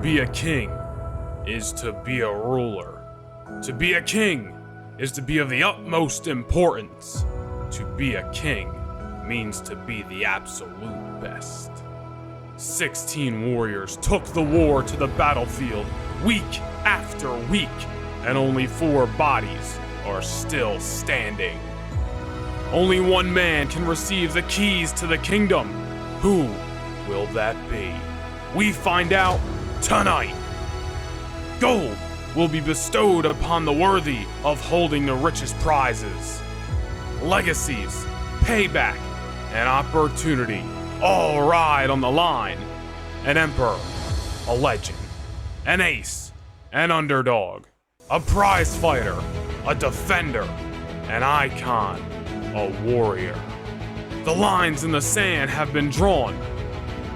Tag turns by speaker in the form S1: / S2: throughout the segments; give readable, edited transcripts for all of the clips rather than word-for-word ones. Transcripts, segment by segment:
S1: be a king is to be a ruler. To be a king is to be of the utmost importance. To be a king means to be the absolute best. 16 warriors took the war to the battlefield week after week, and only 4 bodies are still standing. Only one man can receive the keys to the kingdom. Who will that be? We find out tonight. Gold will be bestowed upon the worthy of holding the richest prizes. Legacies, payback, and opportunity all ride on the line. An emperor, a legend, an ace, an underdog, a prize fighter, a defender, an icon, a warrior. The lines in the sand have been drawn.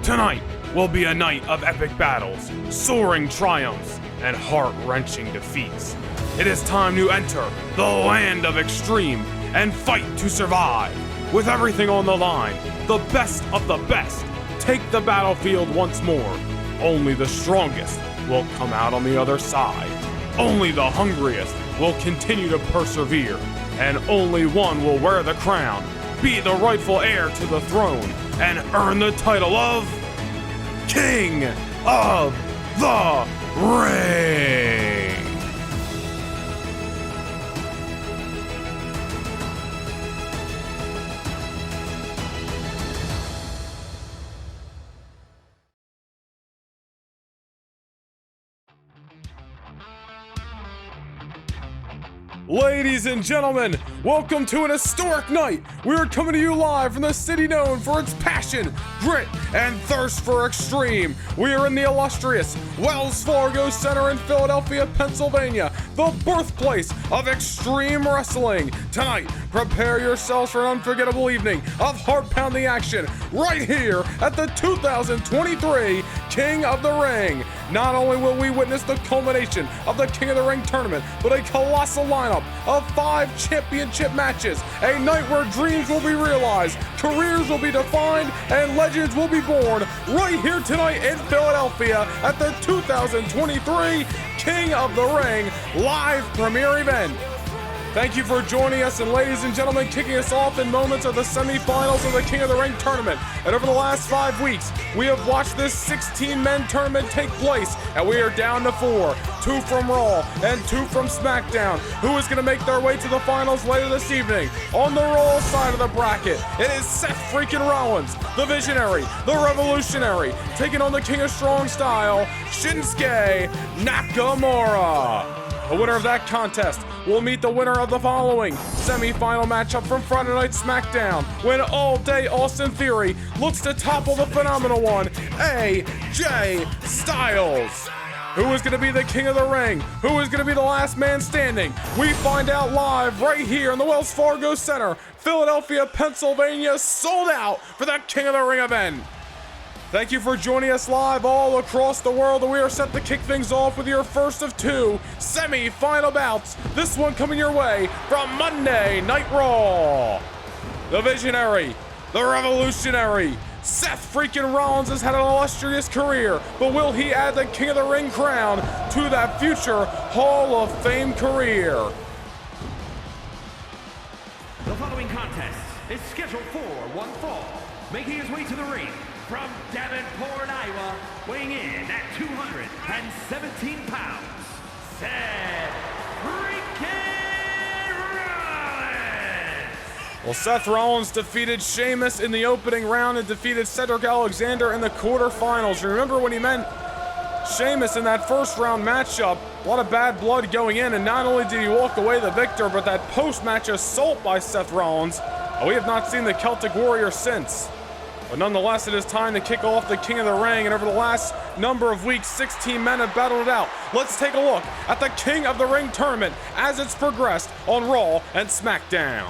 S1: Tonight will be a night of epic battles, soaring triumphs, and heart-wrenching defeats. It is time to enter the land of extreme and fight to survive. With everything on the line, the best of the best take the battlefield once more. Only the strongest will come out on the other side. Only the hungriest will continue to persevere, and only one will wear the crown, be the rightful heir to the throne, and earn the title of King of the Ring. Ladies and gentlemen, welcome to an historic night. We are coming to you live from the city known for its passion, grit, and thirst for extreme. We are in the illustrious Wells Fargo Center in Philadelphia, Pennsylvania, the birthplace of extreme wrestling. Tonight, prepare yourselves for an unforgettable evening of heart-pounding action right here at the 2023 King of the Ring. Not only will we witness the culmination of the King of the Ring tournament, but a colossal lineup of 5 championship matches, a night where dreams will be realized, careers will be defined, and legends will be born right here tonight in Philadelphia at the 2023 King of the Ring live premiere event. Thank you for joining us, and ladies and gentlemen, kicking us off in moments of the semifinals of the King of the Ring tournament. And over the last 5 weeks, we have watched this 16-man tournament take place, and we are down to 4. 2 from Raw and 2 from SmackDown. Who is going to make their way to the finals later this evening? On the Raw side of the bracket, it is Seth freaking Rollins, the Visionary, the Revolutionary, taking on the King of Strong Style, Shinsuke Nakamura. The winner of that contest will meet the winner of the following semi-final matchup from Friday Night SmackDown, when All Day Austin Theory looks to topple the phenomenal one, AJ Styles. Who is going to be the King of the Ring? Who is going to be the last man standing? We find out live right here in the Wells Fargo Center, Philadelphia, Pennsylvania, sold out for that King of the Ring event. Thank you for joining us live all across the world, and we are set to kick things off with your first of 2 semi-final bouts. This one coming your way from Monday Night Raw. The Visionary, the Revolutionary, Seth freaking Rollins has had an illustrious career, but will he add the King of the Ring crown to that future Hall of Fame career?
S2: The following contest is scheduled for one fall, making his way to the ring from Davenport, Iowa, weighing in at 217 pounds, Seth freaking Rollins!
S1: Well, Seth Rollins defeated Sheamus in the opening round and defeated Cedric Alexander in the quarterfinals. Remember when he met Sheamus in that first round matchup? A lot of bad blood going in, and not only did he walk away the victor, but that post-match assault by Seth Rollins, we have not seen the Celtic Warrior since. But nonetheless, it is time to kick off the King of the Ring, and over the last number of weeks, 16 men have battled it out. Let's take a look at the King of the Ring tournament as it's progressed on Raw and SmackDown.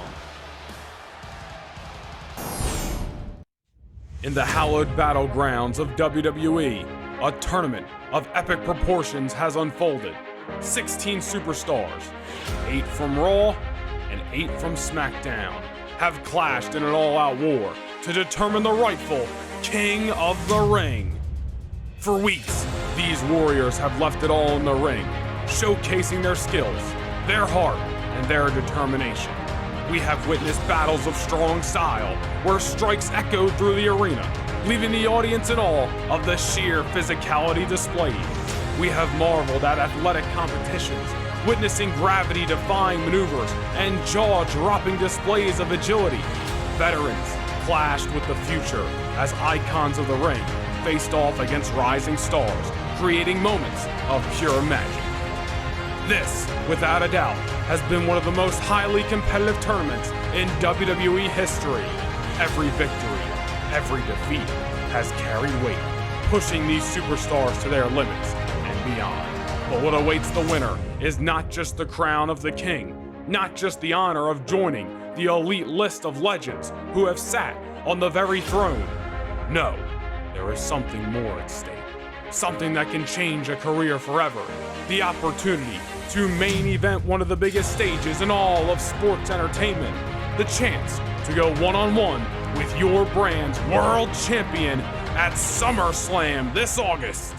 S1: In the hallowed battlegrounds of WWE, a tournament of epic proportions has unfolded. 16 superstars, 8 from Raw and 8 from SmackDown, have clashed in an all-out war to determine the rightful King of the Ring. For weeks, These warriors have left it all in the ring, showcasing their skills, their heart, and their determination. We have witnessed battles of strong style, where strikes echoed through the arena, leaving the audience in awe of the sheer physicality displayed. We have marveled at athletic competitions, witnessing gravity-defying maneuvers and jaw-dropping displays of agility. Veterans clashed with the future as icons of the ring faced off against rising stars, creating moments of pure magic. This, without a doubt, has been one of the most highly competitive tournaments in WWE history. Every victory, every defeat has carried weight, pushing these superstars to their limits and beyond. But what awaits the winner is not just the crown of the king, not just the honor of joining the elite list of legends who have sat on the very throne. No, there is something more at stake. Something that can change a career forever. The opportunity to main event one of the biggest stages in all of sports entertainment. The chance to go one-on-one with your brand's world champion at SummerSlam this August.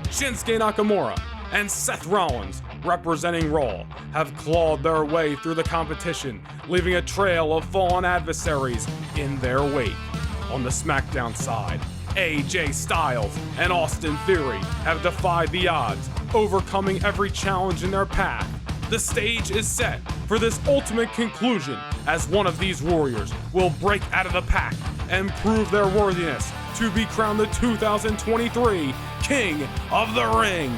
S1: Shinsuke Nakamura and Seth Rollins, representing Raw, have clawed their way through the competition, leaving a trail of fallen adversaries in their wake. On the SmackDown side, AJ Styles and Austin Theory have defied the odds, overcoming every challenge in their path. The stage is set for this ultimate conclusion, as one of these warriors will break out of the pack and prove their worthiness to be crowned the 2023 King of the Ring.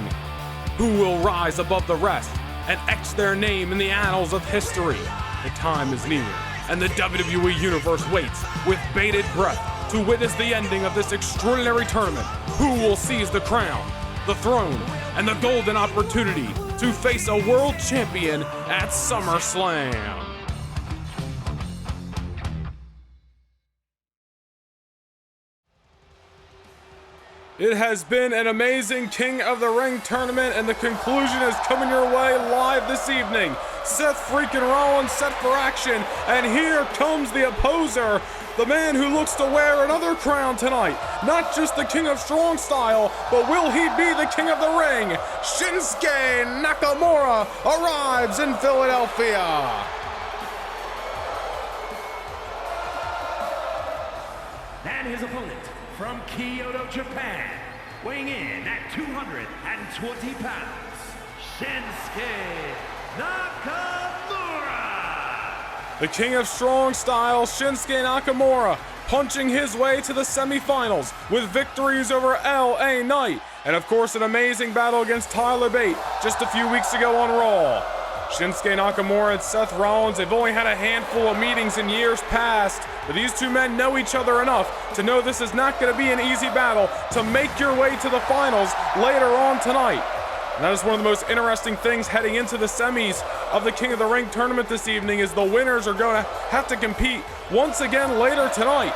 S1: Who will rise above the rest and etch their name in the annals of history? The time is near, and the WWE Universe waits with bated breath to witness the ending of this extraordinary tournament. Who will seize the crown, the throne, and the golden opportunity to face a world champion at SummerSlam? It has been an amazing King of the Ring tournament, and the conclusion is coming your way live this evening. Seth freaking Rollins set for action, and here comes the opposer, the man who looks to wear another crown tonight. Not just the King of Strong Style, but will he be the King of the Ring? Shinsuke Nakamura arrives in Philadelphia.
S2: And his opponent from Kyoto, Japan, weighing in at 220 pounds, Shinsuke Nakamura.
S1: The King of Strong Style, Shinsuke Nakamura, punching his way to the semifinals with victories over LA Knight, and of course an amazing battle against Tyler Bate just a few weeks ago on Raw. Shinsuke Nakamura and Seth Rollins, they've only had a handful of meetings in years past, but these two men know each other enough to know this is not going to be an easy battle to make your way to the finals later on tonight. And that is one of the most interesting things heading into the semis of the King of the Ring tournament this evening, is the winners are going to have to compete once again later tonight.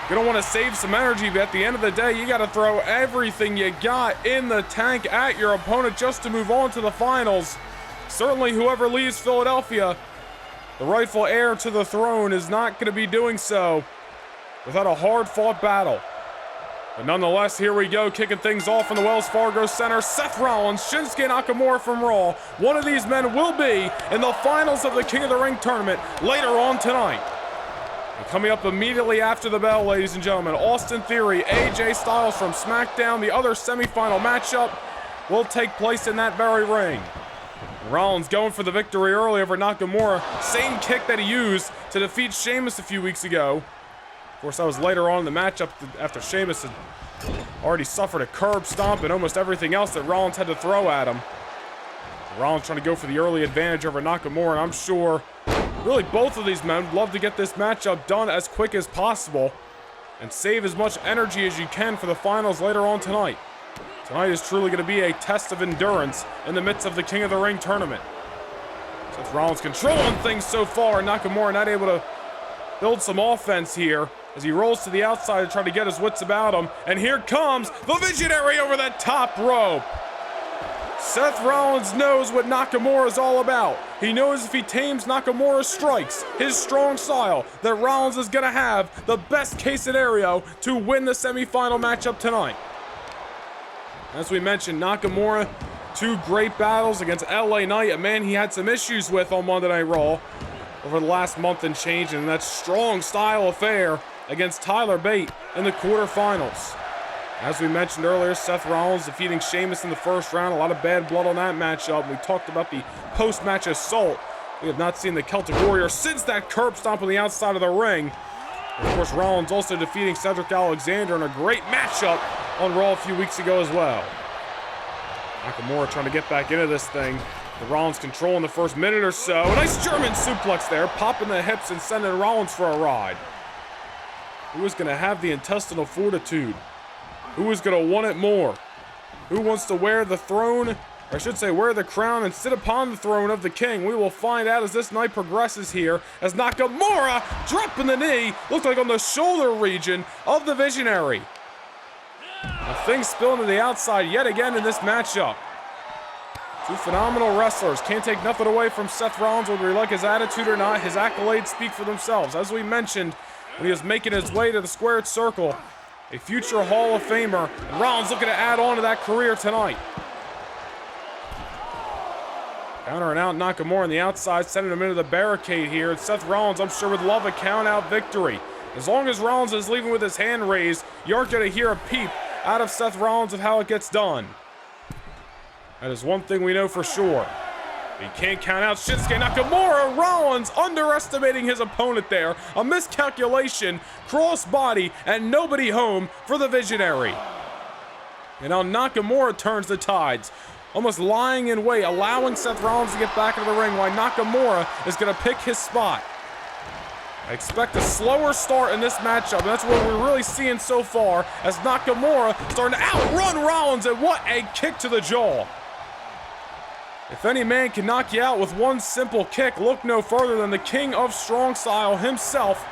S1: You're going to want to save some energy, but at the end of the day, you got to throw everything you got in the tank at your opponent just to move on to the finals. Certainly whoever leaves Philadelphia, the rightful heir to the throne, is not going to be doing so without a hard-fought battle. But nonetheless, here we go, kicking things off in the Wells Fargo Center. Seth Rollins, Shinsuke Nakamura from Raw. One of these men will be in the finals of the King of the Ring tournament later on tonight. And coming up immediately after the bell, ladies and gentlemen, Austin Theory, AJ Styles from SmackDown. The other semifinal matchup will take place in that very ring. Rollins going for the victory early over Nakamura. Same kick that he used to defeat Sheamus a few weeks ago. Of course, that was later on in the matchup after Sheamus had already suffered a curb stomp and almost everything else that Rollins had to throw at him. Rollins trying to go for the early advantage over Nakamura, and I'm sure really both of these men would love to get this matchup done as quick as possible and save as much energy as you can for the finals later on tonight. Tonight is truly going to be a test of endurance in the midst of the King of the Ring tournament. Seth Rollins controlling things so far, and Nakamura not able to build some offense here as he rolls to the outside to try to get his wits about him. And here comes the Visionary over the top rope. Seth Rollins knows what Nakamura is all about. He knows if he tames Nakamura's strikes, his strong style, that Rollins is going to have the best case scenario to win the semifinal matchup tonight. As we mentioned, Nakamura, 2 great battles against LA Knight, a man he had some issues with on Monday Night Raw over the last month and change, and that strong style affair against Tyler Bate in the quarterfinals. As we mentioned earlier, Seth Rollins defeating Sheamus in the first round. A lot of bad blood on that matchup. We talked about the post-match assault. We have not seen the Celtic Warrior since that curb stomp on the outside of the ring. And of course, Rollins also defeating Cedric Alexander in a great matchup on Raw a few weeks ago as well. Nakamura trying to get back into this thing. The Rollins control in the first minute or so. A nice German suplex there, popping the hips and sending Rollins for a ride. Who is going to have the intestinal fortitude? Who is going to want it more? Who wants to wear the throne, or I should say wear the crown and sit upon the throne of the king? We will find out as this night progresses here, as Nakamura dropping the knee, looked like on the shoulder region of the Visionary. And things spilling to the outside yet again in this matchup. 2 phenomenal wrestlers. Can't take nothing away from Seth Rollins, whether you like his attitude or not. His accolades speak for themselves. As we mentioned, when he was making his way to the squared circle, a future Hall of Famer, and Rollins looking to add on to that career tonight. Countering out Nakamura on the outside, sending him into the barricade here. And Seth Rollins, I'm sure, would love a count-out victory. As long as Rollins is leaving with his hand raised, you aren't going to hear a peep out of Seth Rollins of how it gets done. That is one thing we know for sure. He can't count out Shinsuke Nakamura. Rollins underestimating his opponent there. A miscalculation, crossbody, and nobody home for the Visionary. And now Nakamura turns the tides, almost lying in wait, allowing Seth Rollins to get back into the ring while Nakamura is going to pick his spot. I expect a slower start in this matchup, and that's what we're really seeing so far, as Nakamura starting to outrun Rollins, and what a kick to the jaw. If any man can knock you out with one simple kick, look no further than the king of strong style himself.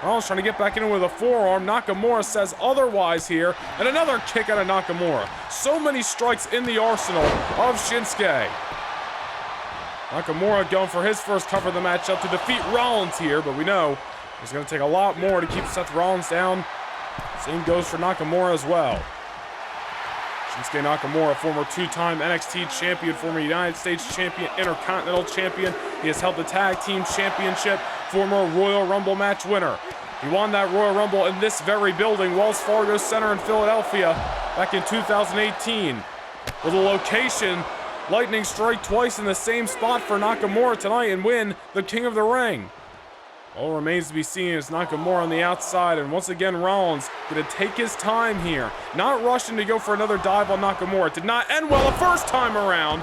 S1: Rollins trying to get back in with a forearm. Nakamura says otherwise here, and another kick out of Nakamura. So many strikes in the arsenal of Shinsuke. Nakamura going for his first cover of the matchup to defeat Rollins here, but we know it's going to take a lot more to keep Seth Rollins down. Same goes for Nakamura as well. Shinsuke Nakamura, former 2-time NXT champion, former United States champion, Intercontinental champion. He has held the Tag Team Championship, former Royal Rumble match winner. He won that Royal Rumble in this very building, Wells Fargo Center in Philadelphia, back in 2018. With a location, lightning strike twice in the same spot for Nakamura tonight and win the King of the Ring. All remains to be seen is Nakamura on the outside, and once again Rollins going to take his time here, not rushing to go for another dive on Nakamura. It did not end well the first time around,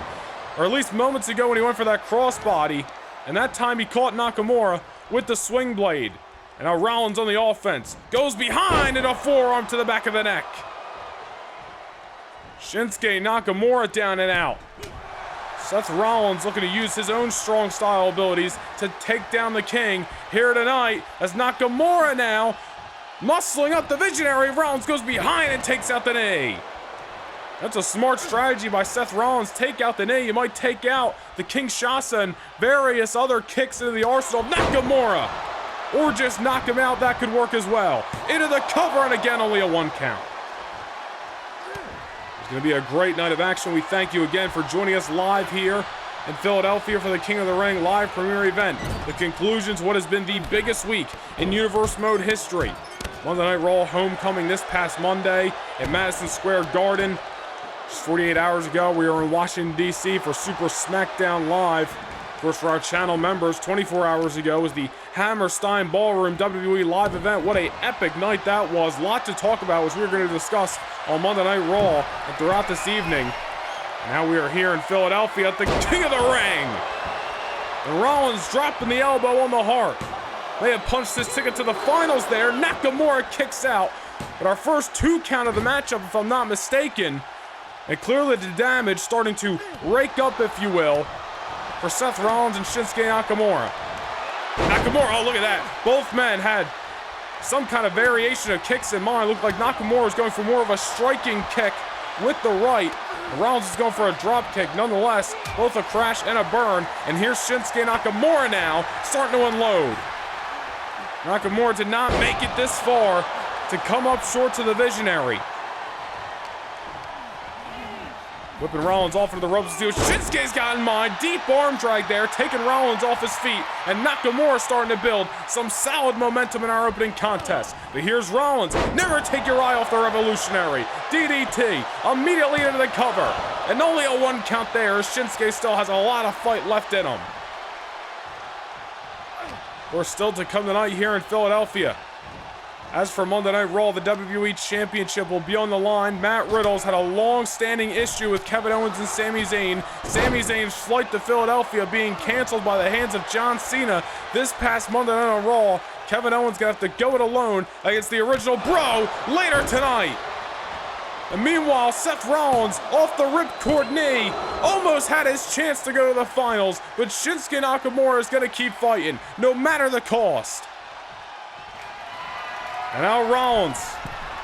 S1: or at least moments ago when he went for that crossbody, and that time he caught Nakamura with the swing blade. And now Rollins on the offense, goes behind and a forearm to the back of the neck. Shinsuke Nakamura down and out. Seth Rollins looking to use his own strong style abilities to take down the king here tonight, as Nakamura now muscling up the Visionary. Rollins goes behind and takes out the knee. That's a smart strategy by Seth Rollins. Take out the knee. You might take out the Kinshasa and various other kicks into the arsenal of Nakamura. Or just knock him out. That could work as well. Into the cover, and again only a 1 count. It's going to be a great night of action. We thank you again for joining us live here in Philadelphia for the King of the Ring live premiere event. The conclusions, what has been the biggest week in Universe Mode history. Monday Night Raw homecoming this past Monday at Madison Square Garden. Just 48 hours ago, we were in Washington, D.C. for Super SmackDown Live. Of course, for our channel members, 24 hours ago was the Hammerstein Ballroom WWE live event. What a epic night that was. A lot to talk about, which we're going to discuss on Monday Night Raw and throughout this evening. And now we are here in Philadelphia at the King of the Ring. And Rollins dropping the elbow on the heart. They have punched his ticket to the finals there. Nakamura kicks out. But our first 2 count of the matchup, if I'm not mistaken. And clearly the damage starting to rake up, if you will, for Seth Rollins and Shinsuke Nakamura. Nakamura, oh, look at that. Both men had some kind of variation of kicks in mind. Looked like Nakamura was going for more of a striking kick with the right. Rollins is going for a drop kick. Nonetheless, both a crash and a burn. And here's Shinsuke Nakamura now starting to unload. Nakamura did not make it this far to come up short to the Visionary. Whipping Rollins off into the ropes. See what Shinsuke's got in mind. Deep arm drag there, taking Rollins off his feet. And Nakamura starting to build some solid momentum in our opening contest. But here's Rollins. Never take your eye off the revolutionary. DDT immediately into the cover. And only a 1 count there as Shinsuke still has a lot of fight left in him. We're still to come tonight here in Philadelphia. As for Monday Night Raw, the WWE Championship will be on the line. Matt Riddle's had a long-standing issue with Kevin Owens and Sami Zayn. Sami Zayn's flight to Philadelphia being canceled by the hands of John Cena this past Monday Night on Raw. Kevin Owens gonna have to go it alone against the original Bro later tonight. And meanwhile, Seth Rollins, off the ripcord knee, almost had his chance to go to the finals, but Shinsuke Nakamura is gonna keep fighting, no matter the cost. And now Rollins,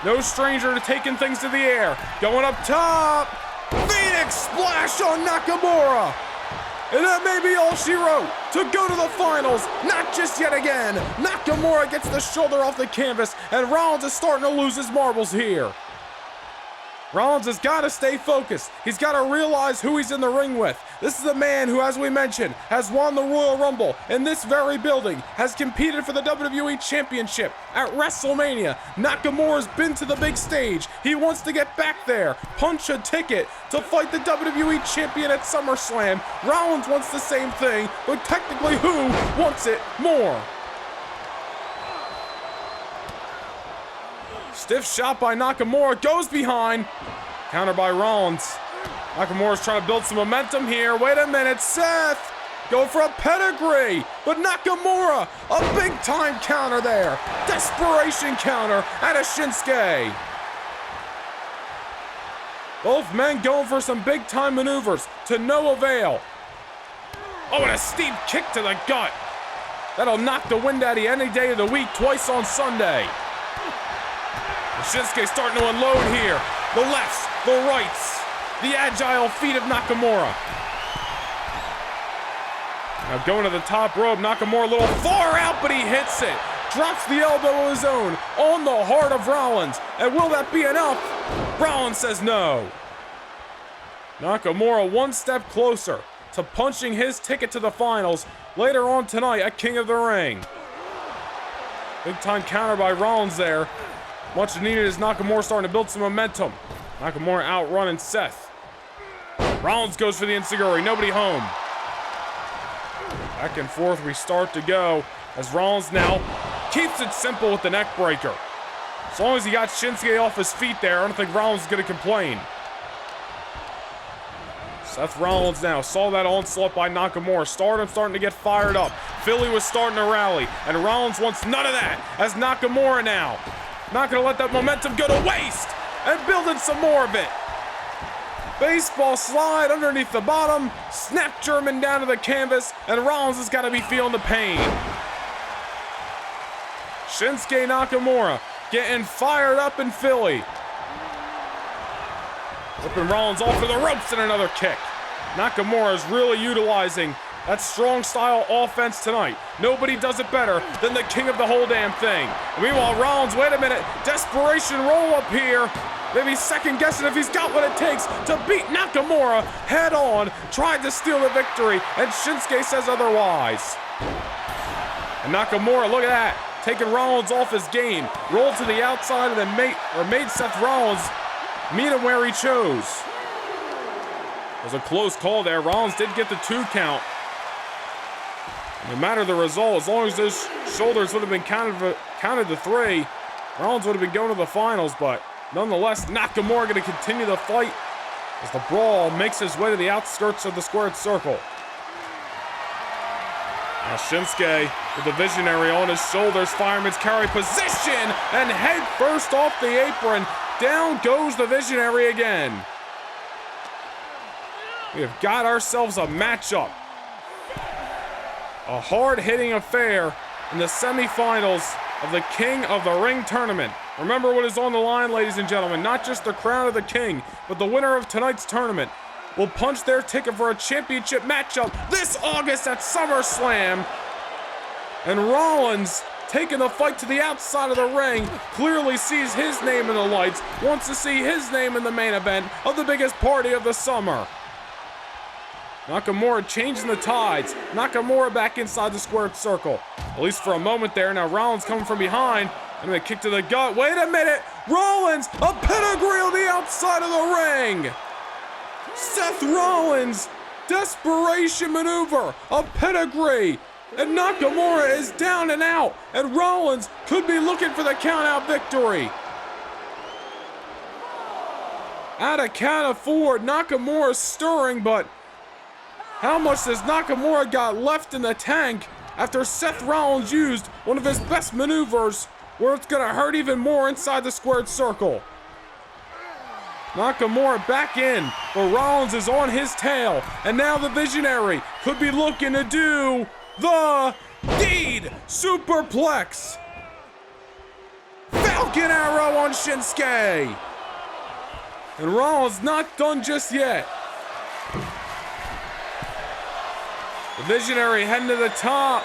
S1: no stranger to taking things to the air, going up top, Phoenix splash on Nakamura. And that may be all she wrote to go to the finals, not just yet again. Nakamura gets the shoulder off the canvas, and Rollins is starting to lose his marbles here. Rollins has got to stay focused. He's got to realize who he's in the ring with. This is a man who, as we mentioned, has won the Royal Rumble in this very building, has competed for the WWE Championship at WrestleMania. Nakamura's been to the big stage. He wants to get back there, punch a ticket to fight the WWE Champion at SummerSlam. Rollins wants the same thing, but technically who wants it more? Stiff shot by Nakamura, goes behind. Counter by Rollins. Nakamura's trying to build some momentum here. Wait a minute, Seth. Go for a pedigree. But Nakamura, a big time counter there. Desperation counter out of Shinsuke. Both men going for some big time maneuvers to no avail. Oh, and a steep kick to the gut. That'll knock the wind out of you any day of the week, twice on Sunday. Shinsuke starting to unload here. The lefts, the rights, the agile feet of Nakamura. Now going to the top rope, Nakamura a little far out, but he hits it. Drops the elbow of his own on the heart of Rollins. And will that be enough? Rollins says no. Nakamura 1 step closer to punching his ticket to the finals later on tonight at King of the Ring. Big time counter by Rollins there. Much needed as Nakamura starting to build some momentum. Nakamura outrunning Seth. Rollins goes for the enziguri, nobody home. Back and forth we start to go as Rollins now keeps it simple with the neck breaker. As long as he got Shinsuke off his feet there, I don't think Rollins is going to complain. Seth Rollins now saw that onslaught by Nakamura. Stardom starting to get fired up. Philly was starting to rally, and Rollins wants none of that as Nakamura now not going to let that momentum go to waste and building some more of it. Baseball slide underneath the bottom, snap German down to the canvas, and Rollins has got to be feeling the pain. Shinsuke Nakamura getting fired up in Philly. Whipping Rollins off of the ropes and another kick. Nakamura is really utilizing that strong style offense tonight. Nobody does it better than the king of the whole damn thing. Meanwhile, Rollins, wait a minute, desperation roll up here. Maybe second guessing if he's got what it takes to beat Nakamura head on. Tried to steal the victory, and Shinsuke says otherwise. And Nakamura, look at that, taking Rollins off his game. Rolled to the outside and then made Seth Rollins meet him where he chose. It was a close call there. Rollins did get the 2 count. No matter the result, as long as those shoulders would have been counted to 3, Rollins would have been going to the finals, but nonetheless, Nakamura going to continue the fight as the brawl makes his way to the outskirts of the squared circle. Now Shinsuke with the visionary on his shoulders, fireman's carry position, and head first off the apron. Down goes the visionary again. We have got ourselves a matchup. A hard-hitting affair in the semifinals of the King of the Ring tournament. Remember what is on the line, ladies and gentlemen. Not just the crown of the king, but the winner of tonight's tournament will punch their ticket for a championship matchup this August at SummerSlam. And Rollins taking the fight to the outside of the ring, clearly sees his name in the lights, wants to see his name in the main event of the biggest party of the summer. Nakamura changing the tides. Nakamura back inside the squared circle. At least for a moment there. Now Rollins coming from behind. And a kick to the gut. Wait a minute. Rollins, a pedigree on the outside of the ring. Seth Rollins, desperation maneuver, a pedigree. And Nakamura is down and out. And Rollins could be looking for the count-out victory. At a count of 4, Nakamura stirring, but how much does Nakamura got left in the tank after Seth Rollins used one of his best maneuvers where it's gonna hurt even more inside the squared circle? Nakamura back in, but Rollins is on his tail, and now the Visionary could be looking to do the deed superplex. Falcon Arrow on Shinsuke. And Rollins not done just yet. The Visionary heading to the top.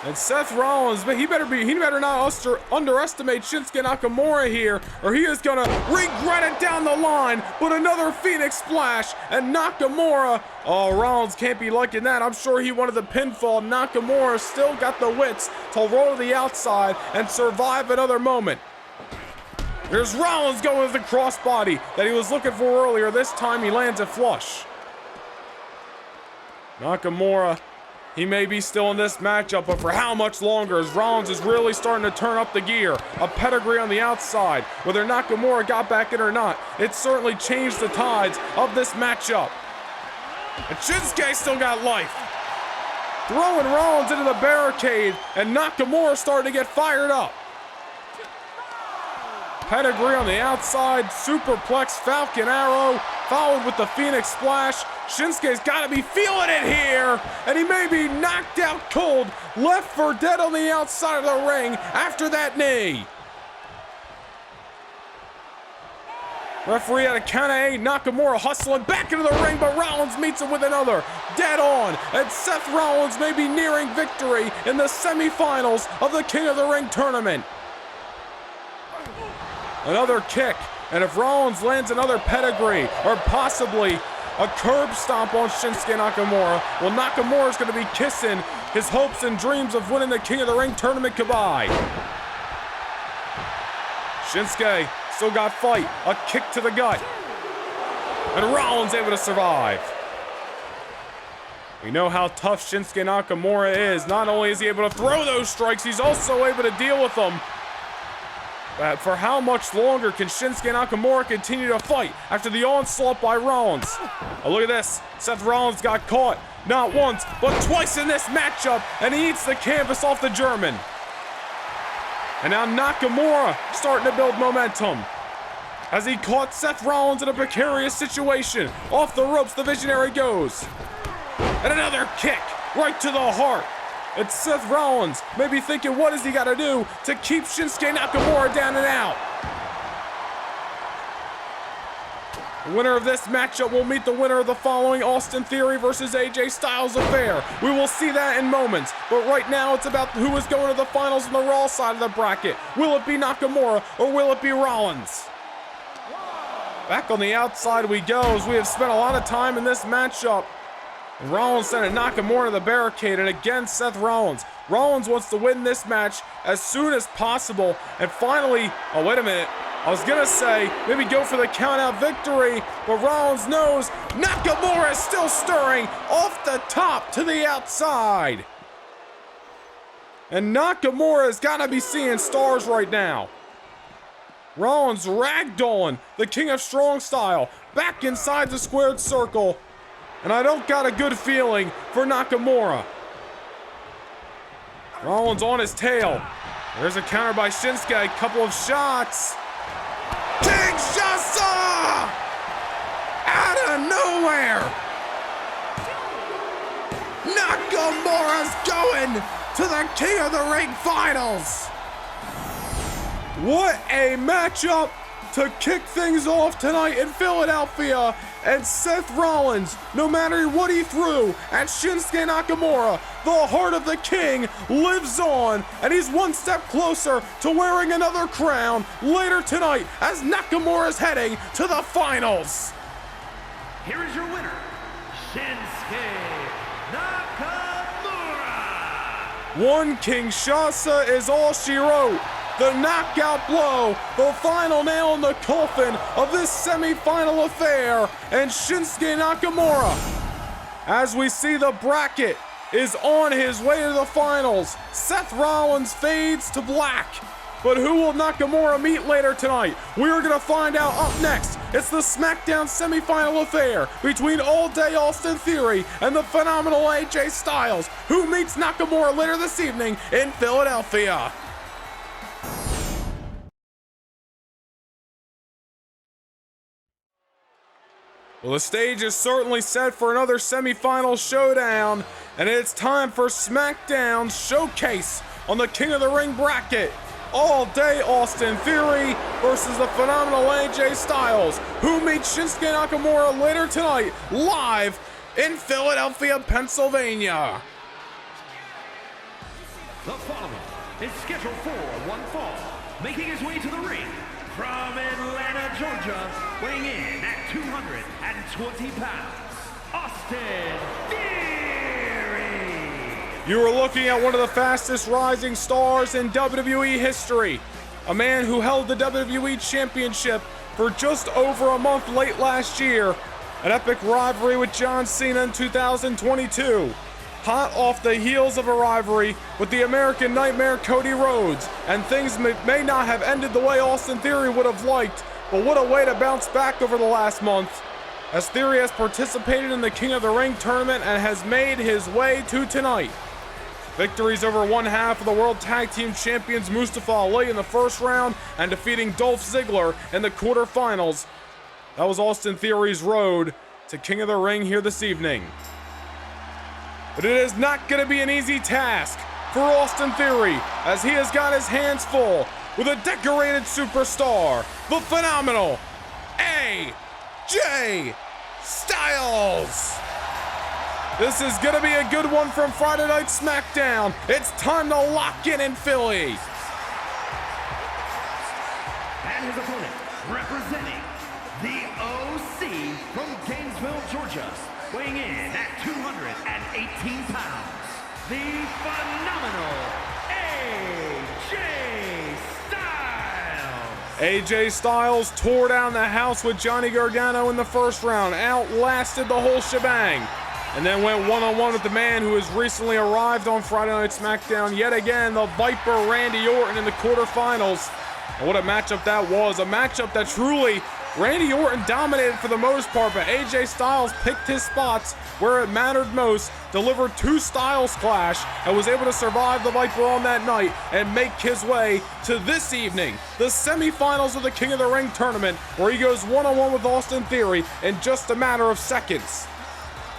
S1: And Seth Rollins, he better not underestimate Shinsuke Nakamura here, or he is gonna regret it down the line. But another Phoenix Splash, and Nakamura, oh, Rollins can't be liking that. I'm sure he wanted the pinfall. Nakamura still got the wits to roll to the outside and survive another moment. Here's Rollins going with the crossbody that he was looking for earlier. This time he lands it flush. Nakamura, he may be still in this matchup, but for how much longer, as Rollins is really starting to turn up the gear. A pedigree on the outside. Whether Nakamura got back in or not, it certainly changed the tides of this matchup. And Shinsuke still got life. Throwing Rollins into the barricade, and Nakamura starting to get fired up. Pedigree on the outside, superplex, Falcon Arrow, followed with the Phoenix Splash. Shinsuke's got to be feeling it here, and he may be knocked out cold, left for dead on the outside of the ring after that knee. Referee at a count of 8, Nakamura hustling back into the ring, but Rollins meets him with another. Dead on, and Seth Rollins may be nearing victory in the semifinals of the King of the Ring tournament. Another kick, and if Rollins lands another pedigree, or possibly a curb stomp on Shinsuke Nakamura, well, Nakamura's going to be kissing his hopes and dreams of winning the King of the Ring tournament goodbye. Shinsuke still got fight, a kick to the gut, and Rollins able to survive. We know how tough Shinsuke Nakamura is. Not only is he able to throw those strikes, he's also able to deal with them. But for how much longer can Shinsuke Nakamura continue to fight after the onslaught by Rollins? Oh, look at this. Seth Rollins got caught not once, but twice in this matchup, and he eats the canvas off the German. And now Nakamura starting to build momentum as he caught Seth Rollins in a precarious situation. Off the ropes, the Visionary goes. And another kick right to the heart. It's Seth Rollins, maybe thinking, what does he got to do to keep Shinsuke Nakamura down and out? The winner of this matchup will meet the winner of the following Austin Theory versus AJ Styles affair. We will see that in moments, but right now it's about who is going to the finals on the Raw side of the bracket. Will it be Nakamura or will it be Rollins? Back on the outside we go, as we have spent a lot of time in this matchup. Rollins sent Nakamura to the barricade, and again Seth Rollins. Rollins wants to win this match as soon as possible, and finally, oh wait a minute, I was gonna say maybe go for the count-out victory, but Rollins knows Nakamura is still stirring off the top to the outside. And Nakamura has gotta be seeing stars right now. Rollins ragdolling the King of Strong Style back inside the squared circle. And I don't got a good feeling for Nakamura. Rollins on his tail. There's a counter by Shinsuke, a couple of shots. Kinshasa! Out of nowhere! Nakamura's going to the King of the Ring finals! What a matchup to kick things off tonight in Philadelphia. And Seth Rollins, no matter what he threw at Shinsuke Nakamura, the heart of the king lives on, and he's one step closer to wearing another crown later tonight as Nakamura is heading to the finals.
S2: Here is your winner, Shinsuke Nakamura.
S1: One Kinshasa is all she wrote. The knockout blow, the final nail in the coffin of this semi-final affair, and Shinsuke Nakamura, as we see the bracket, is on his way to the finals. Seth Rollins fades to black, but who will Nakamura meet later tonight? We are going to find out up next. It's the SmackDown semi-final affair between all-day Austin Theory and the phenomenal AJ Styles, who meets Nakamura later this evening in Philadelphia. Well, the stage is certainly set for another semi-final showdown, and it's time for SmackDown's showcase on the King of the Ring bracket. All day Austin Theory versus the phenomenal AJ Styles, who meets Shinsuke Nakamura later tonight, live in Philadelphia, Pennsylvania.
S2: The following is scheduled for one fall, making his way to the ring from Atlanta, Georgia, weighing in at 220 pounds, Austin Theory.
S1: You are looking at one of the fastest rising stars in WWE history, a man who held the WWE Championship for just over a month late last year, an epic rivalry with John Cena in 2022. Hot off the heels of a rivalry with the American Nightmare Cody Rhodes, and things may not have ended the way Austin Theory would have liked, but what a way to bounce back over the last month, as Theory has participated in the King of the Ring tournament and has made his way to tonight. Victories over one half of the World Tag Team Champions Mustafa Ali in the first round and defeating Dolph Ziggler in the quarterfinals. That was Austin Theory's road to King of the Ring here this evening. But it is not going to be an easy task for Austin Theory, as he has got his hands full with a decorated superstar, the phenomenal AJ Styles. This is going to be a good one from Friday Night SmackDown. It's time to lock in Philly.
S2: And his opponent, representing the OC from Gainesville, Georgia, weighing in at 218 pounds, the phenomenal AJ Styles. AJ
S1: Styles tore down the house with Johnny Gargano in the first round, outlasted the whole shebang, and then went one-on-one with the man who has recently arrived on Friday Night SmackDown yet again, the Viper Randy Orton in the quarterfinals. And what a matchup that was, a matchup that truly Randy Orton dominated for the most part, but AJ Styles picked his spots where it mattered most, delivered two Styles clash, and was able to survive the Viper on that night and make his way to this evening, the semifinals of the King of the Ring tournament, where he goes one-on-one with Austin Theory in just a matter of seconds.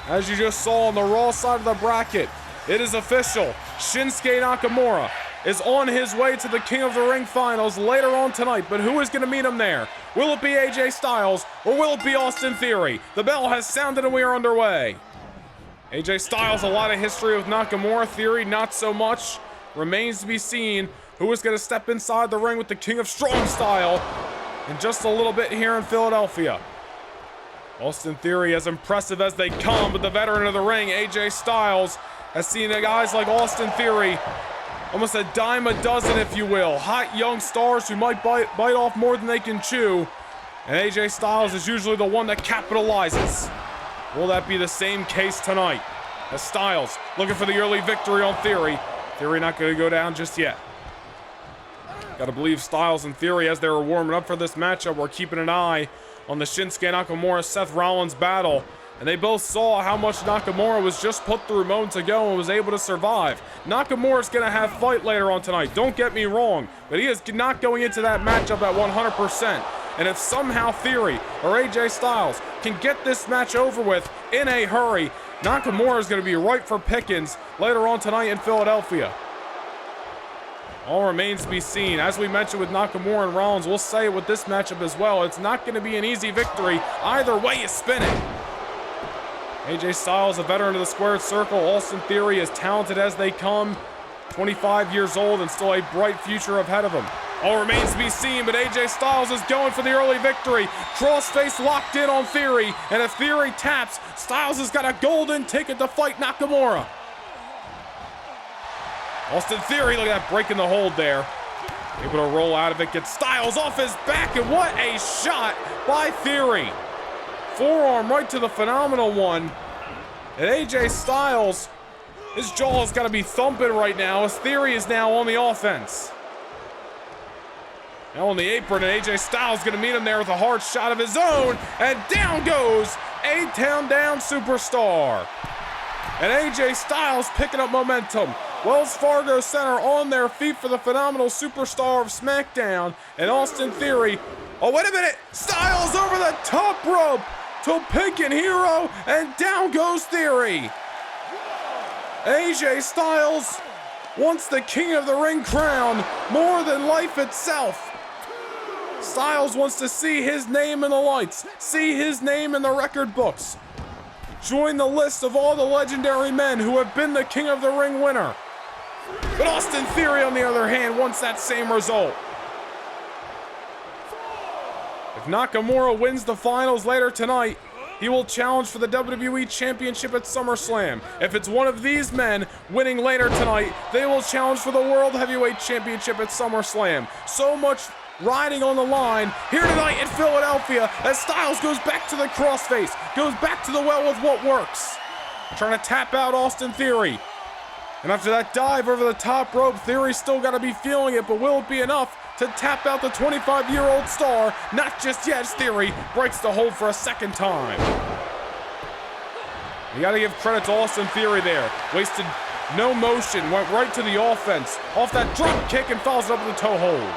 S1: As you just saw on the Raw side of the bracket, it is official. Shinsuke Nakamura is on his way to the King of the Ring finals later on tonight, but who is going to meet him there? Will it be AJ Styles or will it be Austin Theory? The bell has sounded and we are underway. AJ Styles, a lot of history with Nakamura. Theory, not so much. Remains to be seen who is going to step inside the ring with the King of Strong Style in just a little bit here in Philadelphia. Austin Theory, as impressive as they come, but the veteran of the ring, AJ Styles, has seen guys like Austin Theory almost a dime a dozen, if you will. Hot young stars who might bite off more than they can chew. And AJ Styles is usually the one that capitalizes. Will that be the same case tonight? As Styles looking for the early victory on Theory. Theory not going to go down just yet. Got to believe Styles and Theory, as they were warming up for this matchup, were keeping an eye on the Shinsuke Nakamura-Seth Rollins battle. And they both saw how much Nakamura was just put through moments ago and was able to survive. Nakamura's going to have fight later on tonight, don't get me wrong, but he is not going into that matchup at 100%. And if somehow Theory or AJ Styles can get this match over with in a hurry, Nakamura is going to be ripe for pickings later on tonight in Philadelphia. All remains to be seen. As we mentioned with Nakamura and Rollins, we'll say it with this matchup as well. It's not going to be an easy victory. Either way you spin it. AJ Styles, a veteran of the squared circle. Austin Theory, as talented as they come. 25 years old and still a bright future ahead of him. All remains to be seen, but AJ Styles is going for the early victory. Crossface locked in on Theory, and if Theory taps, Styles has got a golden ticket to fight Nakamura. Austin Theory, look at that, breaking the hold there. Able to roll out of it, get Styles off his back, and what a shot by Theory. Forearm right to the phenomenal one. And AJ Styles, his jaw has got to be thumping right now as Theory is now on the offense. Now on the apron, and AJ Styles going to meet him there with a hard shot of his own, and down goes A-Town Down Superstar. And AJ Styles picking up momentum. Wells Fargo Center on their feet for the phenomenal superstar of SmackDown, and Austin Theory. Oh, wait a minute! Styles over the top rope to Pink and Hero, and down goes Theory. AJ Styles wants the King of the Ring crown more than life itself. Styles wants to see his name in the lights, see his name in the record books. Join the list of all the legendary men who have been the King of the Ring winner. But Austin Theory, on the other hand, wants that same result. If Nakamura wins the finals later tonight, he will challenge for the WWE Championship at SummerSlam. If it's one of these men winning later tonight, they will challenge for the World Heavyweight Championship at SummerSlam. So much riding on the line here tonight in Philadelphia as Styles goes back to the crossface, goes back to the well with what works. Trying to tap out Austin Theory. And after that dive over the top rope, Theory's still got to be feeling it, but will it be enough to tap out the 25-year-old star? Not just yet, as Theory breaks the hold for a second time. You got to give credit to Austin Theory there. Wasted no motion, went right to the offense. Off that drop kick and follows it up with a toe hold.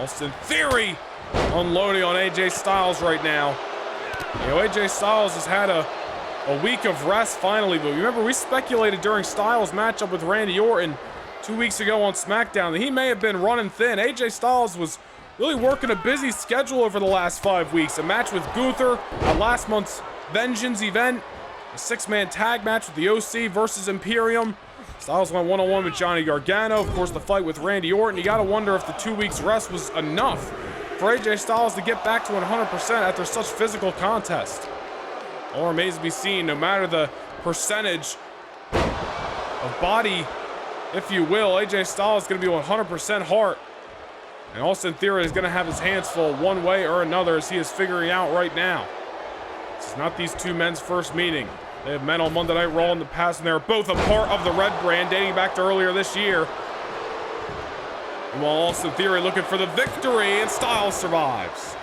S1: Austin Theory unloading on AJ Styles right now. You know, AJ Styles has had a week of rest finally, but remember we speculated during Styles' matchup with Randy Orton 2 weeks ago on SmackDown that he may have been running thin. AJ Styles was really working a busy schedule over the last 5 weeks. A match with Gunther at last month's Vengeance event, a 6-man tag match with the OC versus Imperium. Styles went one-on-one with Johnny Gargano. Of course, the fight with Randy Orton. You got to wonder if the 2 weeks rest was enough for AJ Styles to get back to 100% after such physical contest. All remains to be seen, no matter the percentage of body, if you will, AJ Styles is going to be 100% heart. And Austin Theory is going to have his hands full one way or another as he is figuring out right now. This is not these two men's first meeting. They have met on Monday Night Raw in the past, and they're both a part of the Red brand dating back to earlier this year. And while Austin Theory looking for the victory, and Styles survives.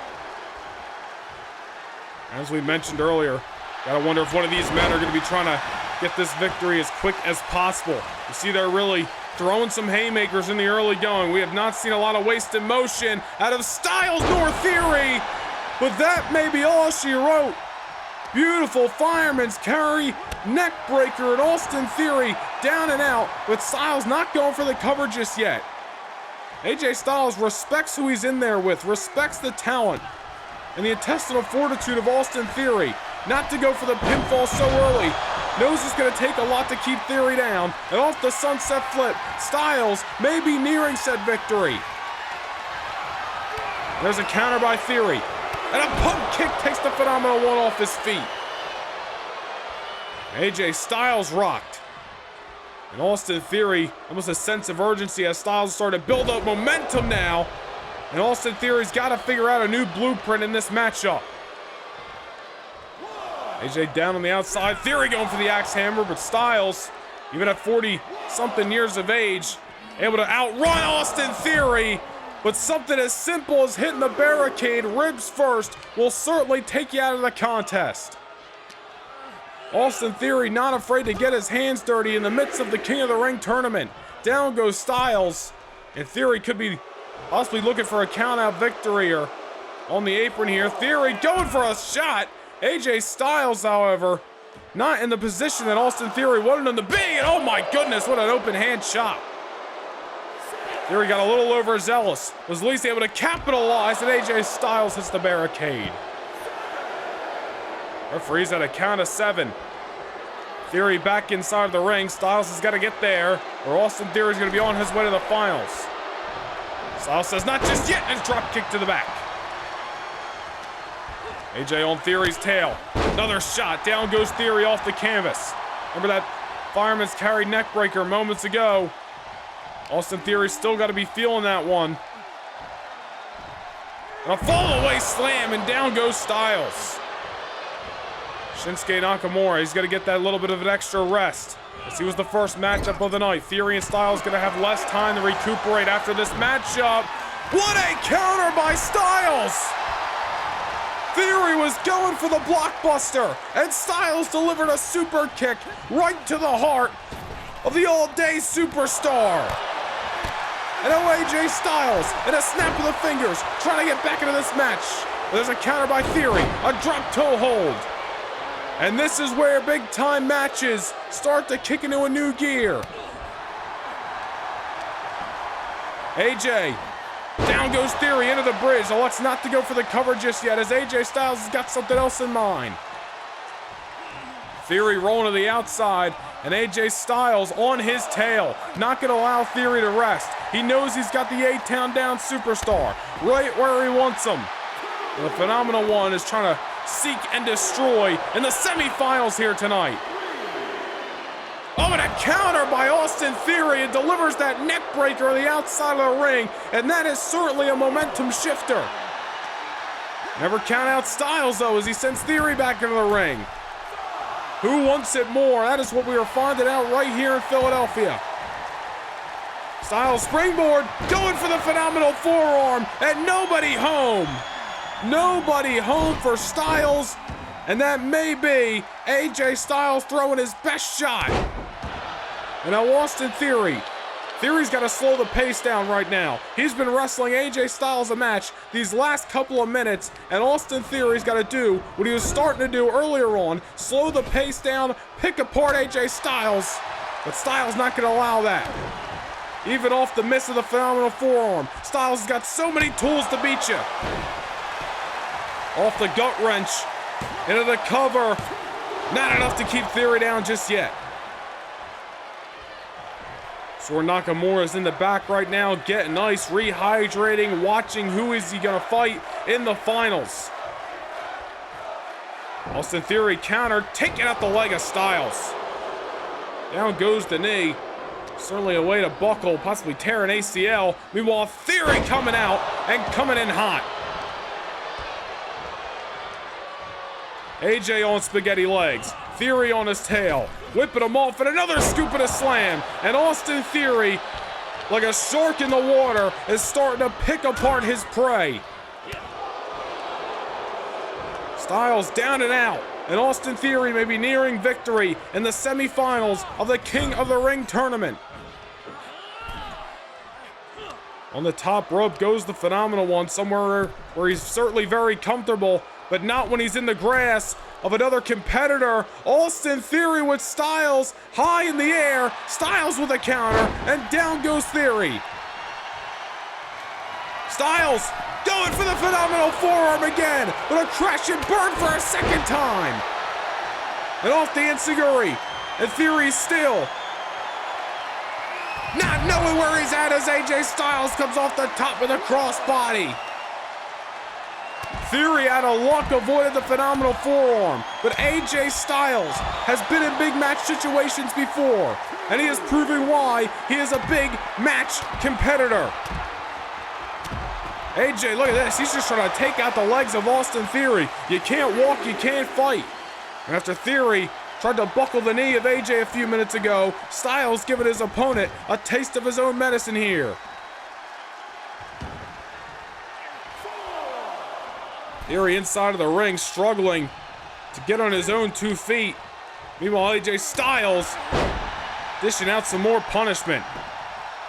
S1: As we mentioned earlier, gotta wonder if one of these men are gonna be trying to get this victory as quick as possible. You see they're really throwing some haymakers in the early going. We have not seen a lot of wasted motion out of Styles nor Theory, but that may be all she wrote. Beautiful fireman's carry, neck breaker, and Austin Theory down and out, with Styles not going for the cover just yet. AJ Styles respects who he's in there with, respects the talent and the intestinal fortitude of Austin Theory. Not to go for the pinfall so early. Knows it's going to take a lot to keep Theory down. And off the sunset flip, Styles may be nearing said victory. There's a counter by Theory. And a pump kick takes the phenomenal one off his feet. AJ Styles rocked. And Austin Theory, almost a sense of urgency as Styles started to build up momentum now. And Austin Theory's got to figure out a new blueprint in this matchup. AJ down on the outside. Theory going for the axe hammer, but Styles, even at 40-something years of age, able to outrun Austin Theory. But something as simple as hitting the barricade ribs first will certainly take you out of the contest. Austin Theory not afraid to get his hands dirty in the midst of the King of the Ring tournament. Down goes Styles, and Theory could be possibly looking for a count-out victory or on the apron here. Theory going for a shot. AJ Styles, however, not in the position that Austin Theory wanted him to be. And oh my goodness, what an open hand shot. Theory got a little overzealous. Was at least able to capitalize, and AJ Styles hits the barricade. Referee's at a count of 7. Theory back inside of the ring. Styles has got to get there, or Austin Theory's going to be on his way to the finals. Styles says, not just yet, and drop kick to the back. AJ on Theory's tail. Another shot. Down goes Theory off the canvas. Remember that fireman's carry neck breaker moments ago. Austin Theory's still got to be feeling that one. And a fall away slam, and down goes Styles. Shinsuke Nakamura, he's got to get that little bit of an extra rest. As he was the first matchup of the night. Theory and Styles going to have less time to recuperate after this matchup. What a counter by Styles! Theory was going for the blockbuster, and Styles delivered a super kick right to the heart of the all-day superstar. And now AJ Styles, in a snap of the fingers, trying to get back into this match. There's a counter by Theory, a drop toe hold. And this is where big-time matches start to kick into a new gear. AJ, down goes Theory into the bridge. Elects not to go for the cover just yet, as AJ Styles has got something else in mind. Theory rolling to the outside, and AJ Styles on his tail. Not going to allow Theory to rest. He knows he's got the A-Town down superstar right where he wants him. And the Phenomenal One is trying to seek and destroy in the semifinals here tonight. Oh, and a counter by Austin Theory, and delivers that neck breaker on the outside of the ring, and that is certainly a momentum shifter. Never count out Styles, though, as he sends Theory back into the ring. Who wants it more? That is what we are finding out right here in Philadelphia. Styles springboard, going for the phenomenal forearm, and nobody home. Nobody home for Styles, and that may be AJ Styles throwing his best shot. And now Austin Theory. Theory's got to slow the pace down right now. He's been wrestling AJ Styles a match these last couple of minutes, and Austin Theory's got to do what he was starting to do earlier on, slow the pace down, pick apart AJ Styles, but Styles not going to allow that. Even off the miss of the phenomenal forearm, Styles has got so many tools to beat you. Off the gut wrench, into the cover. Not enough to keep Theory down just yet. So Nakamura's in the back right now, getting nice, rehydrating, watching who is he gonna fight in the finals. Austin Theory counter, taking out the leg of Styles. Down goes the knee. Certainly a way to buckle, possibly tear an ACL. Meanwhile, Theory coming out and coming in hot. AJ on spaghetti legs, Theory on his tail, whipping him off, and another scoop and a slam. And Austin Theory, like a shark in the water, is starting to pick apart his prey. Styles down and out, and Austin Theory may be nearing victory in the semifinals of the King of the Ring tournament. On the top rope goes the Phenomenal One, somewhere where he's certainly very comfortable, but not when he's in the grass of another competitor. Austin Theory with Styles high in the air. Styles with a counter, and down goes Theory. Styles going for the phenomenal forearm again, with a crash and burn for a second time. And off the enziguri, and Theory still not knowing where he's at as AJ Styles comes off the top of the crossbody. Theory out of luck avoided the phenomenal forearm, but AJ Styles has been in big match situations before, and he is proving why he is a big match competitor. AJ, look at this, he's just trying to take out the legs of Austin Theory. You can't walk, you can't fight. And after Theory tried to buckle the knee of AJ a few minutes ago, Styles giving his opponent a taste of his own medicine here. Theory inside of the ring, struggling to get on his own 2 feet. Meanwhile, AJ Styles dishing out some more punishment.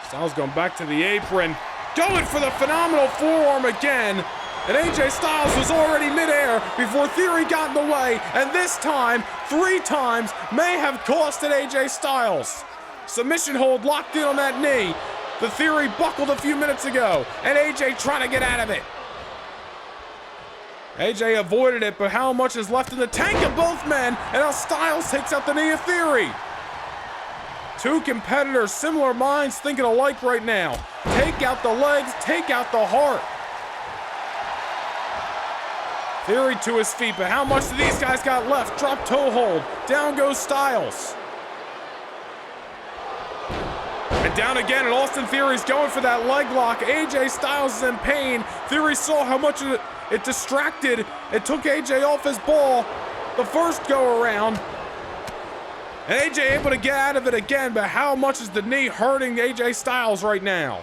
S1: Styles going back to the apron, going for the phenomenal forearm again. And AJ Styles was already midair before Theory got in the way, and this time, 3 times, may have costed AJ Styles. Submission hold locked in on that knee. The Theory buckled a few minutes ago, and AJ trying to get out of it. AJ avoided it, but how much is left in the tank of both men, and now Styles takes out the knee of Theory. 2 competitors, similar minds, thinking alike right now. Take out the legs, take out the heart. Theory to his feet, but how much do these guys got left? Drop toe hold. Down goes Styles. And down again, and Austin Theory's going for that leg lock. AJ Styles is in pain. Theory saw how much it distracted. It took AJ off his ball the first go around. And AJ able to get out of it again, but how much is the knee hurting AJ Styles right now?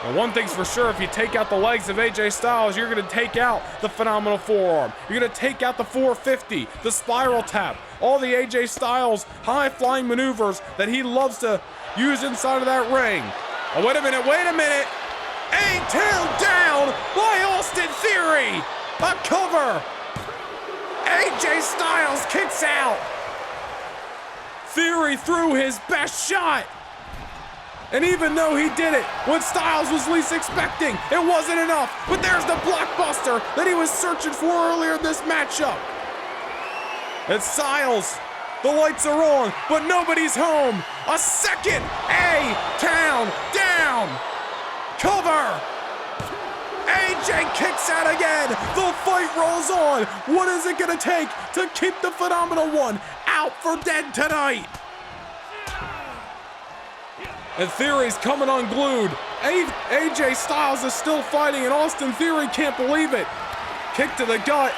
S1: Well, one thing's for sure, if you take out the legs of AJ Styles, you're gonna take out the phenomenal forearm. You're gonna take out the 450, the spiral tap, all the AJ Styles high-flying maneuvers that he loves to use inside of that ring. Oh, wait a minute. A tail down by Austin Theory. A cover. AJ Styles kicks out. Theory threw his best shot. And even though he did it when Styles was least expecting, it wasn't enough. But there's the blockbuster that he was searching for earlier in this matchup. And Styles, the lights are on, but nobody's home. A second A-town down. Cover. AJ kicks out again. The fight rolls on. What is it gonna take to keep the Phenomenal One out for dead tonight? And Theory's coming unglued. AJ Styles is still fighting, and Austin Theory can't believe it. Kick to the gut,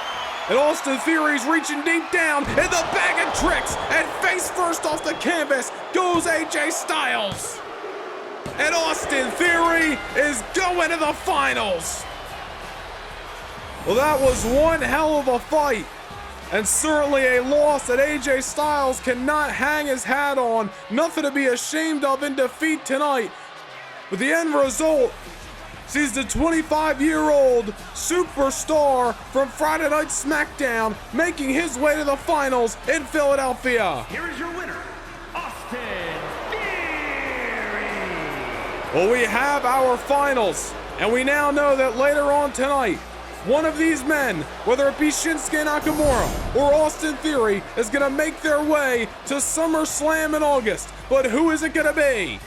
S1: and Austin Theory's reaching deep down in the bag of tricks, and face first off the canvas goes AJ Styles. And Austin Theory is going to the finals. Well, that was one hell of a fight. And certainly a loss that AJ Styles cannot hang his hat on. Nothing to be ashamed of in defeat tonight. But the end result sees the 25-year-old superstar from Friday Night SmackDown making his way to the finals in Philadelphia.
S2: Here is your winner, Austin Theory.
S1: Well, we have our finals, and we now know that later on tonight, one of these men, whether it be Shinsuke Nakamura or Austin Theory, is going to make their way to SummerSlam in August. But who is it going to be?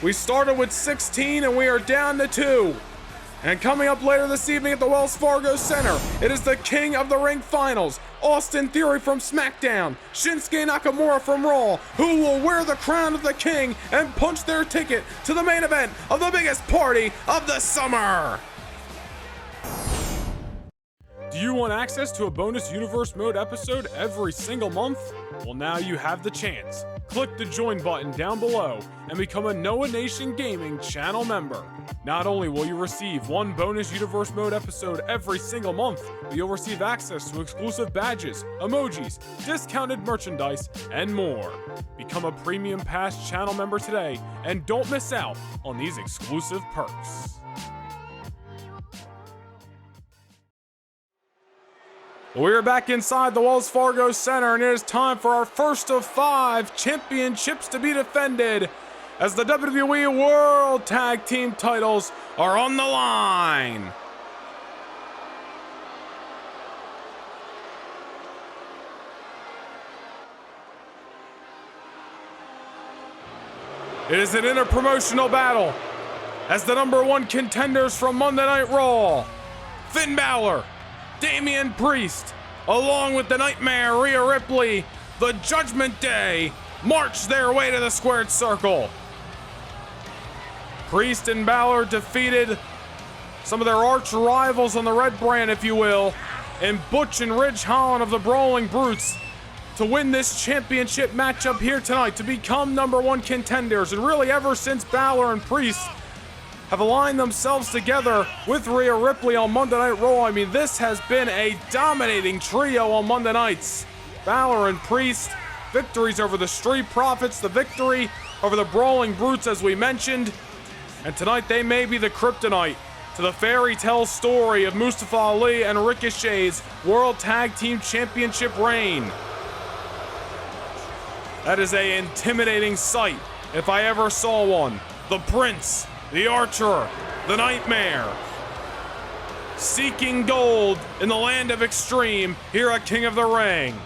S1: We started with 16 and we are down to 2. And coming up later this evening at the Wells Fargo Center, it is the King of the Ring Finals. Austin Theory from SmackDown, Shinsuke Nakamura from Raw, who will wear the crown of the King and punch their ticket to the main event of the biggest party of the summer. Do you want access to a bonus Universe Mode episode every single month? Well, now you have the chance. Click the join button down below and become a Noah Nation Gaming channel member. Not only will you receive one bonus Universe Mode episode every single month, but you'll receive access to exclusive badges, emojis, discounted merchandise, and more. Become a Premium Pass channel member today and don't miss out on these exclusive perks. We're back inside the Wells Fargo Center, and it is time for our first of 5 championships to be defended as the WWE World Tag Team titles are on the line. It is an interpromotional battle as the #1 contenders from Monday Night Raw, Finn Balor, Damian Priest, along with the Nightmare Rhea Ripley, the Judgment Day, march their way to the squared circle. Priest and Balor defeated some of their arch rivals on the red brand, if you will, and Butch and Ridge Holland of the Brawling Brutes to win this championship matchup here tonight to become #1 contenders. And really, ever since Balor and Priest have aligned themselves together with Rhea Ripley on Monday Night Raw, I mean, this has been a dominating trio on Monday nights. Balor and Priest, victories over the Street Profits, the victory over the Brawling Brutes, as we mentioned. And tonight they may be the kryptonite to the fairy tale story of Mustafa Ali and Ricochet's World Tag Team Championship reign. That is an intimidating sight if I ever saw one. The Prince, the Archer, the Nightmare, seeking gold in the land of extreme here at King of the Ring.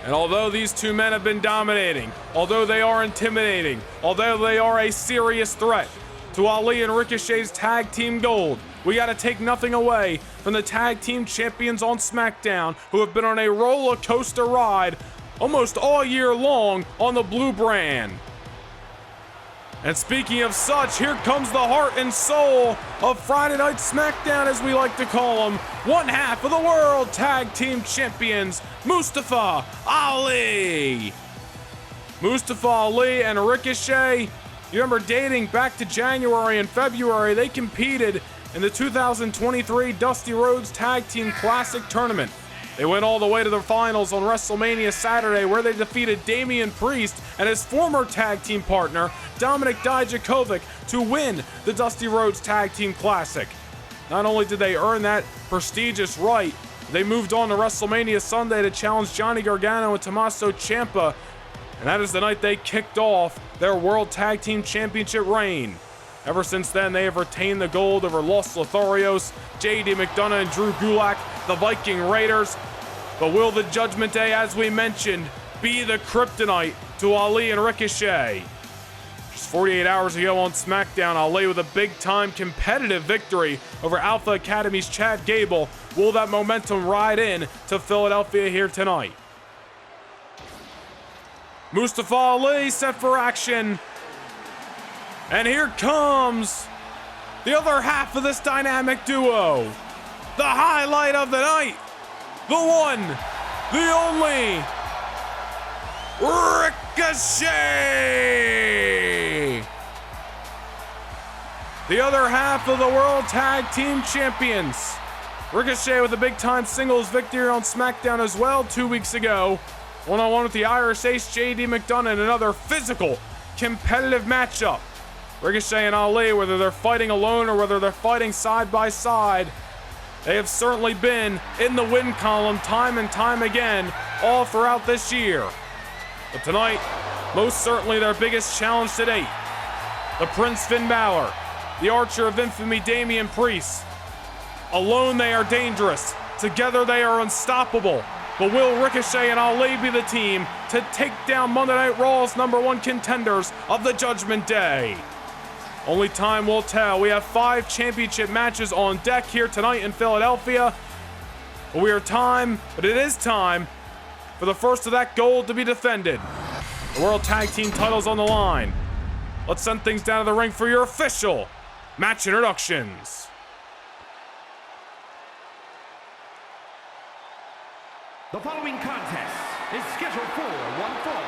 S1: And although these two men have been dominating, although they are intimidating, although they are a serious threat to Ali and Ricochet's tag team gold, we gotta take nothing away from the tag team champions on SmackDown, who have been on a roller coaster ride almost all year long on the blue brand. And speaking of such, here comes the heart and soul of Friday Night SmackDown, as we like to call them. One half of the World Tag Team Champions, Mustafa Ali. Mustafa Ali and Ricochet, you remember dating back to January and February, they competed in the 2023 Dusty Rhodes Tag Team Classic Tournament. They went all the way to the finals on WrestleMania Saturday, where they defeated Damian Priest and his former tag team partner, Dominik Dijakovic, to win the Dusty Rhodes Tag Team Classic. Not only did they earn that prestigious right, they moved on to WrestleMania Sunday to challenge Johnny Gargano and Tommaso Ciampa, and that is the night they kicked off their World Tag Team Championship reign. Ever since then, they have retained the gold over Los Lotharios, JD McDonough and Drew Gulak, the Viking Raiders. But will the Judgment Day, as we mentioned, be the kryptonite to Ali and Ricochet? Just 48 hours ago on SmackDown, Ali with a big-time competitive victory over Alpha Academy's Chad Gable. Will that momentum ride in to Philadelphia here tonight? Mustafa Ali set for action. And here comes the other half of this dynamic duo. The highlight of the night. The one, the only, Ricochet! The other half of the World Tag Team Champions. Ricochet with a big-time singles victory on SmackDown as well 2 weeks ago. One-on-one with the Irish Ace, JD McDonough, in another physical, competitive matchup. Ricochet and Ali, whether they're fighting alone or whether they're fighting side by side, they have certainly been in the win column time and time again all throughout this year. But tonight, most certainly their biggest challenge to date. The Prince Finn Balor, the Archer of Infamy Damian Priest. Alone they are dangerous, together they are unstoppable. But will Ricochet and Ali be the team to take down Monday Night Raw's #1 contenders of the Judgment Day? Only time will tell. We have 5 championship matches on deck here tonight in Philadelphia. But it is time for the first of that gold to be defended. The World Tag Team titles on the line. Let's send things down to the ring for your official match introductions.
S2: The following contest is scheduled for one fall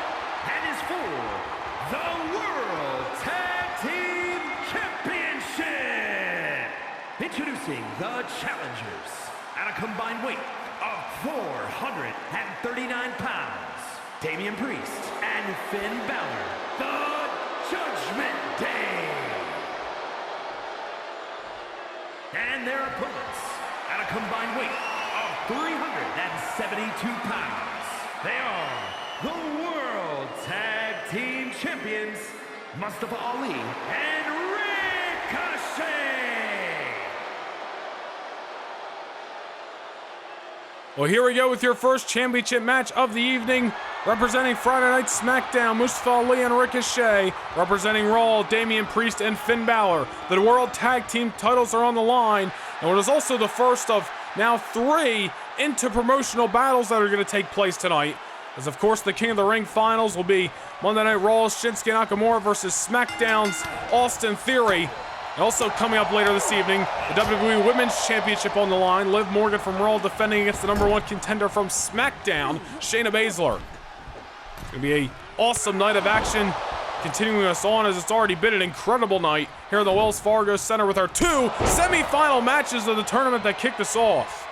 S2: and is for the World Tag Team Championship. Introducing the challengers at a combined weight of 439 pounds, Damian Priest and Finn Balor, the Judgment Day. And their opponents at a combined weight of 372 pounds. They are the World Tag Team Champions, Mustafa Ali and Ricochet.
S1: Well, here we go with your first championship match of the evening. Representing Friday Night SmackDown, Mustafa Ali and Ricochet. Representing Raw, Damian Priest and Finn Balor. The World Tag Team titles are on the line. And it is also the first of now 3 inter-promotional battles that are going to take place tonight. As of course the King of the Ring finals will be Monday Night Raw's Shinsuke Nakamura versus SmackDown's Austin Theory. And also coming up later this evening, the WWE Women's Championship on the line. Liv Morgan from Raw defending against the #1 contender from SmackDown, Shayna Baszler. It's going to be an awesome night of action, continuing us on as it's already been an incredible night here in the Wells Fargo Center with our 2 semi-final matches of the tournament that kicked us off.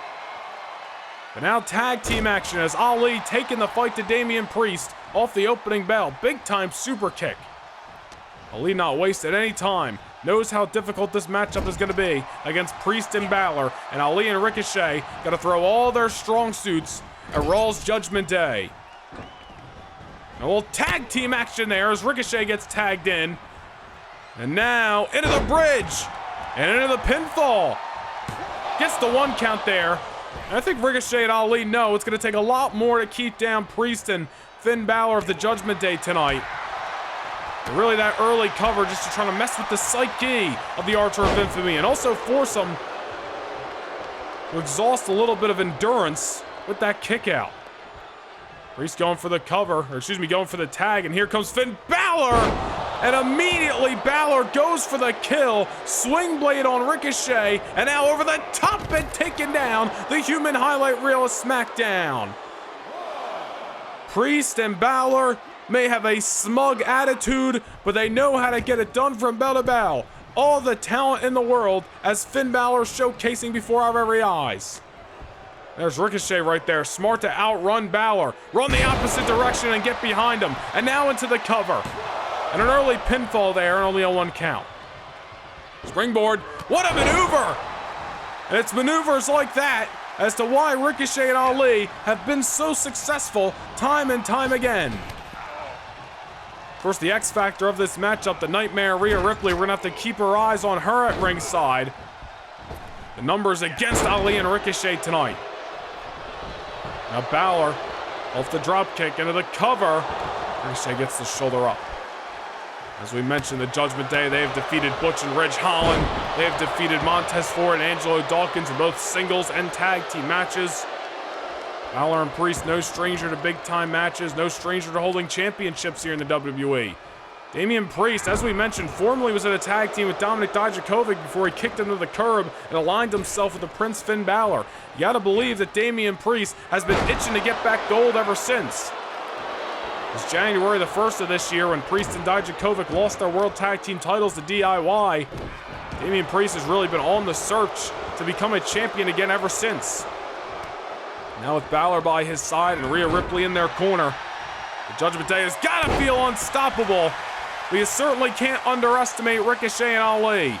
S1: But now tag team action as Ali taking the fight to Damian Priest off the opening bell. Big time super kick. Ali not wasted any time, knows how difficult this matchup is going to be against Priest and Balor, and Ali and Ricochet got to throw all their strong suits at Raw's Judgment Day. A little tag team action there as Ricochet gets tagged in. And now into the bridge and into the pinfall. Gets the 1 count there. And I think Ricochet and Ali know it's going to take a lot more to keep down Priest and Finn Balor of the Judgment Day tonight. And really that early cover just to try to mess with the psyche of the Archer of Infamy and also force them to exhaust a little bit of endurance with that kick out. Priest going for the cover, or excuse me, going for the tag, and here comes Finn Balor! And immediately Balor goes for the kill, swing blade on Ricochet, and now over the top and taking down the human highlight reel of SmackDown. Priest and Balor may have a smug attitude, but they know how to get it done from bell to bell. All the talent in the world as Finn Balor showcasing before our very eyes. There's Ricochet right there, smart to outrun Balor, run the opposite direction and get behind him, and now into the cover. And an early pinfall there, and only a 1 count. Springboard, what a maneuver! And it's maneuvers like that as to why Ricochet and Ali have been so successful time and time again. Of course, the X factor of this matchup, the Nightmare Rhea Ripley, we're gonna have to keep our eyes on her at ringside. The numbers against Ali and Ricochet tonight. Now Balor off the drop kick into the cover. Ricochet gets the shoulder up. As we mentioned, the Judgment Day, they have defeated Butch and Ridge Holland. They have defeated Montez Ford and Angelo Dawkins in both singles and tag team matches. Balor and Priest, no stranger to big-time matches, no stranger to holding championships here in the WWE. Damian Priest, as we mentioned, formerly was in a tag team with Dominik Dijakovic before he kicked him to the curb and aligned himself with the Prince Finn Balor. You gotta believe that Damian Priest has been itching to get back gold ever since. It was January the 1st of this year when Priest and Dijakovic lost their World Tag Team titles to DIY. Damian Priest has really been on the search to become a champion again ever since. Now with Balor by his side and Rhea Ripley in their corner, the Judgment Day has got to feel unstoppable, but you certainly can't underestimate Ricochet and Ali.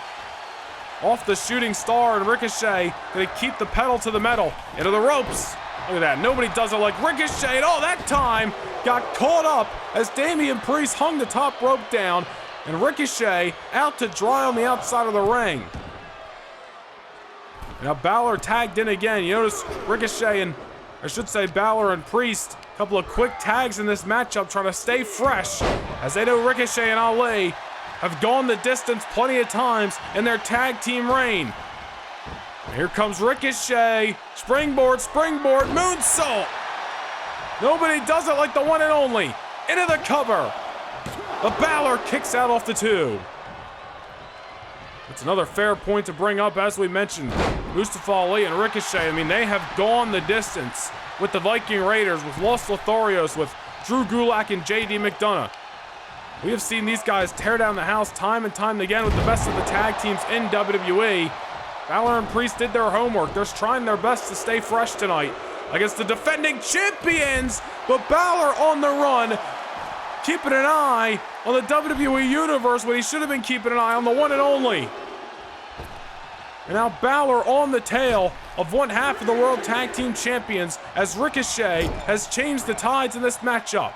S1: Off the shooting star, and Ricochet gonna keep the pedal to the metal. Into the ropes. Look at that, nobody does it like Ricochet, and all that time got caught up as Damian Priest hung the top rope down, and Ricochet out to dry on the outside of the ring. Now Balor tagged in again. You notice Ricochet and, I should say, Balor and Priest, a couple of quick tags in this matchup trying to stay fresh, as they know Ricochet and Ali have gone the distance plenty of times in their tag team reign. Here comes Ricochet, springboard, springboard, moonsault. Nobody does it like the one and only. Into the cover. The Balor kicks out off the 2. It's another fair point to bring up, as we mentioned. Mustafa Ali and Ricochet, I mean, they have gone the distance with the Viking Raiders, with Los Lotharios, with Drew Gulak and JD McDonough. We have seen these guys tear down the house time and time again with the best of the tag teams in WWE. Balor and Priest did their homework. They're trying their best to stay fresh tonight against the defending champions, but Balor on the run, keeping an eye on the WWE Universe when he should have been keeping an eye on the one and only. And now Balor on the tail of one half of the World Tag Team Champions as Ricochet has changed the tides in this matchup.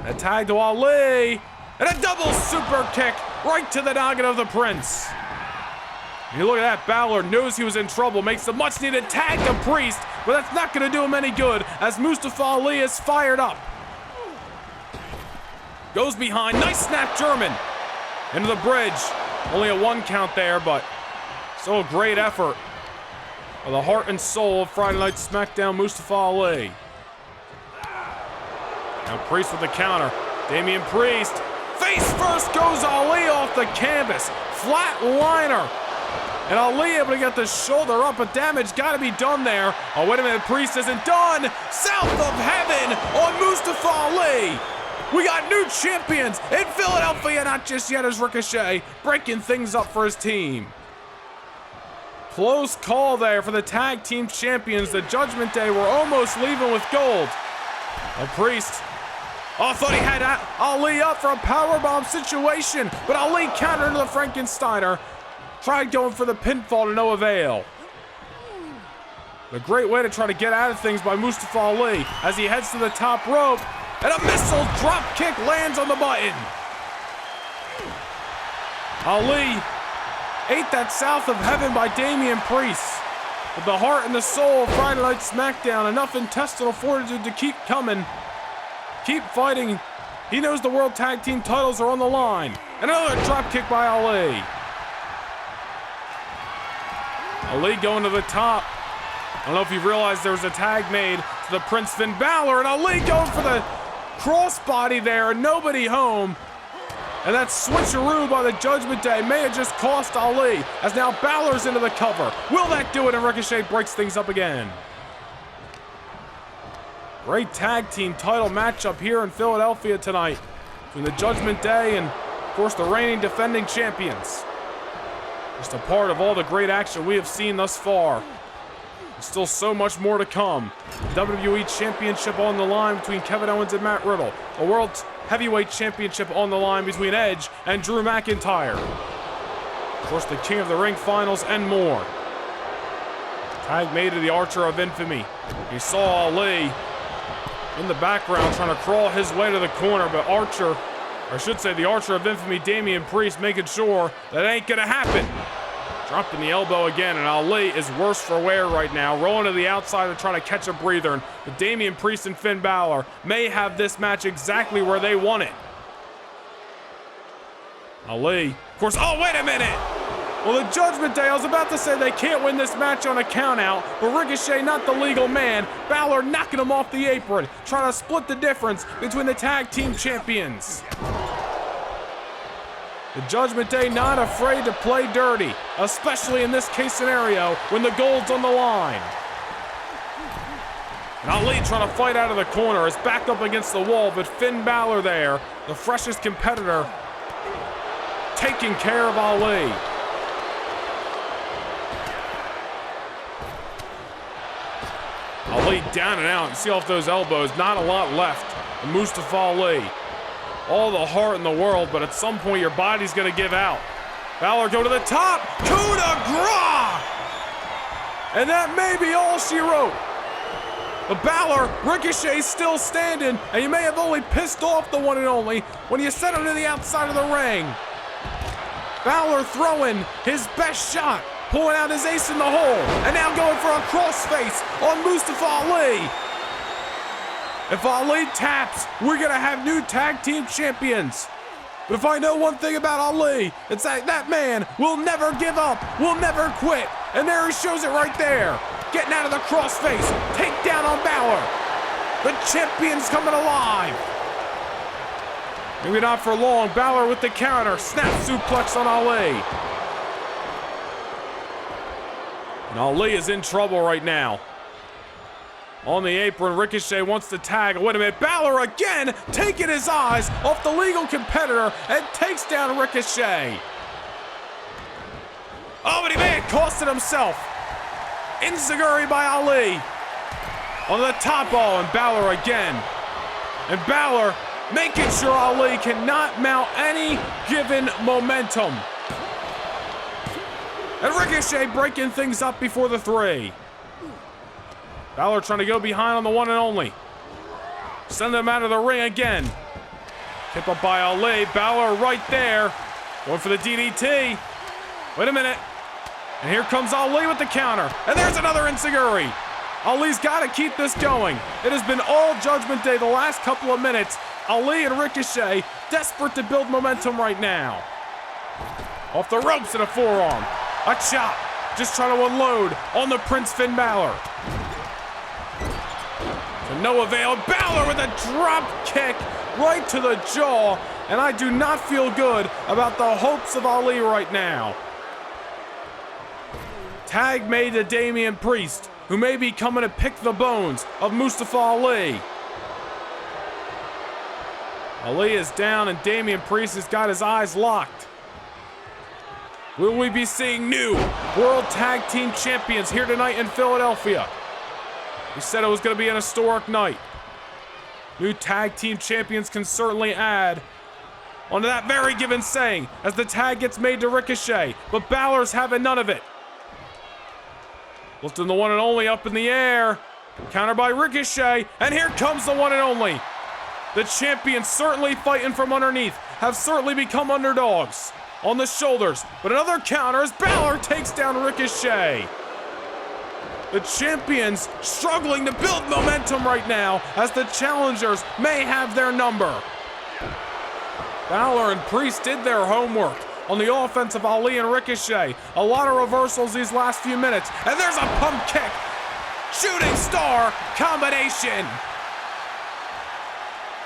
S1: A tag to Ali, and a double super kick right to the noggin of the Prince. And you look at that, Balor knows he was in trouble, makes the much needed tag to Priest, but that's not gonna do him any good as Mustafa Ali is fired up. Goes behind, nice snap German. Into the bridge, only a 1 count there, but still a great effort of the heart and soul of Friday Night SmackDown, Mustafa Ali. Now Priest with the counter. Damian Priest. Face first goes Ali off the canvas. Flat liner. And Ali able to get the shoulder up, but damage got to be done there. Oh, wait a minute. Priest isn't done. South of heaven on Mustafa Ali. We got new champions in Philadelphia, not just yet, as Ricochet breaking things up for his team. Close call there for the tag team champions. The Judgment Day were almost leaving with gold. Priest Oh, I thought he had Ali up for a powerbomb situation, but Ali countered into the Frankensteiner. Tried going for the pinfall to no avail. A great way to try to get out of things by Mustafa Ali as he heads to the top rope, and a missile drop kick lands on the button. Ali ate that south of heaven by Damian Priest. With the heart and the soul of Friday Night SmackDown, enough intestinal fortitude to keep coming. Keep fighting. He knows the World Tag Team titles are on the line. Another drop kick by Ali. Ali going to the top. I don't know if you realized there was a tag made to the Prince Finn Balor, and Ali going for the crossbody there, and nobody home. And that switcheroo by the Judgment Day may have just cost Ali, as now Balor's into the cover. Will that do it? And Ricochet breaks things up again. Great tag team title matchup here in Philadelphia tonight between the Judgment Day and, of course, the reigning defending champions. Just a part of all the great action we have seen thus far. There's still so much more to come. WWE Championship on the line between Kevin Owens and Matt Riddle. A World Heavyweight Championship on the line between Edge and Drew McIntyre. Of course, the King of the Ring finals and more. Tag made to the Archer of Infamy. You saw Ali in the background trying to crawl his way to the corner, but Archer, or I should say the Archer of Infamy, Damian Priest, making sure that ain't gonna happen. Dropping the elbow again, and Ali is worse for wear right now, rolling to the outside and trying to catch a breather. But Damian Priest and Finn Balor may have this match exactly where they want it. Ali, of course, oh, wait a minute! Well, the Judgment Day, I was about to say they can't win this match on a countout, but Ricochet, not the legal man. Balor knocking him off the apron, trying to split the difference between the tag team champions. The Judgment Day not afraid to play dirty, especially in this case scenario when the gold's on the line. And Ali trying to fight out of the corner, is backed up against the wall, but Finn Balor there, the freshest competitor, taking care of Ali. Ali down and out, and see off those elbows, not a lot left. And Mustafa Ali, all the heart in the world, but at some point your body's gonna give out. Balor go to the top, coup de grace! And that may be all she wrote. But Balor, Ricochet still standing, and you may have only pissed off the one and only when you sent him to the outside of the ring. Balor throwing his best shot, pulling out his ace in the hole, and now going for a crossface on Mustafa Ali. If Ali taps, we're gonna have new tag team champions. But if I know one thing about Ali, it's that that man will never give up, will never quit. And there he shows it right there. Getting out of the crossface, takedown on Balor. The champion's coming alive. Maybe not for long. Balor with the counter, snap suplex on Ali. And Ali is in trouble right now. On the apron, Ricochet wants to tag. Wait a minute, Balor again taking his eyes off the legal competitor and takes down Ricochet. Oh, but he may have cost it himself. Enziguri by Ali. On the top ball, and Balor again. And Balor making sure Ali cannot mount any given momentum. And Ricochet breaking things up before the three. Balor trying to go behind on the one and only. Send him out of the ring again. Hip up by Ali. Balor right there. Going for the DDT. Wait a minute. And here comes Ali with the counter. And there's another enziguri. Ali's got to keep this going. It has been all Judgment Day the last couple of minutes. Ali and Ricochet desperate to build momentum right now. Off the ropes and a forearm. A chop. Just trying to unload on the Prince Finn Balor. To no avail. Balor with a drop kick right to the jaw. And I do not feel good about the hopes of Ali right now. Tag made to Damian Priest, who may be coming to pick the bones of Mustafa Ali. Ali is down and Damian Priest has got his eyes locked. Will we be seeing new World Tag Team Champions here tonight in Philadelphia? We said it was going to be an historic night. New tag team champions can certainly add onto that very given saying as the tag gets made to Ricochet, but Balor's having none of it. Lifting the one and only up in the air. Counter by Ricochet, and here comes the one and only. The champions certainly fighting from underneath, have certainly become underdogs on the shoulders, but another counter as Balor takes down Ricochet. The champions struggling to build momentum right now as the challengers may have their number. Balor and Priest did their homework on the offense of Ali and Ricochet. A lot of reversals these last few minutes, and there's a pump kick. Shooting star combination.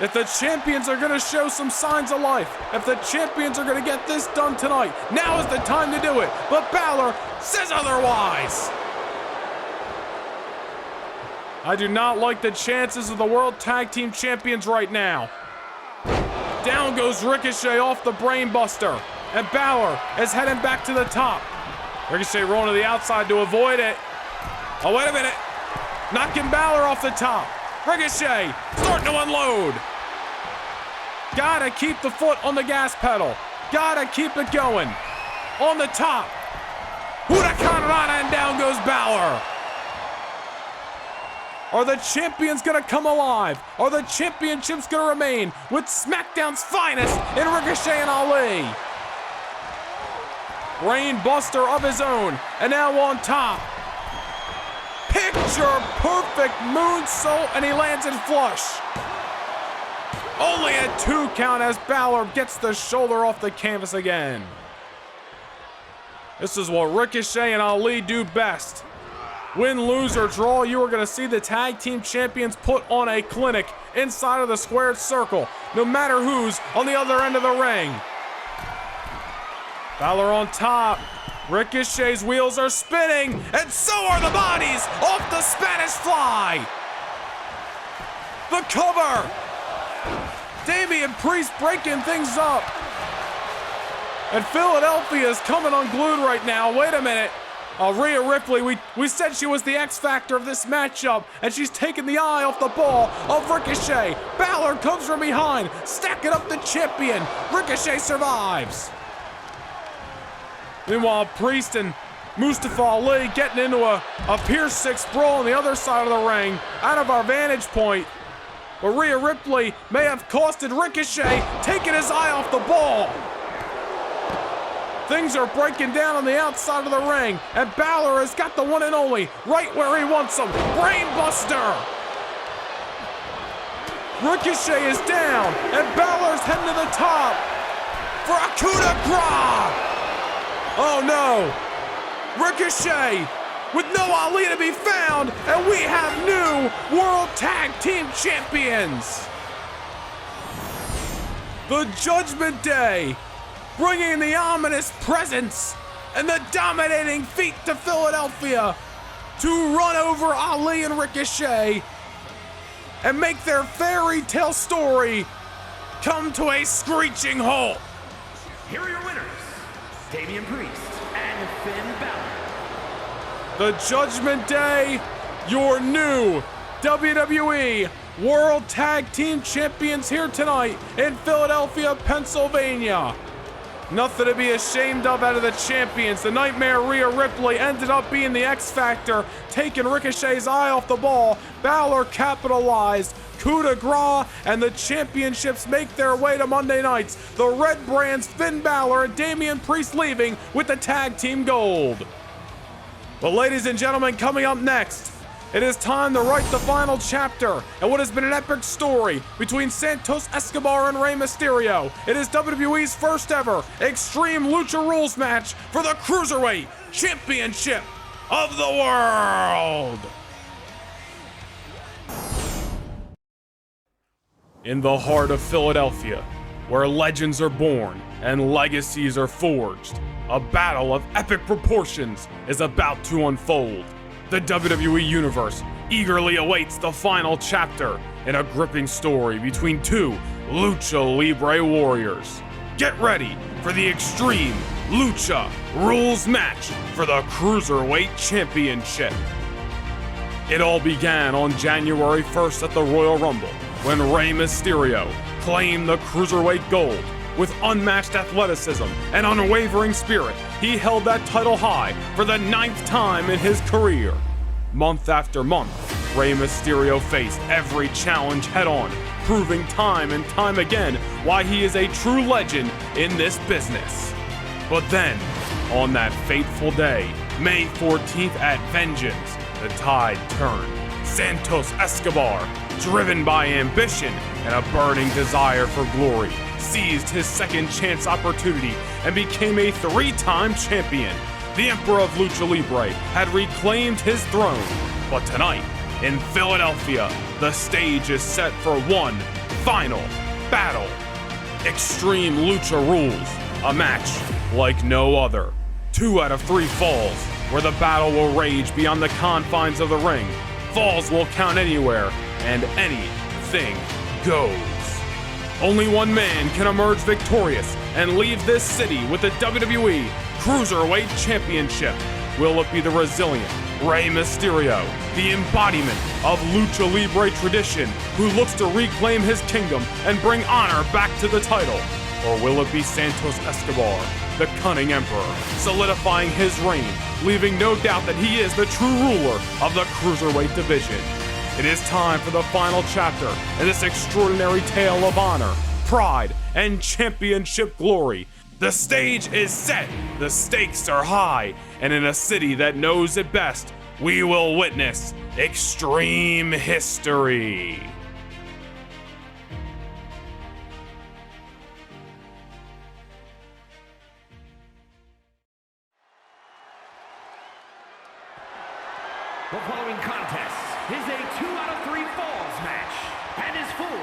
S1: If the champions are gonna show some signs of life, if the champions are gonna get this done tonight, now is the time to do it. But Balor says otherwise. I do not like the chances of the World Tag Team Champions right now. Down goes Ricochet off the Brain Buster, and Balor is heading back to the top. Ricochet rolling to the outside to avoid it. Oh, wait a minute. Knocking Balor off the top. Ricochet starting to unload. Gotta keep the foot on the gas pedal. Gotta keep it going. On the top. Huracan Rana, and down goes Balor. Are the champions gonna come alive? Are the championships gonna remain with SmackDown's finest in Ricochet and Ali? Brain buster of his own, and now on top. Picture perfect moonsault, and he lands it flush. Only a 2 count as Balor gets the shoulder off the canvas again. This is what Ricochet and Ali do best. Win, lose, or draw, you are going to see the tag team champions put on a clinic inside of the squared circle, no matter who's on the other end of the ring. Balor on top. Ricochet's wheels are spinning, and so are the bodies off the Spanish Fly. The cover. Damian Priest breaking things up. And Philadelphia is coming unglued right now. Wait a minute. Rhea Ripley, we said she was the X factor of this matchup, and she's taken the eye off the ball of Ricochet. Balor comes from behind, stacking up the champion. Ricochet survives. Meanwhile, Priest and Mustafa Ali getting into a Pier 6 brawl on the other side of the ring, out of our vantage point. But Rhea Ripley may have costed Ricochet, taking his eye off the ball. Things are breaking down on the outside of the ring, and Balor has got the one and only right where he wants him. Brain buster. Ricochet is down, and Balor's heading to the top for a coup de grace. Oh no. Ricochet with no Ali to be found, and we have new World Tag Team Champions. The Judgment Day, bringing the ominous presence and the dominating feat to Philadelphia to run over Ali and Ricochet and make their fairy tale story come to a screeching halt.
S2: Here are your winners, Damian Priest and Finn Balor.
S1: The Judgment Day, your new WWE World Tag Team Champions here tonight in Philadelphia, Pennsylvania. Nothing to be ashamed of out of the champions. The Nightmare Rhea Ripley ended up being the X Factor, taking Ricochet's eye off the ball. Balor capitalized. Coup de grace, and the championships make their way to Monday nights. The Red Brands, Finn Balor and Damian Priest leaving with the tag team gold. But ladies and gentlemen, coming up next, it is time to write the final chapter and what has been an epic story between Santos, Escobar, and Rey Mysterio. It is WWE's first ever Extreme Lucha Rules match for the Cruiserweight Championship of the World. In the heart of Philadelphia, where legends are born and legacies are forged, a battle of epic proportions is about to unfold. The WWE Universe eagerly awaits the final chapter in a gripping story between two Lucha Libre warriors. Get ready for the Extreme Lucha Rules match for the Cruiserweight Championship. It all began on January 1st at the Royal Rumble, when Rey Mysterio claimed the Cruiserweight gold. With unmatched athleticism and unwavering spirit, he held that title high for the 9th time in his career. Month after month, Rey Mysterio faced every challenge head-on, proving time and time again why he is a true legend in this business. But then, on that fateful day, May 14th at Vengeance, the tide turned. Santos Escobar, driven by ambition and a burning desire for glory, seized his second chance opportunity and became a 3-time champion. The Emperor of Lucha Libre had reclaimed his throne, but tonight, in Philadelphia, the stage is set for one final battle. Extreme Lucha rules, a match like no other. 2 out of 3 falls, where the battle will rage beyond the confines of the ring. Falls will count anywhere, and anything goes. Only one man can emerge victorious and leave this city with the WWE Cruiserweight Championship. Will it be the resilient Rey Mysterio, the embodiment of Lucha Libre tradition, who looks to reclaim his kingdom and bring honor back to the title? Or will it be Santos Escobar, the cunning emperor, solidifying his reign, leaving no doubt that he is the true ruler of the Cruiserweight division? It is time for the final chapter in this extraordinary tale of honor, pride, and championship glory. The stage is set, the stakes are high, and in a city that knows it best, we will witness extreme history.
S2: The following contest is a 2 out of 3 falls match and is for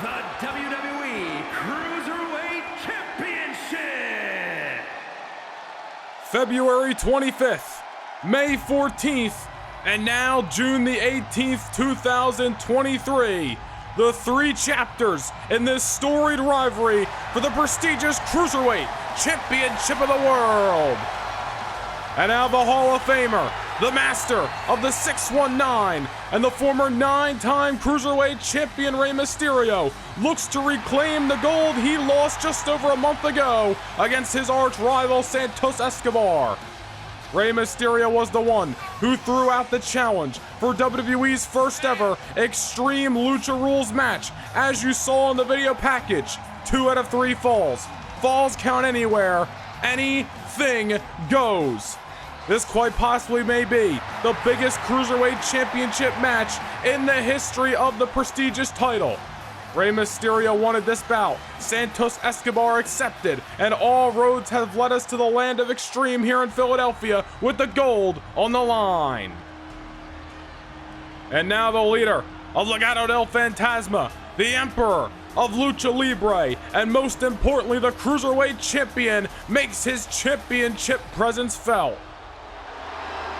S2: the WWE Cruiserweight Championship.
S1: February 25th, May 14th, and now June the 18th, 2023. The 3 chapters in this storied rivalry for the prestigious Cruiserweight Championship of the world. And now the Hall of Famer, the master of the 619, and the former 9-time Cruiserweight champion Rey Mysterio looks to reclaim the gold he lost just over a month ago against his arch rival Santos Escobar. Rey Mysterio was the one who threw out the challenge for WWE's first ever Extreme Lucha Rules match, as you saw in the video package. 2 out of 3 falls. Falls count anywhere. Anything goes. This quite possibly may be the biggest Cruiserweight Championship match in the history of the prestigious title. Rey Mysterio wanted this bout, Santos Escobar accepted, and all roads have led us to the land of extreme here in Philadelphia with the gold on the line. And now the leader of Legado del Fantasma, the Emperor of Lucha Libre, and most importantly the Cruiserweight Champion, makes his championship presence felt.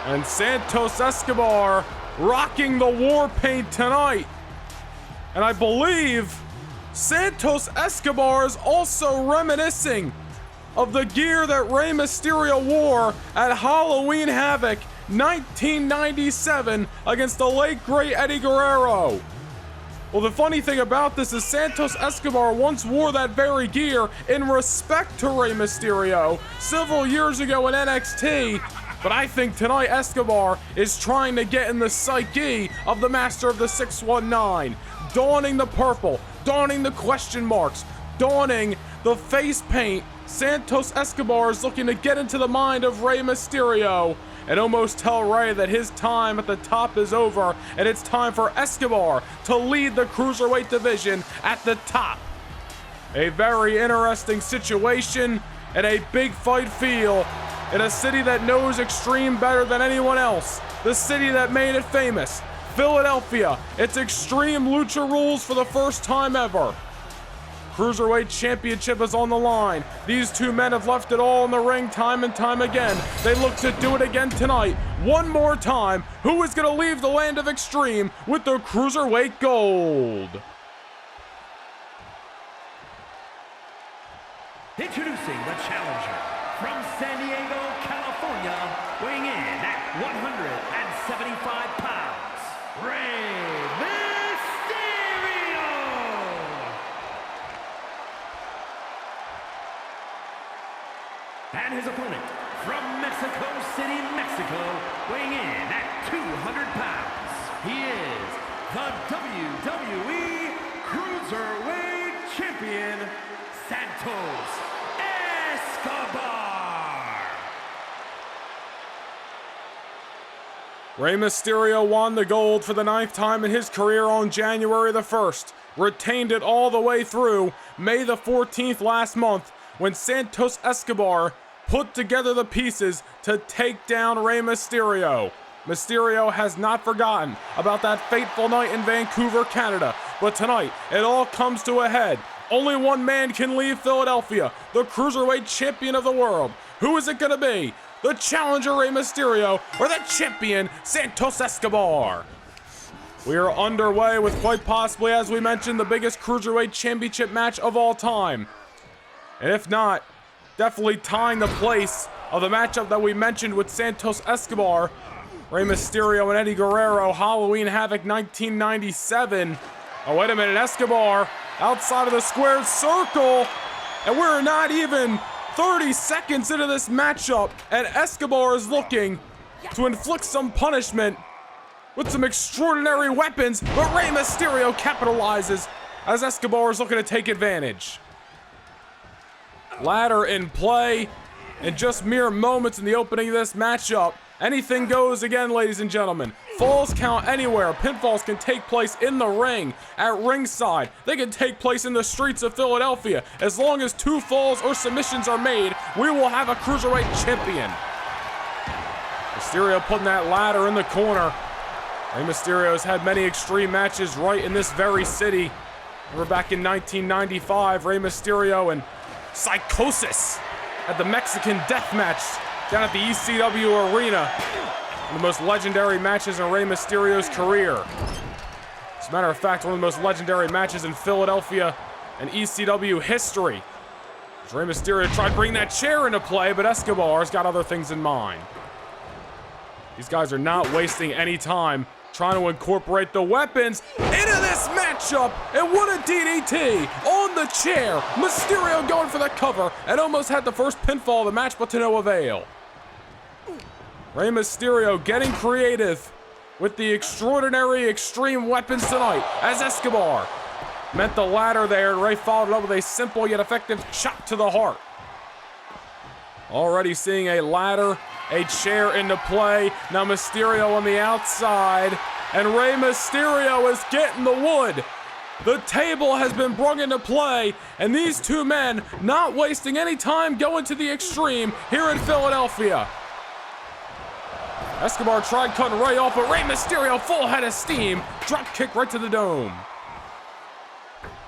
S1: And Santos Escobar rocking the war paint tonight. And I believe Santos Escobar is also reminiscing of the gear that Rey Mysterio wore at Halloween Havoc 1997 against the late great Eddie Guerrero. Well, the funny thing about this is Santos Escobar once wore that very gear in respect to Rey Mysterio several years ago in NXT. But I think tonight Escobar is trying to get in the psyche of the master of the 619, donning the purple, donning the question marks, donning the face paint. Santos Escobar is looking to get into the mind of Rey Mysterio and almost tell Rey that his time at the top is over and it's time for Escobar to lead the Cruiserweight division at the top. A very interesting situation and a big fight feel in a city that knows extreme better than anyone else. The city that made it famous, Philadelphia. It's Extreme Lucha Rules for the first time ever. Cruiserweight Championship is on the line. These 2 men have left it all in the ring time and time again. They look to do it again tonight. One more time. Who is going to leave the land of extreme with the Cruiserweight gold?
S2: Introducing the challenger from San Diego, California, weighing in at 175 pounds, Rey Mysterio! his opponent from Mexico City, Mexico, weighing in at 200 pounds. He is the WWE Cruiserweight Champion, Santos Escobar.
S1: Rey Mysterio won the gold for the 9th time in his career on January the 1st. Retained it all the way through May the 14th last month when Santos Escobar put together the pieces to take down Rey Mysterio. Mysterio has not forgotten about that fateful night in Vancouver, Canada, but tonight it all comes to a head. Only one man can leave Philadelphia, the Cruiserweight Champion of the world. Who is it going to be? The challenger Rey Mysterio or the champion Santos Escobar? We are underway with quite possibly, as we mentioned, the biggest Cruiserweight Championship match of all time. And if not, definitely tying the place of the matchup that we mentioned with Santos Escobar, Rey Mysterio and Eddie Guerrero, Halloween Havoc 1997. Oh, wait a minute, Escobar outside of the squared circle, and we're not even 30 seconds into this matchup, and Escobar is looking to inflict some punishment with some extraordinary weapons, but Rey Mysterio capitalizes as Escobar is looking to take advantage. Ladder in play, and just mere moments in the opening of this matchup. Anything goes again, ladies and gentlemen. Falls count anywhere. Pinfalls can take place in the ring, at ringside. They can take place in the streets of Philadelphia. As long as 2 falls or submissions are made, we will have a Cruiserweight champion. Mysterio putting that ladder in the corner. Rey Mysterio has had many extreme matches right in this very city. We're back in 1995, Rey Mysterio and Psychosis at the Mexican Death Match down at the ECW Arena. One of the most legendary matches in Rey Mysterio's career. As a matter of fact, one of the most legendary matches in Philadelphia and ECW history. As Rey Mysterio tried to bring that chair into play, but Escobar's got other things in mind. These guys are not wasting any time trying to incorporate the weapons into this matchup. And what a DDT on the chair. Mysterio going for the cover and almost had the first pinfall of the match, but to no avail. Rey Mysterio getting creative with the extraordinary extreme weapons tonight as Escobar met the ladder there, and Rey followed it up with a simple yet effective chop to the heart. Already seeing a ladder, a chair into play. Now Mysterio on the outside, and Rey Mysterio is getting the wood. The table has been brought into play, and these two men not wasting any time going to the extreme here in Philadelphia. Escobar tried cutting Rey off, but Rey Mysterio full head of steam. Drop kick right to the dome.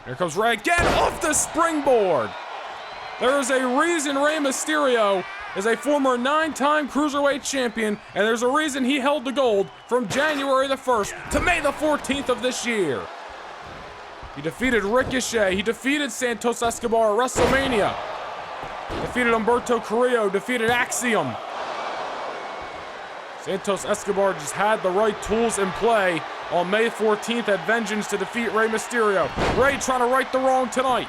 S1: Here comes Rey again off the springboard. There is a reason Rey Mysterio is a former 9-time Cruiserweight champion, and there's a reason he held the gold from January the 1st to May the 14th of this year. He defeated Ricochet, he defeated Santos Escobar at WrestleMania, defeated Humberto Carrillo, defeated Axiom. Santos Escobar just had the right tools in play on May 14th at Vengeance to defeat Rey Mysterio. Rey trying to right the wrong tonight.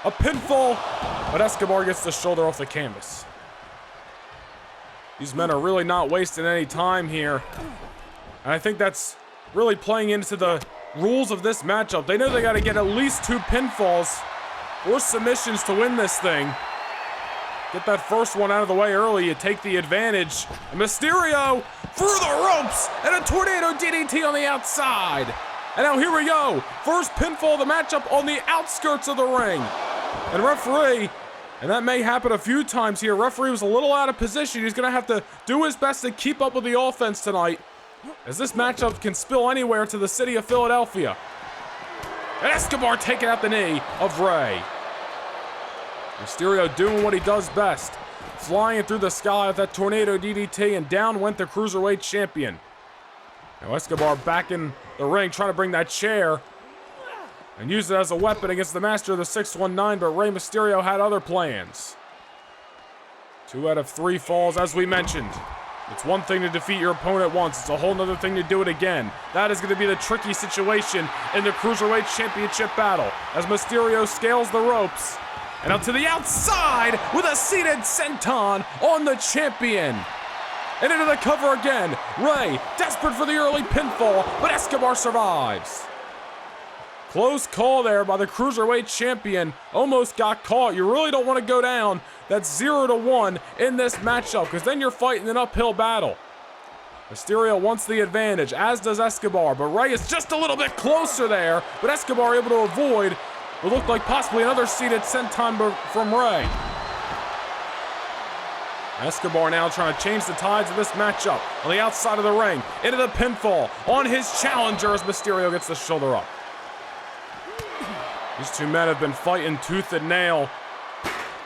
S1: A pinfall, but Escobar gets the shoulder off the canvas. These men are really not wasting any time here. And I think that's really playing into the rules of this matchup. They know they got to get at least 2 pinfalls or submissions to win this thing. Get that first one out of the way early, you take the advantage. And Mysterio through the ropes and a tornado DDT on the outside. And now here we go. First pinfall of the matchup on the outskirts of the ring. And referee, and that may happen a few times here, referee was a little out of position. He's going to have to do his best to keep up with the offense tonight, as this matchup can spill anywhere to the city of Philadelphia. And Escobar taking out the knee of Rey. Mysterio doing what he does best, flying through the sky with that tornado DDT, and down went the Cruiserweight champion. Now Escobar back in the ring trying to bring that chair and use it as a weapon against the master of the 619, but Rey Mysterio had other plans. 2 out of 3 falls, as we mentioned. It's one thing to defeat your opponent once, it's a whole nother thing to do it again. That is going to be the tricky situation in the Cruiserweight Championship battle, as Mysterio scales the ropes And out to the outside with a seated senton on the champion. And into the cover again. Rey, desperate for the early pinfall, but Escobar survives. Close call there by the Cruiserweight champion. Almost got caught. You really don't want to go down. That's 0-1 in this matchup, because then you're fighting an uphill battle. Mysterio wants the advantage, as does Escobar, but Rey is just a little bit closer there, but Escobar able to avoid what looked like possibly another seated senton from Rey. Escobar now trying to change the tides of this matchup on the outside of the ring, into the pinfall on his challenger as Mysterio gets the shoulder up. These two men have been fighting tooth and nail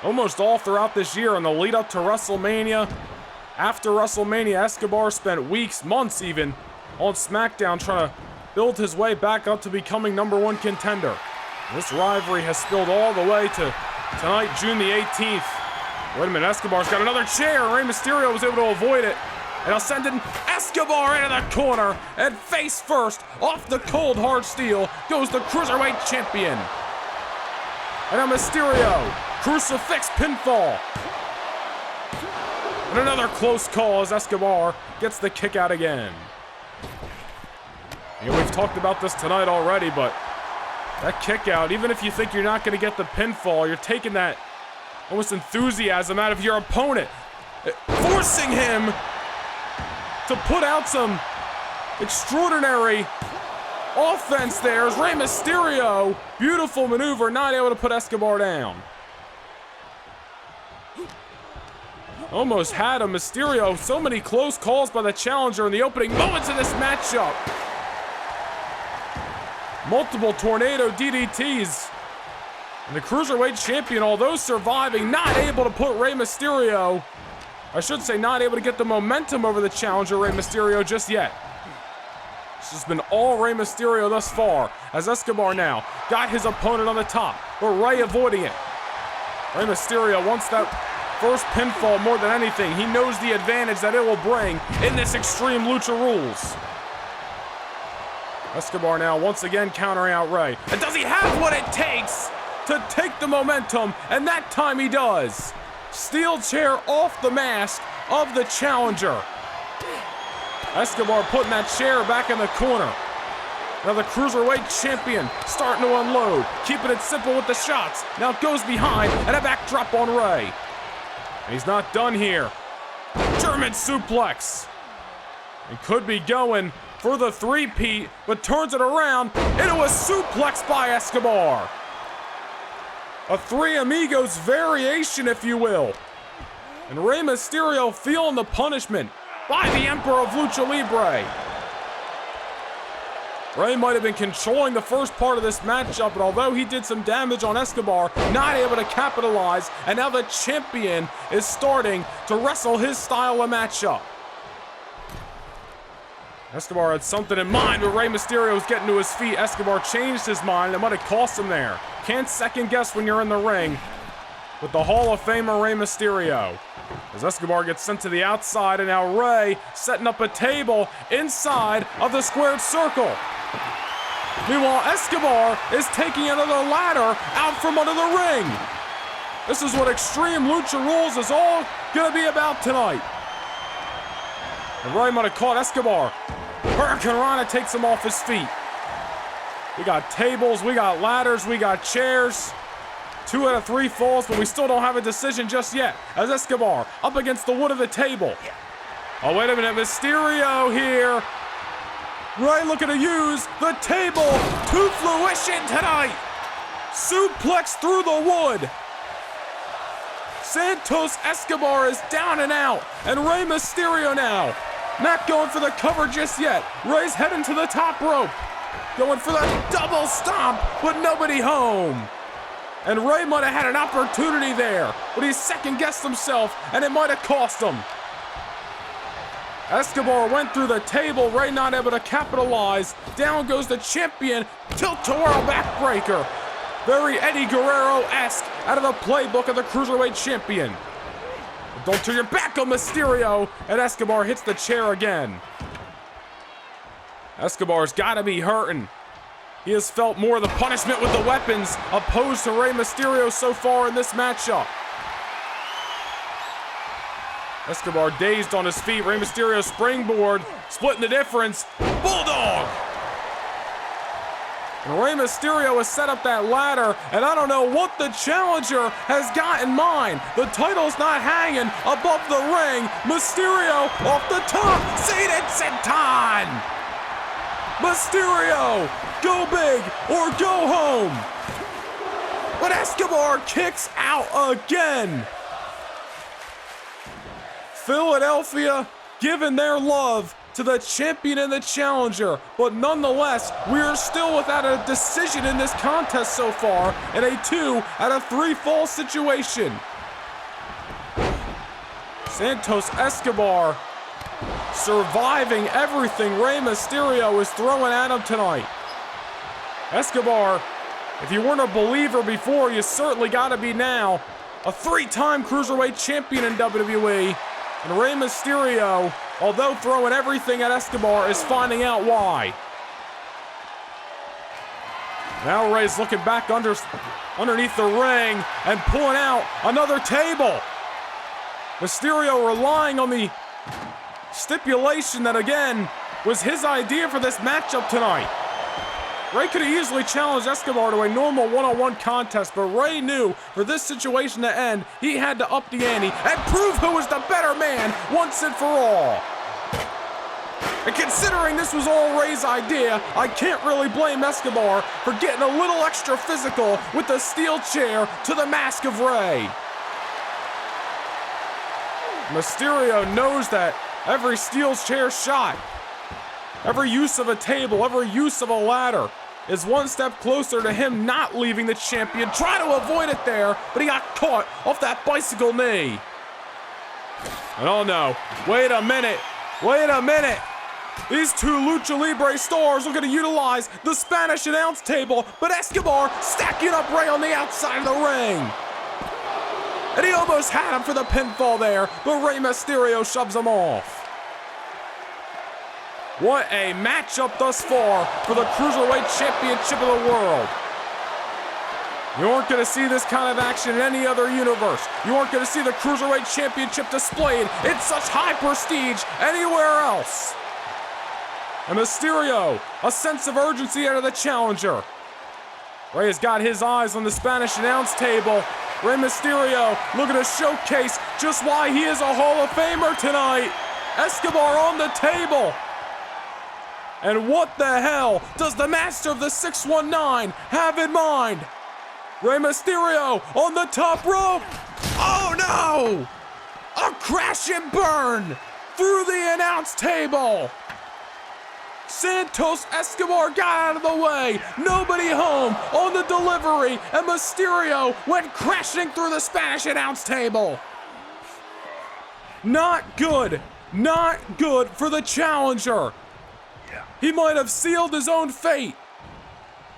S1: almost all throughout this year in the lead up to WrestleMania. After WrestleMania, Escobar spent weeks, months even, on SmackDown trying to build his way back up to becoming #1 contender. This rivalry has spilled all the way to tonight, June the 18th. Wait a minute, Escobar's got another chair. Rey Mysterio was able to avoid it. And I'll send in Escobar into the corner. And face first, off the cold hard steel, goes the Cruiserweight champion. And a Mysterio crucifix pinfall. And another close call as Escobar gets the kick out again. You know, we've talked about this tonight already, but that kick out, even if you think you're not going to get the pinfall, you're taking that almost enthusiasm out of your opponent, forcing him to put out some extraordinary offense there as Rey Mysterio, beautiful maneuver, not able to put Escobar down. Almost had a Mysterio. So many close calls by the challenger in the opening moments of this matchup. Multiple tornado DDTs. And the Cruiserweight champion, although surviving, not able to put Rey Mysterio, I should say not able to get the momentum over the challenger Rey Mysterio just yet. It's just been all Rey Mysterio thus far, as Escobar now got his opponent on the top, but Rey avoiding it. Rey Mysterio wants that first pinfall more than anything. He knows the advantage that it will bring in this Extreme Lucha Rules. Escobar now once again countering out Rey. And does he have what it takes to take the momentum? And that time he does. Steel chair off the mask of the challenger. Escobar putting that chair back in the corner. Now the Cruiserweight champion starting to unload, keeping it simple with the shots. Now goes behind and a backdrop on Rey. And he's not done here. German suplex. He could be going for the three-peat, but turns it around into a suplex by Escobar. A Three Amigos variation, if you will. And Rey Mysterio feeling the punishment by the Emperor of Lucha Libre. Rey might have been controlling the first part of this matchup, but although he did some damage on Escobar, not able to capitalize, and now the champion is starting to wrestle his style of matchup. Escobar had something in mind, but Rey Mysterio was getting to his feet. Escobar changed his mind, and it might have cost him there. Can't second guess when you're in the ring with the Hall of Famer Rey Mysterio. As Escobar gets sent to the outside, and now Rey setting up a table inside of the squared circle. Meanwhile, Escobar is taking another ladder out from under the ring. This is what Extreme Lucha Rules is all gonna be about tonight. And Rey might have caught Escobar. Hurricane Rana takes him off his feet. We got tables, we got ladders, we got chairs. 2 out of 3 falls, but we still don't have a decision just yet. As Escobar up against the wood of the table. Oh, wait a minute, Mysterio here. Rey looking to use the table to fruition tonight. Suplex through the wood. Santos Escobar is down and out, and Rey Mysterio now not going for the cover just yet. Rey's heading to the top rope, going for the double stomp, but nobody home. And Rey might have had an opportunity there, but he second-guessed himself, and it might have cost him. Escobar went through the table, Rey not able to capitalize. Down goes the champion, tilt-to-whirl backbreaker. Very Eddie Guerrero-esque out of the playbook of the Cruiserweight champion. But don't turn your back on Mysterio, and Escobar hits the chair again. Escobar's gotta be hurting. He has felt more of the punishment with the weapons opposed to Rey Mysterio so far in this matchup. Escobar dazed on his feet. Rey Mysterio springboard, splitting the difference. Bulldog! And Rey Mysterio has set up that ladder, and I don't know what the challenger has got in mind. The title's not hanging above the ring. Mysterio off the top. Seated senton! Mysterio, go big or go home. But Escobar kicks out again. Philadelphia giving their love to the champion and the challenger, but nonetheless, we are still without a decision in this contest so far, in a 2 out of 3 fall situation. Santos Escobar surviving everything Rey Mysterio is throwing at him tonight. Escobar, if you weren't a believer before, you certainly gotta be now. A 3-time Cruiserweight champion in WWE, and Rey Mysterio, although throwing everything at Escobar, is finding out why. Now Rey's looking back underneath the ring and pulling out another table. Mysterio relying on the stipulation that, again, was his idea for this matchup tonight. Rey could have easily challenged Escobar to a normal one-on-one contest, but Rey knew for this situation to end, he had to up the ante and prove who was the better man once and for all. And considering this was all Rey's idea, I can't really blame Escobar for getting a little extra physical with the steel chair to the mask of Rey. Mysterio knows that every steel chair shot, every use of a table, every use of a ladder is one step closer to him not leaving the champion. Try to avoid it there, but he got caught off that bicycle knee. And oh no, wait a minute. These 2 Lucha Libre stars are going to utilize the Spanish announce table, but Escobar stacking up Rey on the outside of the ring. And he almost had him for the pinfall there, but Rey Mysterio shoves him off. What a matchup thus far for the Cruiserweight Championship of the world. You aren't going to see this kind of action in any other universe. You aren't going to see the Cruiserweight Championship displayed in such high prestige anywhere else. And Mysterio, a sense of urgency out of the challenger. Rey has got his eyes on the Spanish announce table. Rey Mysterio looking to showcase just why he is a Hall of Famer tonight. Escobar on the table. And what the hell does the master of the 619 have in mind? Rey Mysterio on the top rope. Oh no! A crash and burn through the announce table. Santos Escobar got out of the way. Nobody home on the delivery, and Mysterio went crashing through the Spanish announce table. Not good. Not good for the challenger. He might have sealed his own fate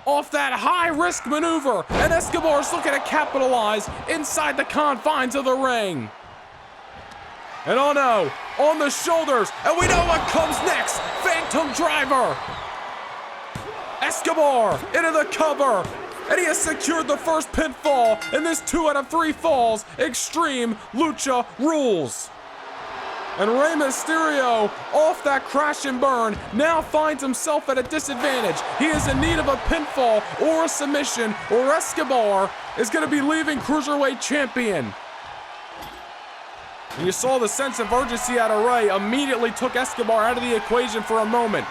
S1: off that high-risk maneuver, and Escobar's looking to capitalize inside the confines of the ring. And oh no, on the shoulders, and we know what comes next. Phantom Driver. Escobar into the cover, and he has secured the first pinfall in this 2 out of 3 falls Extreme Lucha Rules. And Rey Mysterio, off that crash and burn, now finds himself at a disadvantage. He is in need of a pinfall or a submission, or Escobar is going to be leaving Cruiserweight champion. And you saw the sense of urgency out of Rey immediately took Escobar out of the equation for a moment.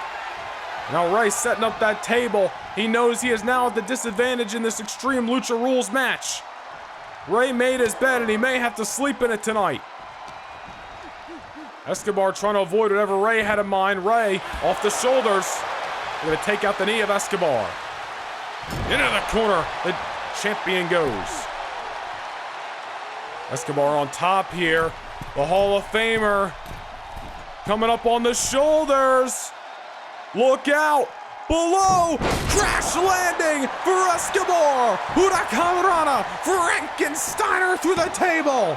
S1: Now Rey setting up that table. He knows he is now at the disadvantage in this Extreme Lucha Rules match. Rey made his bed and he may have to sleep in it tonight. Escobar trying to avoid whatever Rey had in mind. Rey off the shoulders. Going to take out the knee of Escobar. Into the corner, the champion goes. Escobar on top here. The Hall of Famer coming up on the shoulders. Look out. Below. Crash landing for Escobar. Huracan Rana. Frankensteiner through the table.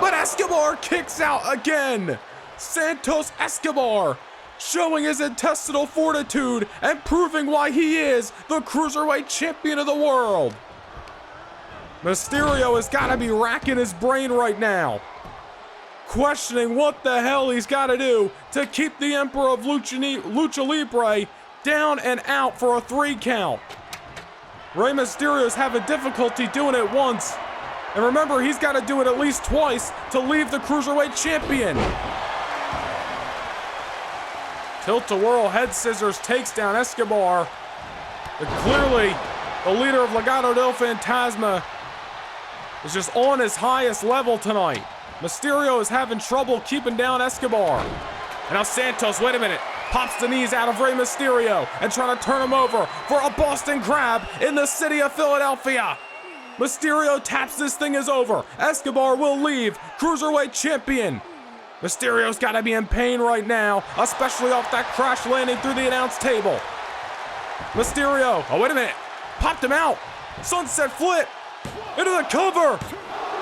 S1: But Escobar kicks out again. Santos Escobar showing his intestinal fortitude and proving why he is the Cruiserweight Champion of the world. Mysterio has got to be racking his brain right now, questioning what the hell he's got to do to keep the Emperor of Lucha Libre down and out for a 3 count. Rey Mysterio's having difficulty doing it once, and remember, he's got to do it at least twice to leave the Cruiserweight Champion. Tilt-a-whirl head scissors takes down Escobar. But clearly, the leader of Legado del Fantasma is just on his highest level tonight. Mysterio is having trouble keeping down Escobar. And now Santos, wait a minute, pops the knees out of Rey Mysterio and trying to turn him over for a Boston Crab in the city of Philadelphia. Mysterio taps this thing is over. Escobar will leave Cruiserweight Champion. Mysterio's got to be in pain right now, especially off that crash landing through the announce table. Mysterio, oh wait a minute, popped him out. Sunset flip into the cover.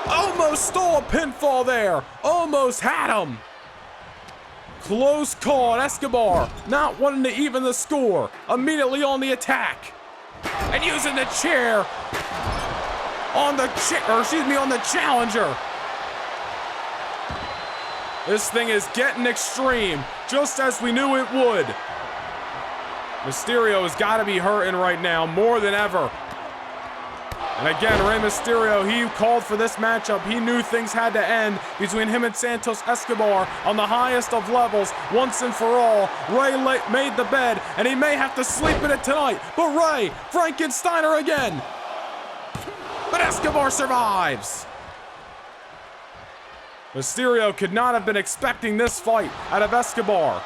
S1: Almost stole a pinfall there. Almost had him. Close call on Escobar, not wanting to even the score. Immediately on the attack. And using the chair on the challenger. This thing is getting extreme, just as we knew it would. Mysterio has got to be hurting right now, more than ever. And again, Rey Mysterio, he called for this matchup. He knew things had to end between him and Santos Escobar on the highest of levels, once and for all. Rey made the bed, and he may have to sleep in it tonight. But Rey, Frankensteiner again. But Escobar survives. Mysterio could not have been expecting this fight out of Escobar.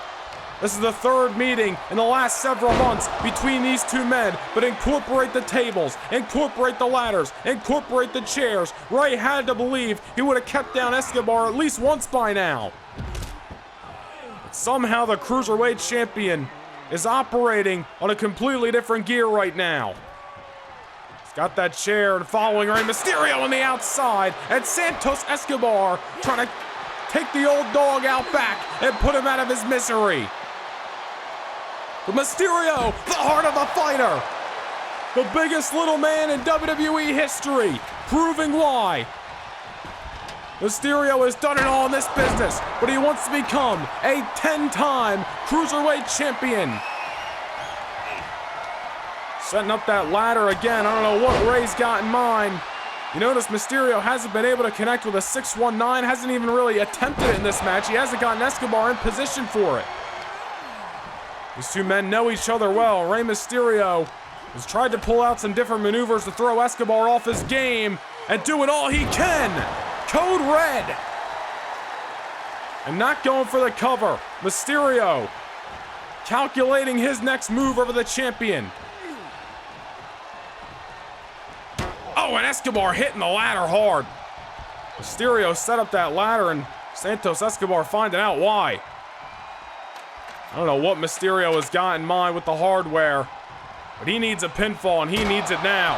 S1: This is the third meeting in the last several months between these two men, but incorporate the tables, incorporate the ladders, incorporate the chairs. Rey had to believe he would have kept down Escobar at least once by now. But somehow the Cruiserweight Champion is operating on a completely different gear right now. He's got that chair and following Rey Mysterio on the outside, and Santos Escobar trying to take the old dog out back and put him out of his misery. But Mysterio, the heart of a fighter. The biggest little man in WWE history, proving why. Mysterio has done it all in this business, but he wants to become a 10-time Cruiserweight Champion. Setting up that ladder again. I don't know what Rey's got in mind. You notice Mysterio hasn't been able to connect with a 619, hasn't even really attempted it in this match. He hasn't gotten Escobar in position for it. These two men know each other well. Rey Mysterio has tried to pull out some different maneuvers to throw Escobar off his game and doing all he can. Code Red. And not going for the cover. Mysterio calculating his next move over the champion. Oh, and Escobar hitting the ladder hard. Mysterio set up that ladder and Santos Escobar finding out why. I don't know what Mysterio has got in mind with the hardware, but he needs a pinfall and he needs it now.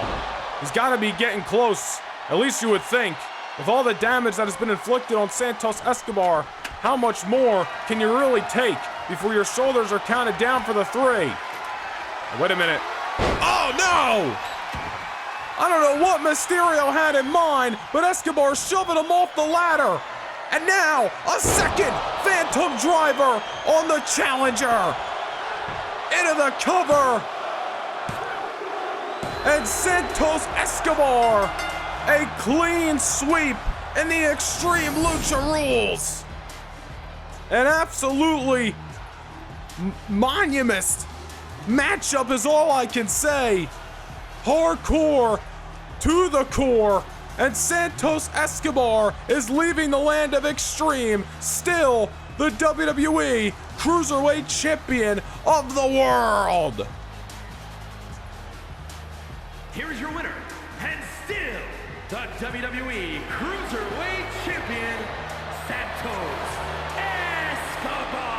S1: He's got to be getting close, at least you would think. With all the damage that has been inflicted on Santos Escobar, how much more can you really take before your shoulders are counted down for the 3? Wait a minute. Oh, no! I don't know what Mysterio had in mind, but Escobar shoving him off the ladder. And now, a second Phantom Driver on the challenger. Into the cover. And Santos Escobar, a clean sweep in the Extreme Lucha Rules. An absolutely monument matchup is all I can say. Hardcore to the core. And Santos Escobar is leaving the land of Extreme, still the WWE Cruiserweight Champion of the world.
S2: Here is your winner, and still the WWE Cruiserweight Champion, Santos Escobar.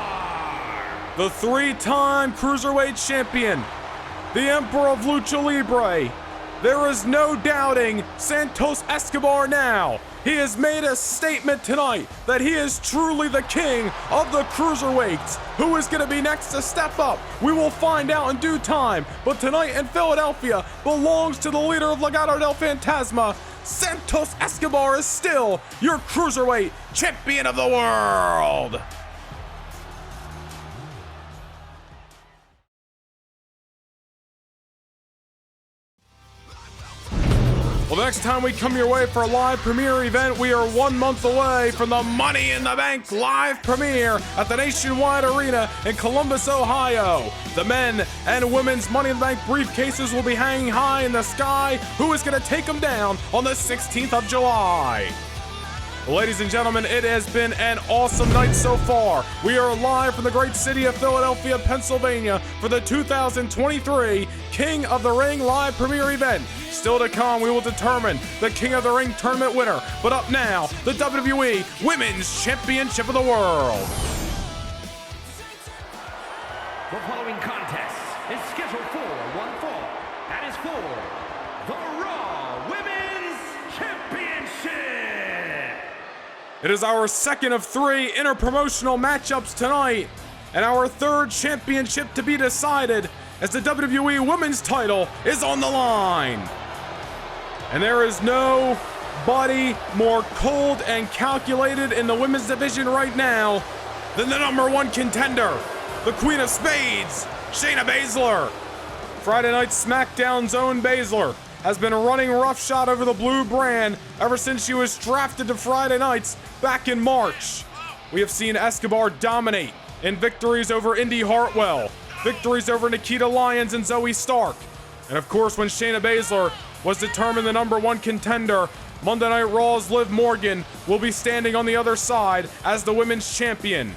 S1: The 3-time Cruiserweight Champion, the Emperor of Lucha Libre. There is no doubting Santos Escobar now He has made a statement tonight that he is truly the king of the Cruiserweights. Who is going to be next to step up? We will find out in due time. But tonight in Philadelphia belongs to the leader of Legado del Fantasma. Santos Escobar is still your Cruiserweight champion of the world. Well, next time we come your way for a live premiere event, we are 1 month away from the Money in the Bank live premiere at the Nationwide Arena in Columbus, Ohio. The men and women's Money in the Bank briefcases will be hanging high in the sky. Who is going to take them down on the 16th of July? Ladies and gentlemen, it has been an awesome night so far. We are live from the great city of Philadelphia, Pennsylvania for the 2023 King of the Ring live premiere event. Still to come, we will determine the King of the Ring tournament winner. But up now, the WWE Women's Championship of the World.
S2: The following contest is scheduled for one fall. That is for the Raw Women's Championship.
S1: It is our second of 3 interpromotional matchups tonight, and our third championship to be decided as the WWE Women's title is on the line. And there is nobody more cold and calculated in the women's division right now than the #1 contender, the Queen of Spades, Shayna Baszler. Friday Night SmackDown's own Baszler has been running roughshod over the blue brand ever since she was drafted to Friday nights back in March. We have seen Escobar dominate in victories over Indy Hartwell, victories over Nikita Lyons and Zoe Stark. And of course, when Shayna Baszler was determined the #1 contender, Monday Night Raw's Liv Morgan will be standing on the other side as the women's champion.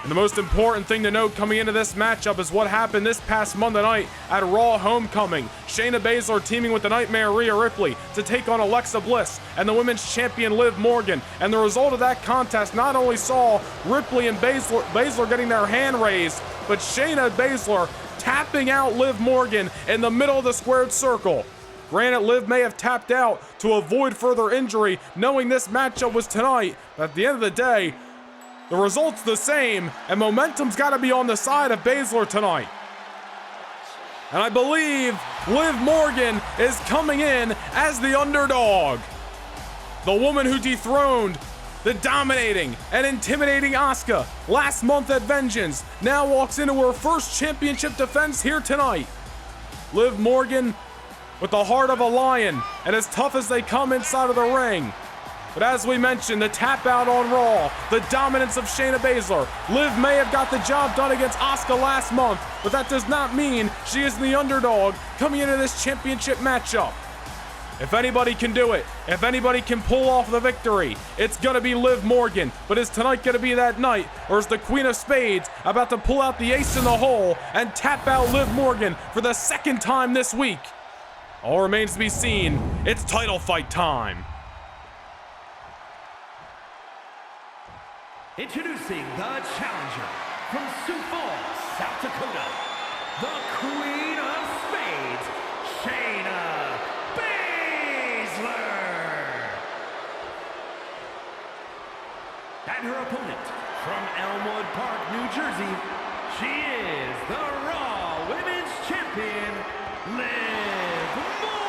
S1: And the most important thing to note coming into this matchup is what happened this past Monday night at Raw Homecoming. Shayna Baszler teaming with the Nightmare Rhea Ripley to take on Alexa Bliss and the women's champion Liv Morgan. And the result of that contest not only saw Ripley and Baszler getting their hand raised, but Shayna Baszler tapping out Liv Morgan in the middle of the squared circle. Granted, Liv may have tapped out to avoid further injury, knowing this matchup was tonight, but at the end of the day, the result's the same, and momentum's got to be on the side of Baszler tonight. And I believe Liv Morgan is coming in as the underdog. The woman who dethroned the dominating and intimidating Asuka last month at Vengeance now walks into her first championship defense here tonight. Liv Morgan with the heart of a lion and as tough as they come inside of the ring. But as we mentioned, the tap out on Raw, the dominance of Shayna Baszler. Liv may have got the job done against Asuka last month, but that does not mean she is the underdog coming into this championship matchup. If anybody can do it, if anybody can pull off the victory, it's gonna be Liv Morgan. But is tonight gonna be that night, or is the Queen of Spades about to pull out the ace in the hole and tap out Liv Morgan for the second time this week? All remains to be seen. It's title fight time.
S2: Introducing the challenger from Sioux Falls, South Dakota, the Queen of Spades, Shayna Baszler. And her opponent from Elmwood Park, New Jersey, she is the Raw Women's Champion, Liv Morgan.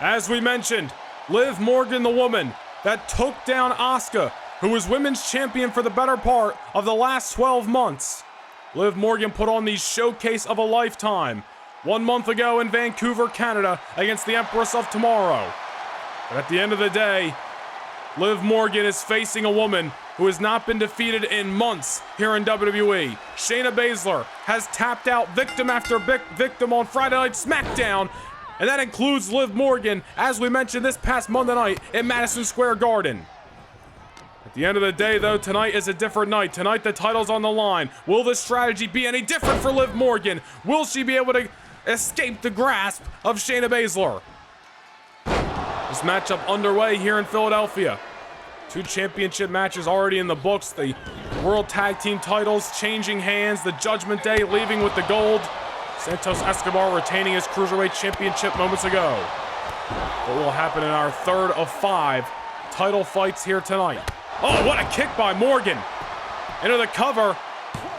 S1: As we mentioned, Liv Morgan, the woman that took down Asuka, who was women's champion for the better part of the last 12 months. Liv Morgan put on the showcase of a lifetime 1 month ago in Vancouver, Canada, against the Empress of Tomorrow. But at the end of the day, Liv Morgan is facing a woman who has not been defeated in months here in WWE. Shayna Baszler has tapped out victim after victim on Friday Night SmackDown, and that includes Liv Morgan, as we mentioned this past Monday night in Madison Square Garden. At the end of the day, though, tonight is a different night. Tonight, the title's on the line. Will the strategy be any different for Liv Morgan? Will she be able to escape the grasp of Shayna Baszler? This matchup underway here in Philadelphia. 2 championship matches already in the books. The World Tag Team titles changing hands. The Judgment Day leaving with the gold. Santos Escobar retaining his Cruiserweight Championship moments ago. What will happen in our third of 5 title fights here tonight? Oh, what a kick by Morgan. Into the cover.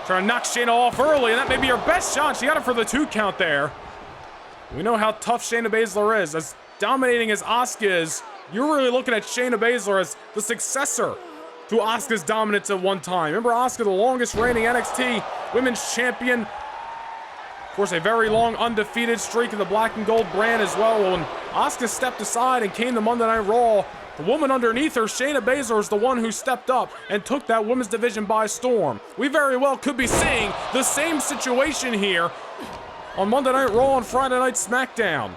S1: Trying to knock Shayna off early, and that may be her best shot. She got it for the 2 count there. We know how tough Shayna Baszler is. As dominating as Asuka is, you're really looking at Shayna Baszler as the successor to Asuka's dominance at one time. Remember Asuka, the longest reigning NXT Women's Champion. Of course, a very long undefeated streak in the black and gold brand as well. When Asuka stepped aside and came to Monday Night Raw, the woman underneath her, Shayna Baszler, is the one who stepped up and took that women's division by storm. We very well could be seeing the same situation here on Monday Night Raw and Friday Night SmackDown.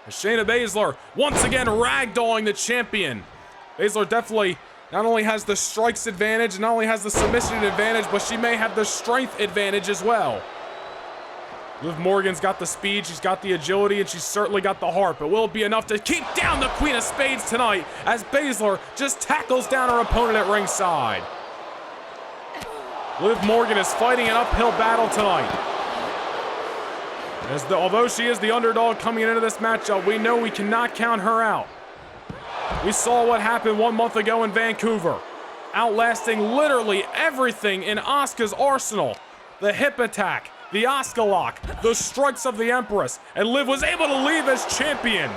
S1: As Shayna Baszler once again ragdolling the champion. Baszler definitely not only has the strikes advantage, not only has the submission advantage, but she may have the strength advantage as well. Liv Morgan's got the speed, she's got the agility, and she's certainly got the heart, but will it be enough to keep down the Queen of Spades tonight as Baszler just tackles down her opponent at ringside? Liv Morgan is fighting an uphill battle tonight. Although she is the underdog coming into this matchup, we know we cannot count her out. We saw what happened 1 month ago in Vancouver, outlasting literally everything in Asuka's arsenal. The hip attack, the Asuka lock, the strikes of the Empress, and Liv was able to leave as champion.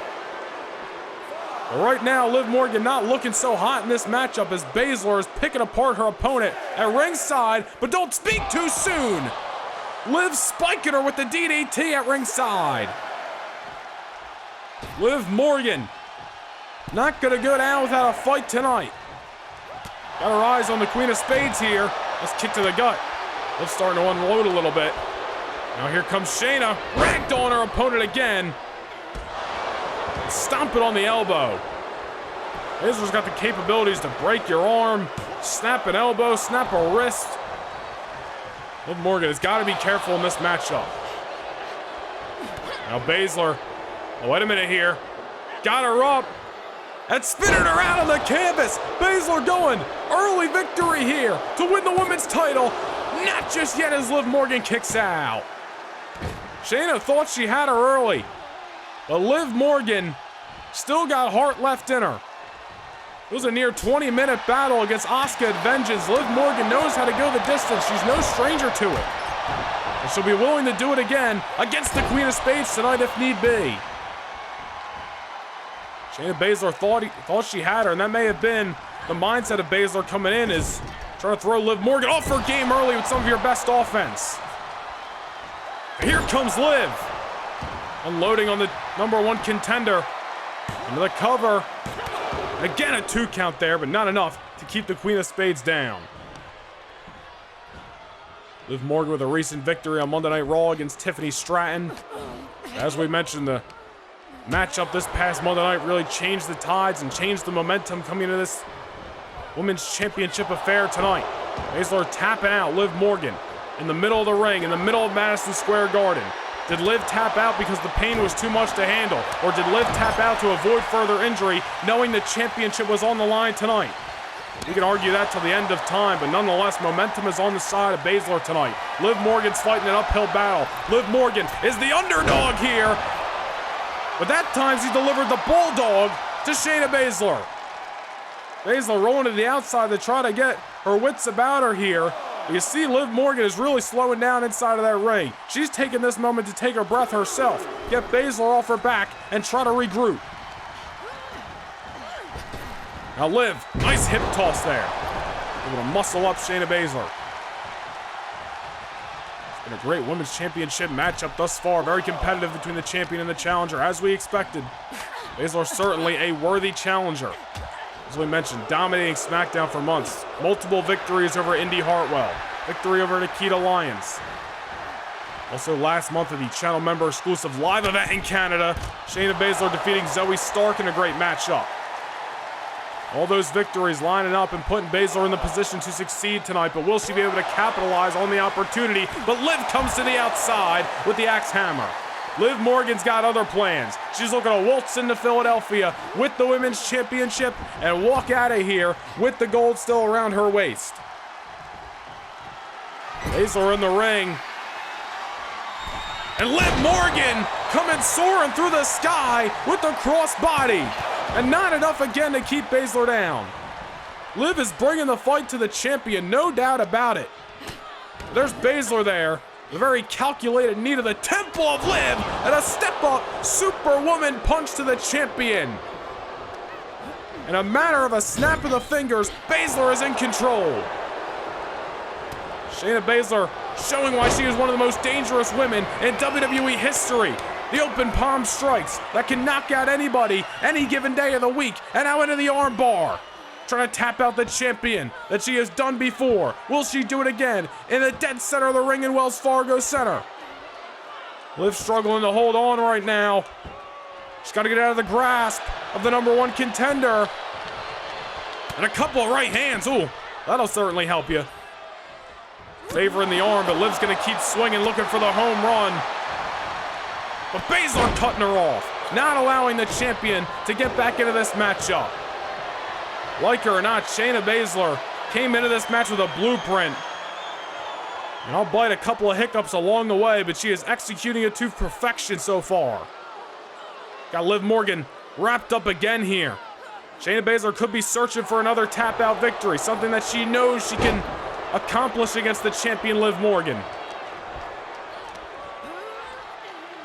S1: But right now, Liv Morgan not looking so hot in this matchup as Baszler is picking apart her opponent at ringside, but don't speak too soon. Liv spiking her with the DDT at ringside. Liv Morgan not gonna go down without a fight tonight. Got her eyes on the Queen of Spades here. Let's kick to the gut. Liv's starting to unload a little bit. Now here comes Shayna, ragdolling her opponent again. Stomp it on the elbow. Baszler's got the capabilities to break your arm, snap an elbow, snap a wrist. Liv Morgan has got to be careful in this matchup. Now Baszler, oh, wait a minute here. Got her up and spinning her out on the canvas. Baszler going early victory here to win the women's title. Not just yet as Liv Morgan kicks out. Shayna thought she had her early, but Liv Morgan still got heart left in her. It was a near 20-minute battle against Asuka at Vengeance. Liv Morgan knows how to go the distance. She's no stranger to it. And she'll be willing to do it again against the Queen of Spades tonight if need be. Shayna Baszler thought she had her, and that may have been the mindset of Baszler coming in, is trying to throw Liv Morgan off her game early with some of your best offense. Here comes Liv. Unloading on the #1 contender. Into the cover. Again, a 2 count there, but not enough to keep the Queen of Spades down. Liv Morgan with a recent victory on Monday Night Raw against Tiffany Stratton. As we mentioned, the matchup this past Monday night really changed the tides and changed the momentum coming into this Women's Championship affair tonight. Baszler tapping out Liv Morgan in the middle of the ring, in the middle of Madison Square Garden. Did Liv tap out because the pain was too much to handle? Or did Liv tap out to avoid further injury, knowing the championship was on the line tonight? We can argue that till the end of time, but nonetheless, momentum is on the side of Baszler tonight. Liv Morgan's fighting an uphill battle. Liv Morgan is the underdog here. But that time, she delivered the bulldog to Shayna Baszler. Baszler rolling to the outside to try to get her wits about her here. You see Liv Morgan is really slowing down inside of that ring. She's taking this moment to take her breath herself, get Baszler off her back, and try to regroup. Now Liv, nice hip toss there. Able to muscle up Shayna Baszler. It's been a great Women's Championship matchup thus far. Very competitive between the champion and the challenger, as we expected. Baszler certainly a worthy challenger. As we mentioned, dominating SmackDown for months. Multiple victories over Indy Hartwell. Victory over Nikita Lyons. Also last month at the channel member exclusive live event in Canada, Shayna Baszler defeating Zoe Stark in a great matchup. All those victories lining up and putting Baszler in the position to succeed tonight, but will she be able to capitalize on the opportunity? But Liv comes to the outside with the axe hammer. Liv Morgan's got other plans. She's looking to waltz into Philadelphia with the Women's Championship and walk out of here with the gold still around her waist. Baszler in the ring. And Liv Morgan coming soaring through the sky with the crossbody. And not enough again to keep Baszler down. Liv is bringing the fight to the champion, no doubt about it. There's Baszler there. The very calculated knee to the temple of Liv. And a step-up Superwoman punch to the champion. In a matter of a snap of the fingers, Baszler is in control. Shayna Baszler showing why she is one of the most dangerous women in WWE history. The open palm strikes that can knock out anybody any given day of the week, and now into the arm bar. Trying to tap out the champion that she has done before. Will she do it again in the dead center of the ring in Wells Fargo Center? Liv struggling to hold on right now. She's got to get out of the grasp of the #1 contender. And a couple of right hands. Ooh, that'll certainly help you. Favoring the arm, but Liv's going to keep swinging, looking for the home run. But Baszler cutting her off, not allowing the champion to get back into this matchup. Like her or not, Shayna Baszler came into this match with a blueprint. And I'll bite a couple of hiccups along the way, but she is executing it to perfection so far. Got Liv Morgan wrapped up again here. Shayna Baszler could be searching for another tap-out victory, something that she knows she can accomplish against the champion Liv Morgan.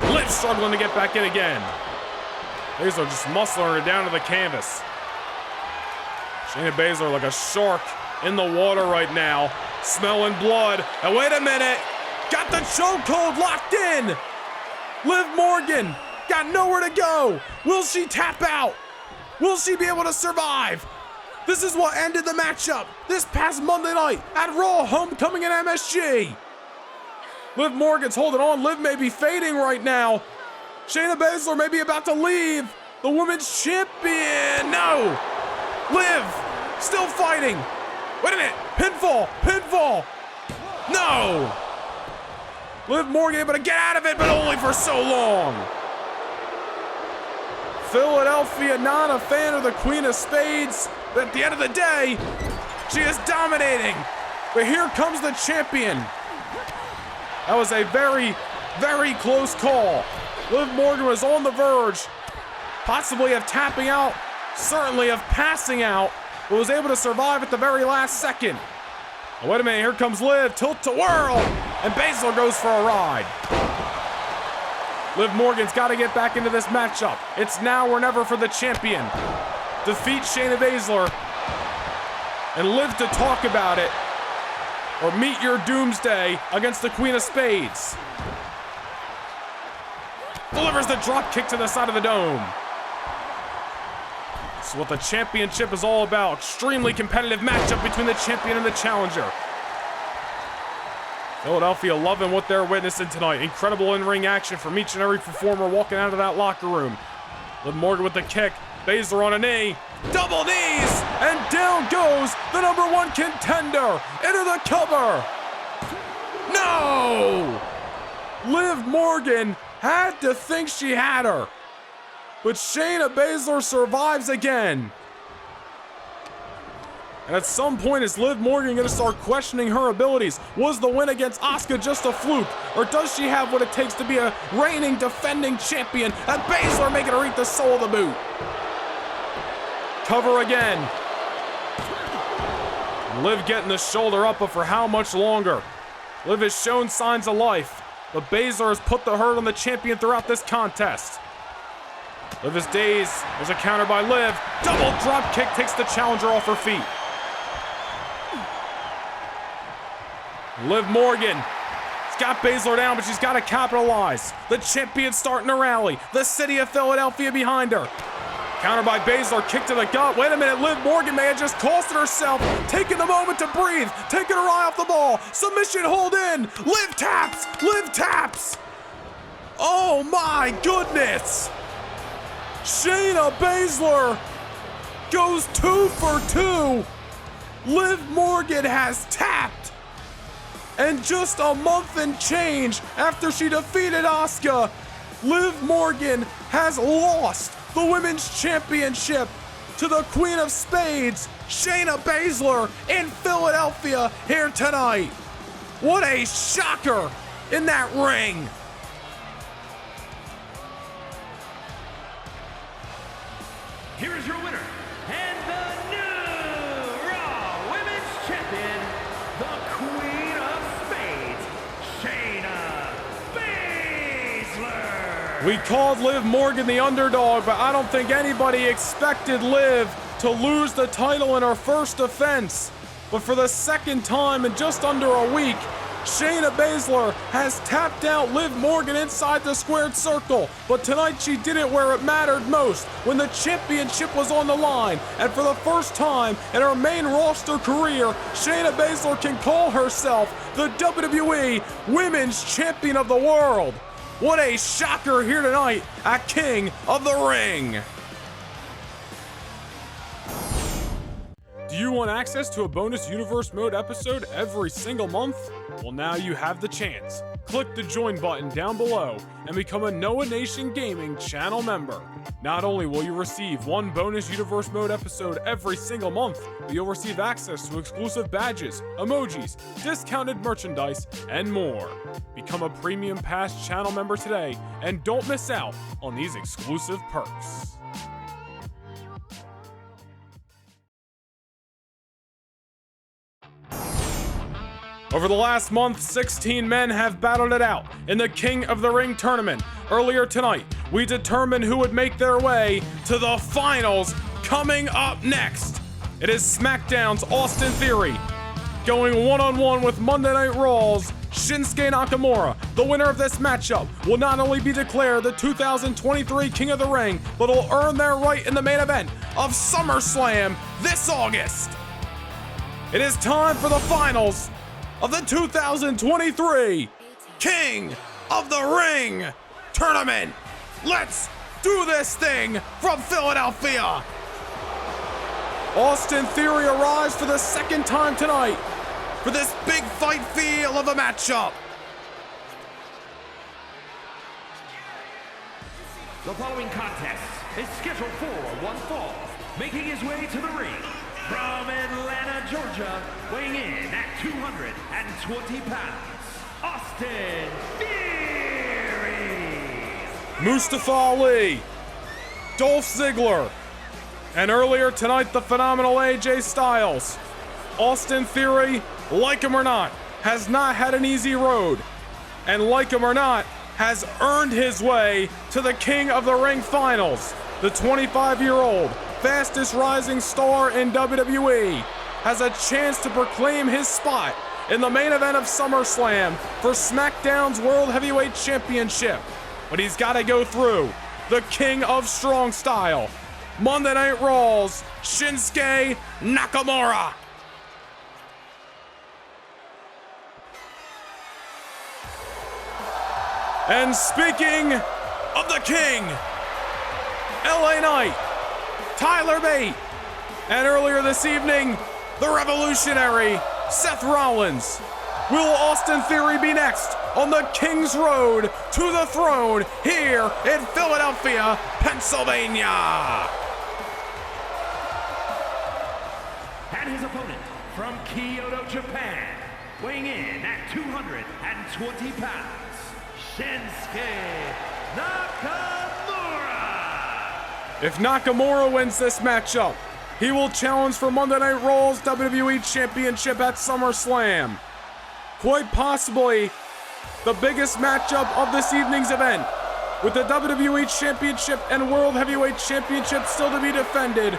S1: Liv struggling to get back in again. Baszler just muscling her down to the canvas. Shayna Baszler like a shark in the water right now, smelling blood. And wait a minute, got the chokehold locked in. Liv Morgan got nowhere to go. Will she tap out? Will she be able to survive? This is what ended the matchup this past Monday night at Raw Homecoming at MSG. Liv Morgan's holding on. Liv may be fading right now. Shayna Baszler may be about to leave. The women's champion. No. Liv still fighting. Wait a minute. Pinfall. Pinfall. No. Liv Morgan able to get out of it, but only for so long. Philadelphia not a fan of the Queen of Spades. But at the end of the day, she is dominating. But here comes the champion. That was a very, very close call. Liv Morgan was on the verge, possibly of tapping out, certainly of passing out, but was able to survive at the very last second. Oh, wait a minute, here comes Liv, tilt to whirl, and Baszler goes for a ride. Liv Morgan's got to get back into this matchup. It's now or never for the champion. Defeat Shayna Baszler and live to talk about it, or meet your doomsday against the Queen of Spades. Delivers the drop kick to the side of the dome. This is what the championship is all about. Extremely competitive matchup between the champion and the challenger. Philadelphia loving what they're witnessing tonight. Incredible in-ring action from each and every performer walking out of that locker room. Liv Morgan with the kick. Baszler on a knee. Double knees! And down goes the #1 contender into the cover. No! Liv Morgan had to think she had her. But Shayna Baszler survives again. And at some point, is Liv Morgan going to start questioning her abilities? Was the win against Asuka just a fluke? Or does she have what it takes to be a reigning, defending champion? And Baszler making her eat the sole of the boot. Cover again. Liv getting the shoulder up, but for how much longer? Liv has shown signs of life, but Baszler has put the hurt on the champion throughout this contest. Liv is dazed. There's a counter by Liv. Double drop kick takes the challenger off her feet. Liv Morgan has got Baszler down, but she's got to capitalize. The champion's starting to rally. The city of Philadelphia behind her. Counter by Baszler, kick to the gut. Wait a minute, Liv Morgan may have just costed herself. Taking the moment to breathe, taking her eye off the ball. Submission hold in. Liv taps, Liv taps. Oh my goodness. Shayna Baszler goes 2 for 2. Liv Morgan has tapped. And just a month and change after she defeated Asuka, Liv Morgan has lost the Women's Championship to the Queen of Spades, Shayna Baszler, in Philadelphia here tonight. What a shocker in that ring.
S2: Here is your winner, and the new Raw Women's Champion, the Queen of Spades, Shayna Baszler.
S1: We called Liv Morgan the underdog, but I don't think anybody expected Liv to lose the title in her first defense. But for the second time in just under a week, Shayna Baszler has tapped out Liv Morgan inside the squared circle, but tonight she did it where it mattered most, when the championship was on the line, and for the first time in her main roster career, Shayna Baszler can call herself the WWE Women's Champion of the World. What a shocker here tonight at King of the Ring. Do you want access to a bonus Universe Mode episode every single month? Well, now you have the chance. Click the join button down below and become a Noah Nation Gaming channel member. Not only will you receive one bonus Universe Mode episode every single month, but you'll receive access to exclusive badges, emojis, discounted merchandise, and more. Become a Premium Pass channel member today and don't miss out on these exclusive perks. Over the last month, 16 men have battled it out in the King of the Ring tournament. Earlier tonight, we determined who would make their way to the finals. Coming up next, it is SmackDown's Austin Theory going one-on-one with Monday Night Raw's Shinsuke Nakamura. The winner of this matchup will not only be declared the 2023 King of the Ring, but will earn their right in the main event of SummerSlam this August. It is time for the finals of the 2023 King of the Ring tournament. Let's do this thing from Philadelphia. Austin Theory arrives for the second time tonight for this big fight feel of a matchup.
S2: The following contest is scheduled for one fall. Making his way to the ring from Atlanta, Georgia, weighing in at 220 pounds, Austin Theory.
S1: Mustafa Ali, Dolph Ziggler, and earlier tonight the phenomenal AJ Styles. Austin Theory, like him or not, has not had an easy road, and like him or not, has earned his way to the King of the Ring finals. The 25-year-old fastest rising star in WWE has a chance to proclaim his spot in the main event of SummerSlam for SmackDown's World Heavyweight Championship. But he's got to go through the King of Strong Style, Monday Night Raw's Shinsuke Nakamura. And speaking of the King, LA Knight, Tyler Bate, and earlier this evening, the revolutionary Seth Rollins. Will Austin Theory be next on the King's Road to the throne here in Philadelphia, Pennsylvania?
S2: And his opponent from Kyoto, Japan, weighing in at 220 pounds, Shinsuke Nakamura.
S1: If Nakamura wins this matchup, he will challenge for Monday Night Raw's WWE Championship at SummerSlam. Quite possibly the biggest matchup of this evening's event, with the WWE Championship and World Heavyweight Championship still to be defended,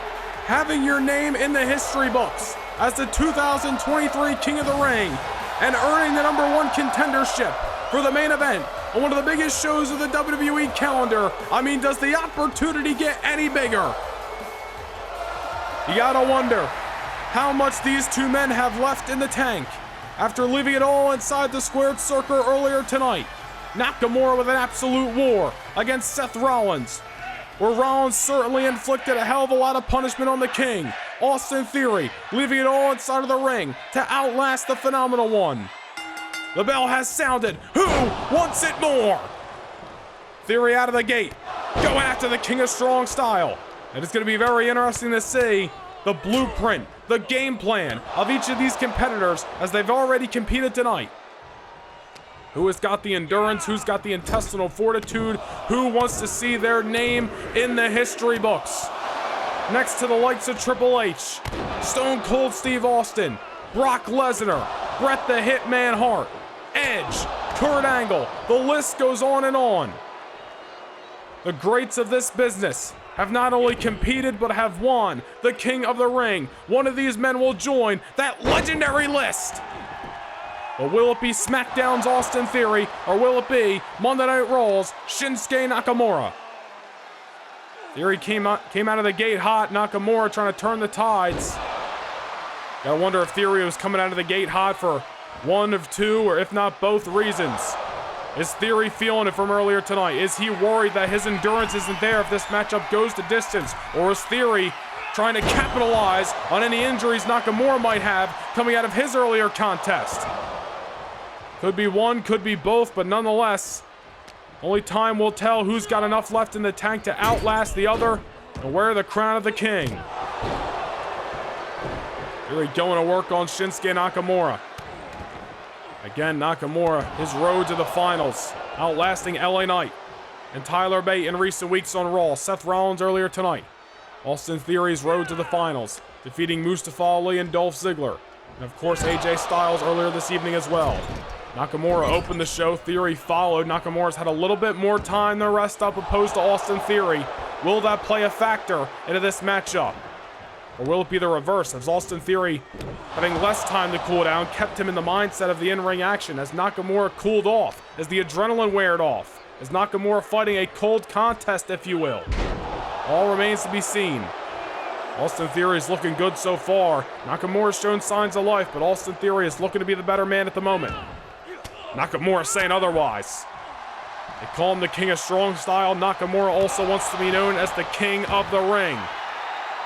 S1: having your name in the history books as the 2023 King of the Ring, and earning the #1 contendership for the main event on one of the biggest shows of the WWE calendar. I mean, does the opportunity get any bigger? You gotta wonder how much these two men have left in the tank after leaving it all inside the squared circle earlier tonight. Nakamura with an absolute war against Seth Rollins, where Rollins certainly inflicted a hell of a lot of punishment on the King. Austin Theory leaving it all inside of the ring to outlast the Phenomenal One. The bell has sounded. Who wants it more? Theory out of the gate, going after the King of Strong Style. And it's going to be very interesting to see the blueprint, the game plan of each of these competitors as they've already competed tonight. Who has got the endurance? Who's got the intestinal fortitude? Who wants to see their name in the history books? Next to the likes of Triple H, Stone Cold Steve Austin, Brock Lesnar, Bret the Hitman Hart, Edge, Kurt Angle, the list goes on and on. The greats of this business have not only competed but have won the King of the Ring. One of these men will join that legendary list. But will it be SmackDown's Austin Theory, or will it be Monday Night Raw's Shinsuke Nakamura? Theory came out of the gate hot. Nakamura trying to turn the tides. Gotta wonder if Theory was coming out of the gate hot for one of two, or if not both reasons. Is Theory feeling it from earlier tonight? Is he worried that his endurance isn't there if this matchup goes the distance? Or is Theory trying to capitalize on any injuries Nakamura might have coming out of his earlier contest? Could be one, could be both, but nonetheless, only time will tell who's got enough left in the tank to outlast the other and wear the crown of the king. Really going to work on Shinsuke Nakamura. Again, Nakamura, his road to the finals, outlasting LA Knight and Tyler Bate in recent weeks on Raw. Seth Rollins earlier tonight. Austin Theory's road to the finals, defeating Mustafa Ali and Dolph Ziggler. And of course, AJ Styles earlier this evening as well. Nakamura opened the show, Theory followed. Nakamura's had a little bit more time to rest up opposed to Austin Theory. Will that play a factor into this matchup? Or will it be the reverse, as Austin Theory, having less time to cool down, kept him in the mindset of the in-ring action as Nakamura cooled off, as the adrenaline weared off, as Nakamura fighting a cold contest, if you will. All remains to be seen. Austin Theory is looking good so far. Nakamura's shown signs of life, but Austin Theory is looking to be the better man at the moment. Nakamura saying otherwise. They call him the King of Strong Style. Nakamura also wants to be known as the King of the Ring.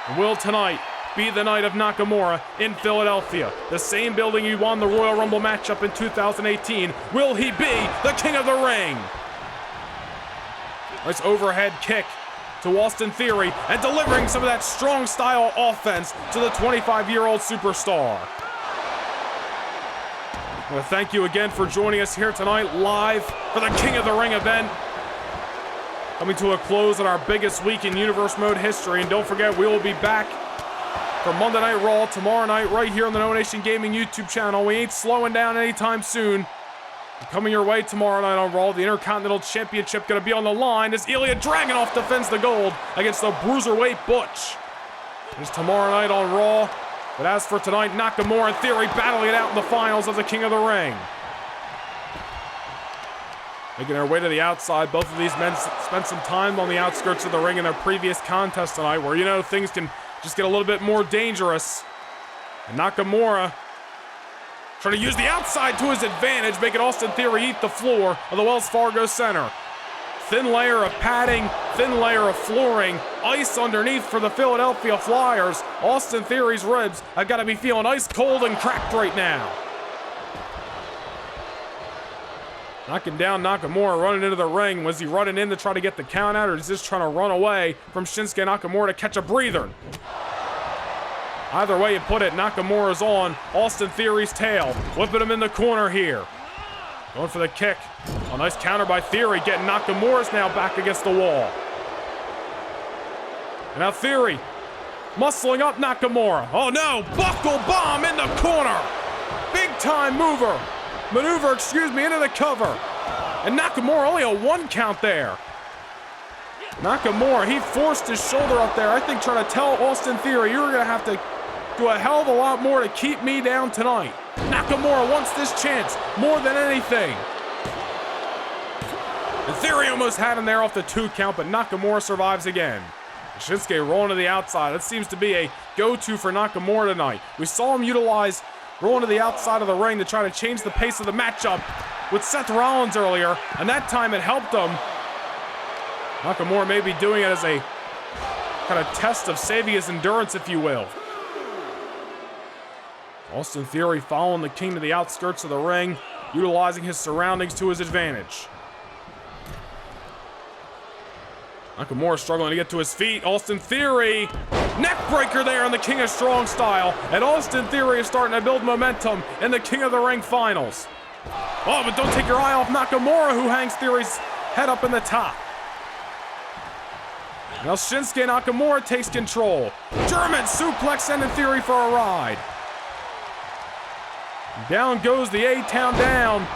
S1: And will tonight be the night of Nakamura in Philadelphia? The same building he won the Royal Rumble matchup in 2018. Will he be the King of the Ring? Nice overhead kick to Austin Theory and delivering some of that strong style offense to the 25-year-old superstar. I want to thank you again for joining us here tonight live for the King of the Ring event. Coming to a close on our biggest week in Universe Mode history. And don't forget, we will be back for Monday Night Raw tomorrow night right here on the No Nation Gaming YouTube channel. We ain't slowing down anytime soon. Coming your way tomorrow night on Raw, the Intercontinental Championship going to be on the line as Ilya Dragunov defends the gold against the Cruiserweight Butch. It's tomorrow night on Raw. But as for tonight, Nakamura and Theory battling it out in the finals of the King of the Ring. Making their way to the outside, both of these men spent some time on the outskirts of the ring in their previous contest tonight, where, you know, things can just get a little bit more dangerous. And Nakamura trying to use the outside to his advantage, making Austin Theory eat the floor of the Wells Fargo Center. Thin layer of padding, thin layer of flooring, ice underneath for the Philadelphia Flyers. Austin Theory's ribs have got to be feeling ice cold and cracked right now. Knocking down Nakamura, running into the ring. Was he running in to try to get the count out, or is he just trying to run away from Shinsuke Nakamura to catch a breather? Either way you put it, Nakamura's on Austin Theory's tail, whipping him in the corner here. Going for the kick. A nice counter by Theory, getting Nakamura's now back against the wall. And now Theory muscling up Nakamura. Oh no, buckle bomb in the corner. Big time maneuver, into the cover. And Nakamura only a 1 count there. Nakamura, he forced his shoulder up there, I think trying to tell Austin Theory, you're gonna have to do a hell of a lot more to keep me down tonight. Nakamura wants this chance more than anything. And Theory almost had him there off the 2 count, but Nakamura survives again. Shinsuke rolling to the outside. That seems to be a go-to for Nakamura tonight. We saw him utilize rolling to the outside of the ring to try to change the pace of the matchup with Seth Rollins earlier, and that time it helped him. Nakamura may be doing it as a kind of test of saving his endurance, if you will. Austin Theory following the King to the outskirts of the ring, utilizing his surroundings to his advantage. Nakamura struggling to get to his feet. Austin Theory, neck breaker there in the King of Strong Style. And Austin Theory is starting to build momentum in the King of the Ring finals. Oh, but don't take your eye off Nakamura, who hangs Theory's head up in the top. Now Shinsuke Nakamura takes control. German suplex sending Theory for a ride. Down goes the A-Town down.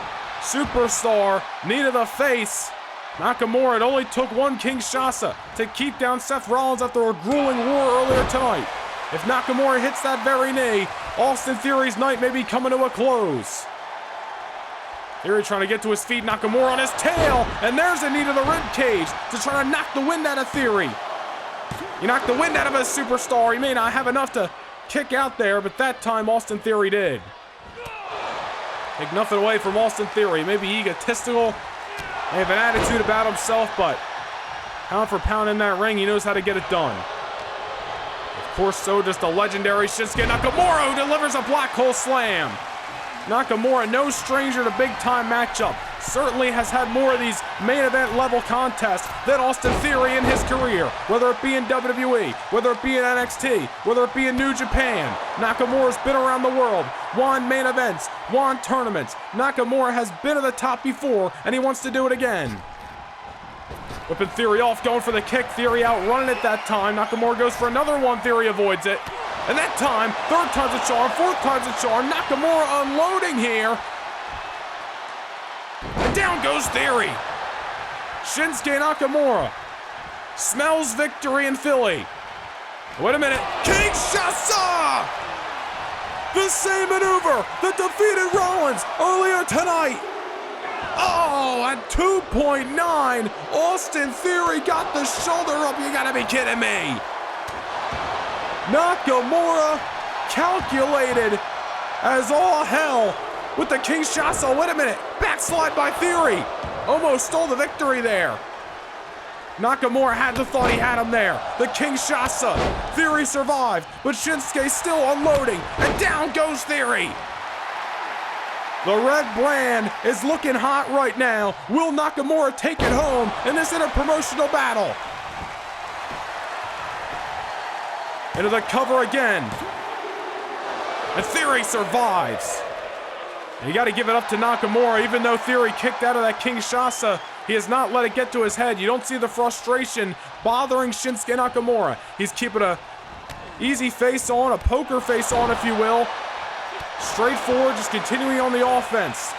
S1: Superstar, knee to the face. Nakamura, it only took one Kinshasa to keep down Seth Rollins after a grueling war earlier tonight. If Nakamura hits that very knee, Austin Theory's night may be coming to a close. Theory trying to get to his feet, Nakamura on his tail, and there's a knee to the rib cage to try to knock the wind out of Theory. You knock the wind out of a superstar, he may not have enough to kick out there, but that time Austin Theory did. Take nothing away from Austin Theory, maybe egotistical, may have an attitude about himself, but pound for pound in that ring, he knows how to get it done. Of course, so does the legendary Shinsuke Nakamura, who delivers a black hole slam. Nakamura, no stranger to big-time matchup, certainly has had more of these main event level contests than Austin Theory in his career, whether it be in WWE, whether it be in NXT, whether it be in New Japan. Nakamura's been around the world, won main events, won tournaments. Nakamura has been at the top before, and he wants to do it again. Whipping Theory off, going for the kick. Theory outrunning it that time. Nakamura goes for another one. Theory avoids it. And that time, third time's a charm, fourth time's a charm. Nakamura unloading here. And down goes Theory. Shinsuke Nakamura smells victory in Philly. Wait a minute. Kinshasa! The same maneuver that defeated Rollins earlier tonight. Oh, at 2.9, Austin Theory got the shoulder up. You gotta be kidding me. Nakamura calculated as all hell with the Kinshasa. Wait a minute. Backslide by Theory. Almost stole the victory there. Nakamura had the thought he had him there. The Kinshasa. Theory survived, but Shinsuke still unloading. And down goes Theory. The red brand is looking hot right now. Will Nakamura take it home in this interpromotional battle? Into the cover again. And Theory survives. And you got to give it up to Nakamura. Even though Theory kicked out of that Kinshasa, he has not let it get to his head. You don't see the frustration bothering Shinsuke Nakamura. He's keeping a easy face on, a poker face on, if you will. Straightforward, just continuing on the offense.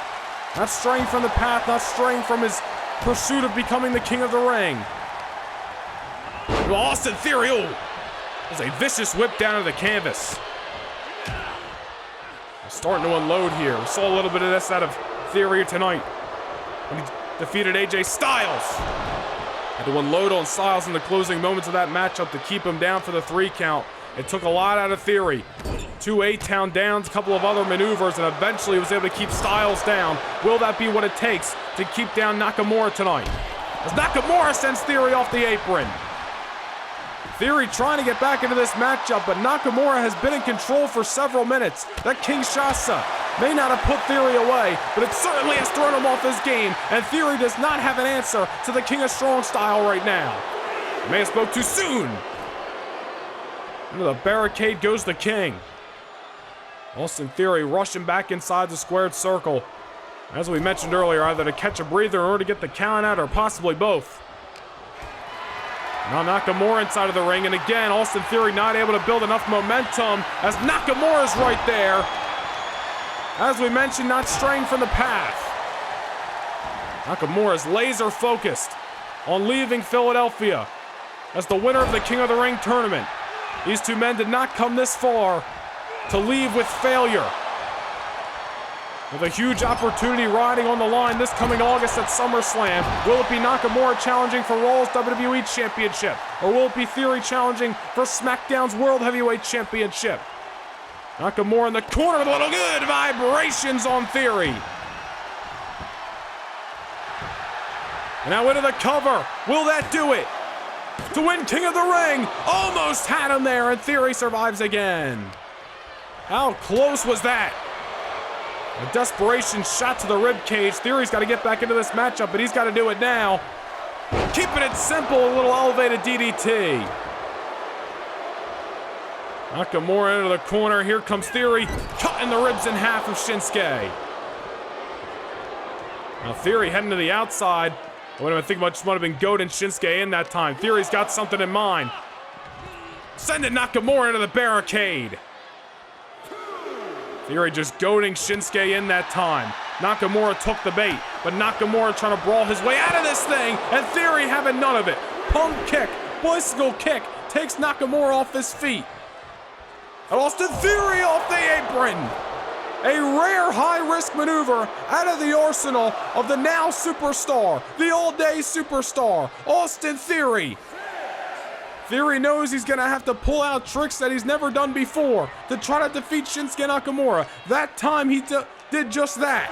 S1: Not straying from the path, not straying from his pursuit of becoming the king of the ring. Well, Austin Theory, oh, there's a vicious whip down to the canvas. Starting to unload here. We saw a little bit of this out of Theory tonight when he defeated AJ Styles. Had to unload on Styles in the closing moments of that matchup to keep him down for the 3 count. It took a lot out of Theory. 2 8-town downs, a couple of other maneuvers, and eventually was able to keep Styles down. Will that be what it takes to keep down Nakamura tonight? As Nakamura sends Theory off the apron. Theory trying to get back into this matchup, but Nakamura has been in control for several minutes. That Kinshasa may not have put Theory away, but it certainly has thrown him off his game, and Theory does not have an answer to the King of Strong style right now. May have spoke too soon. Into the barricade goes the King. Austin Theory rushing back inside the squared circle. As we mentioned earlier, either to catch a breather in order to get the count out or possibly both. Now Nakamura inside of the ring, and again, Austin Theory not able to build enough momentum as Nakamura's right there. As we mentioned, not straying from the path. Nakamura is laser focused on leaving Philadelphia as the winner of the King of the Ring tournament. These two men did not come this far to leave with failure. With a huge opportunity riding on the line this coming August at SummerSlam. Will it be Nakamura challenging for Raw's WWE Championship? Or will it be Theory challenging for SmackDown's World Heavyweight Championship? Nakamura in the corner with a little good vibrations on Theory. And now into the cover. Will that do it? To win King of the Ring. Almost had him there, and Theory survives again. How close was that? A desperation shot to the ribcage. Theory's got to get back into this matchup, but he's got to do it now. Keeping it simple, a little elevated DDT. Nakamura into the corner. Here comes Theory, cutting the ribs in half of Shinsuke. Now Theory heading to the outside. Wait a minute, I think much might have been goading Shinsuke in that time. Theory's got something in mind. Sending Nakamura into the barricade. Theory just goading Shinsuke in that time. Nakamura took the bait, but Nakamura trying to brawl his way out of this thing, and Theory having none of it. Pump kick, bicycle kick, takes Nakamura off his feet. And Austin Theory off the apron. A rare high-risk maneuver out of the arsenal of the now superstar, the all-day superstar, Austin Theory. Theory knows he's going to have to pull out tricks that he's never done before to try to defeat Shinsuke Nakamura. That time he did just that.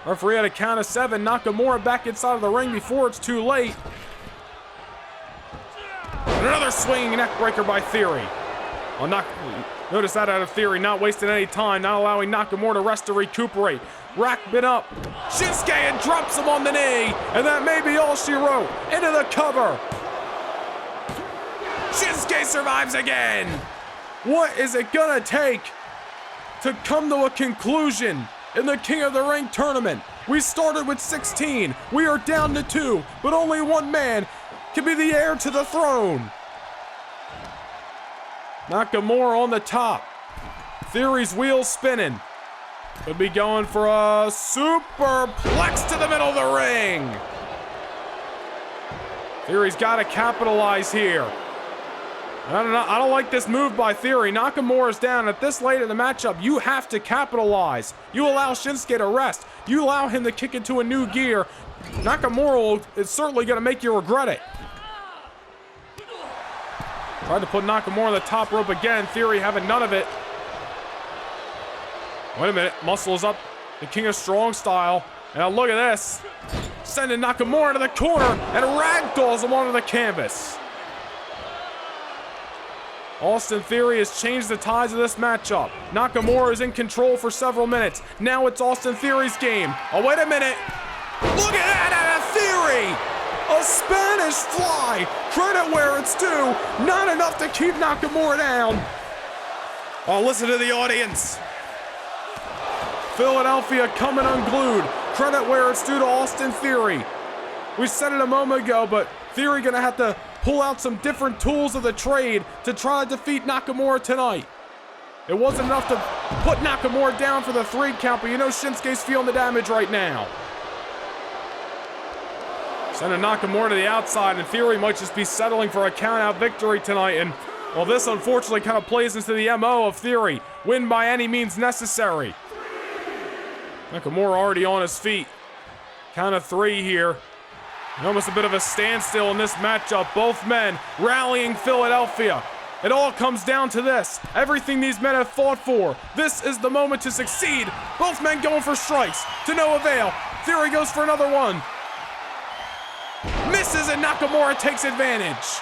S1: Referee had a count of 7. Nakamura back inside of the ring before it's too late. And another swinging neck breaker by Theory. Notice that out of Theory, not wasting any time, not allowing Nakamura to rest to recuperate. Rackman up. Shinsuke and drops him on the knee. And that may be all she wrote. Into the cover. Shinsuke survives again. What is it gonna take to come to a conclusion in the King of the Ring tournament? We started with 16. We are down to 2, but only one man can be the heir to the throne. Nakamura on the top. Theory's wheels spinning. Could be going for a superplex to the middle of the ring. Theory's got to capitalize here. I don't like this move by Theory. Nakamura's down. At this late in the matchup, you have to capitalize. You allow Shinsuke to rest. You allow him to kick into a new gear. Nakamura is certainly going to make you regret it. Tried to put Nakamura on the top rope again. Theory having none of it. Wait a minute. Muscles up. The King of Strong style. And now look at this. Sending Nakamura to the corner and ragdolls him onto the canvas. Austin Theory has changed the tides of this matchup. Nakamura is in control for several minutes. Now it's Austin Theory's game. Oh, wait a minute. Look at that out of Theory. A Spanish fly. Credit where it's due. Not enough to keep Nakamura down. Oh, listen to the audience. Philadelphia coming unglued. Credit where it's due to Austin Theory. We said it a moment ago, but Theory gonna have to pull out some different tools of the trade to try to defeat Nakamura tonight. It wasn't enough to put Nakamura down for the 3 count, but you know Shinsuke's feeling the damage right now. Sending Nakamura to the outside, and Theory might just be settling for a count-out victory tonight. And, well, this unfortunately kind of plays into the MO of Theory. Win by any means necessary. Nakamura already on his feet. Count of 3 here. Almost a bit of a standstill in this matchup. Both men rallying Philadelphia. It all comes down to this. Everything these men have fought for. This is the moment to succeed. Both men going for strikes to no avail. Theory goes for another one. Misses and Nakamura takes advantage.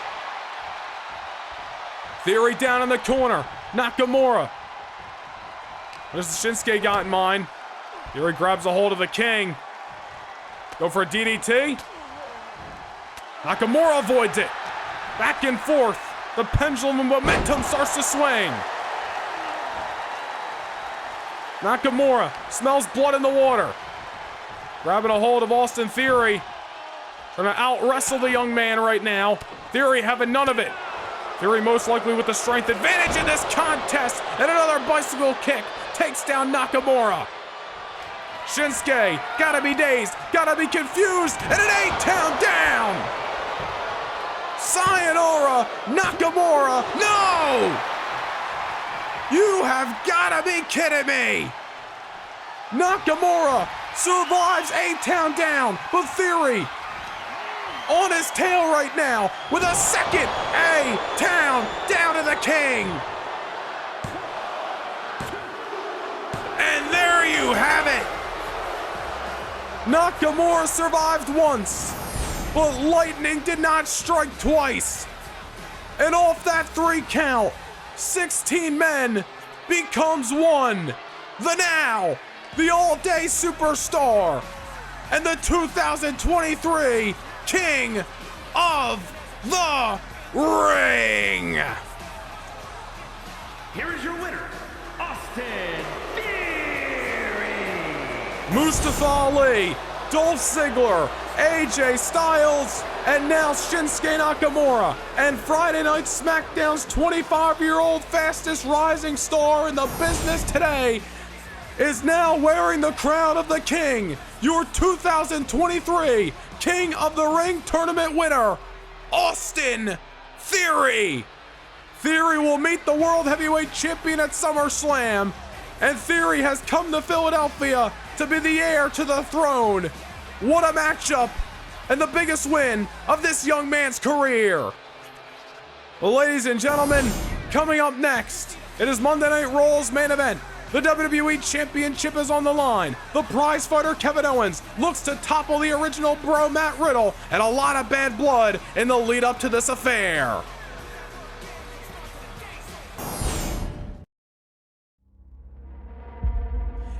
S1: Theory down in the corner. Nakamura. What does Shinsuke got in mind? Theory grabs a hold of the King. Go for a DDT. Nakamura avoids it. Back and forth. The pendulum of momentum starts to swing. Nakamura smells blood in the water. Grabbing a hold of Austin Theory. Trying to out-wrestle the young man right now. Theory having none of it. Theory most likely with the strength advantage in this contest. And another bicycle kick takes down Nakamura. Shinsuke, gotta be dazed, gotta be confused, and an 8-count down! Sayonara, Nakamura, no! You have gotta be kidding me! Nakamura survives 8-count down, but Theory on his tail right now with a second 8-count down to the King. And there you have it. Nakamura survived once, but lightning did not strike twice. And off that 3 count, 16 men becomes 1. The all-day superstar and the 2023 King of the Ring.
S2: Here is your winner, Austin Theory.
S1: Mustafa Ali, Dolph Ziggler, AJ Styles, and now Shinsuke Nakamura. And Friday Night SmackDown's 25-year-old fastest rising star in the business today is now wearing the crown of the King, your 2023 King of the Ring tournament winner, Austin Theory. Theory will meet the World Heavyweight Champion at SummerSlam, and Theory has come to Philadelphia to be the heir to the throne. What a matchup, and the biggest win of this young man's career. Well, ladies and gentlemen, coming up next, it is Monday Night Raw's main event. The WWE Championship is on the line. The prize fighter Kevin Owens looks to topple the original bro Matt Riddle, and a lot of bad blood in the lead up to this affair.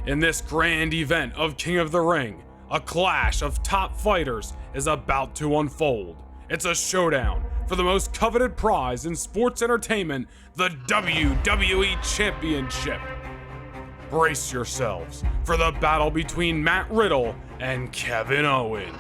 S1: In this grand event of King of the Ring, a clash of top fighters is about to unfold. It's a showdown for the most coveted prize in sports entertainment, the WWE Championship. Brace yourselves for the battle between Matt Riddle and Kevin Owens.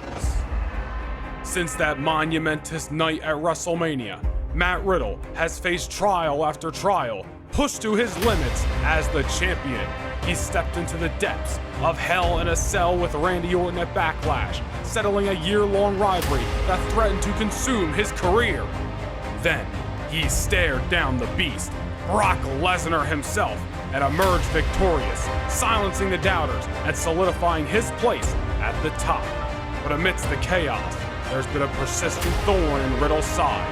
S1: Since that monumentous night at WrestleMania, Matt Riddle has faced trial after trial, pushed to his limits as the champion. He stepped into the depths of hell in a cell with Randy Orton at Backlash, settling a year-long rivalry that threatened to consume his career. Then, he stared down the beast, Brock Lesnar himself, and emerged victorious, silencing the doubters and solidifying his place at the top. But amidst the chaos, there's been a persistent thorn in Riddle's side: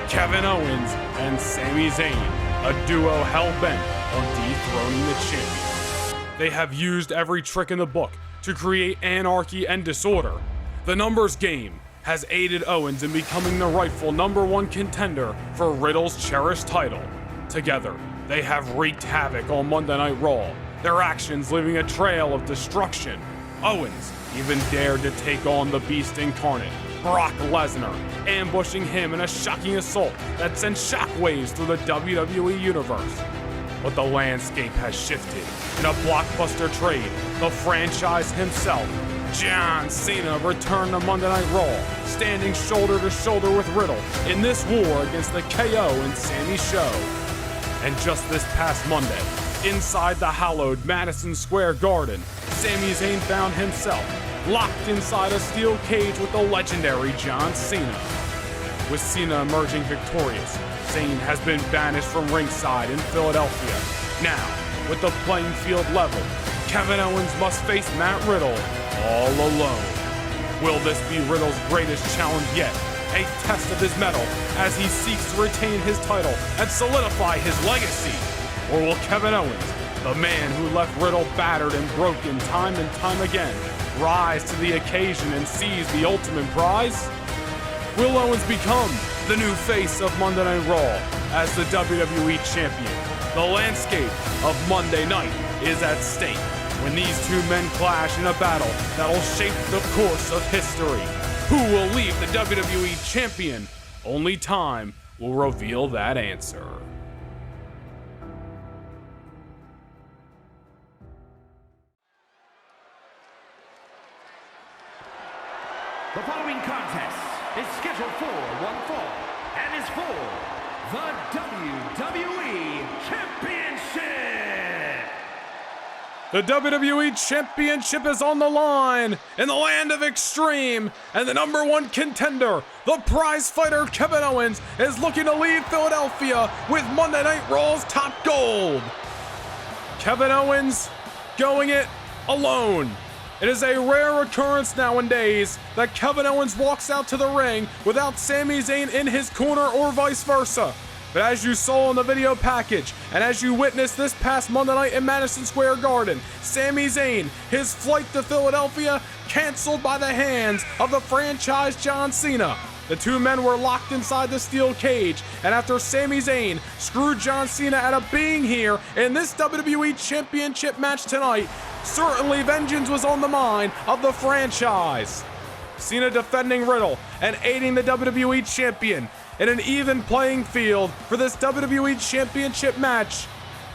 S1: Kevin Owens and Sami Zayn, a duo hell-bent on dethroning the champion. They have used every trick in the book to create anarchy and disorder. The numbers game has aided Owens in becoming the rightful #1 contender for Riddle's cherished title. Together, they have wreaked havoc on Monday Night Raw, their actions leaving a trail of destruction. Owens even dared to take on the Beast incarnate, Brock Lesnar, ambushing him in a shocking assault that sent shockwaves through the WWE Universe. But the landscape has shifted. In a blockbuster trade, the franchise himself, John Cena, returned to Monday Night Raw, standing shoulder to shoulder with Riddle in this war against the KO and Sami show. And just this past Monday, inside the hallowed Madison Square Garden, Sami Zayn found himself locked inside a steel cage with the legendary John Cena. With Cena emerging victorious, Zayn has been banished from ringside in Philadelphia. Now, with the playing field level, Kevin Owens must face Matt Riddle all alone. Will this be Riddle's greatest challenge yet? A test of his mettle as he seeks to retain his title and solidify his legacy? Or will Kevin Owens, the man who left Riddle battered and broken time and time again, rise to the occasion and seize the ultimate prize? Will Owens become the new face of Monday Night Raw as the WWE Champion? The landscape of Monday Night is at stake when these two men clash in a battle that'll shape the course of history. Who will leave the WWE Champion? Only time will reveal that answer.
S2: The following contest is scheduled for one fall and is for the WWE Championship.
S1: The WWE Championship is on the line in the land of extreme, and the #1 contender, the prize fighter Kevin Owens, is looking to leave Philadelphia with Monday Night Raw's top gold. Kevin Owens going it alone. It is a rare occurrence nowadays that Kevin Owens walks out to the ring without Sami Zayn in his corner or vice versa. But as you saw in the video package, and as you witnessed this past Monday night in Madison Square Garden, Sami Zayn, his flight to Philadelphia, canceled by the hands of the franchise John Cena. The two men were locked inside the steel cage, and after Sami Zayn screwed John Cena out of being here in this WWE Championship match tonight, certainly vengeance was on the mind of the franchise. Cena defending Riddle and aiding the WWE Champion in an even playing field for this WWE Championship match,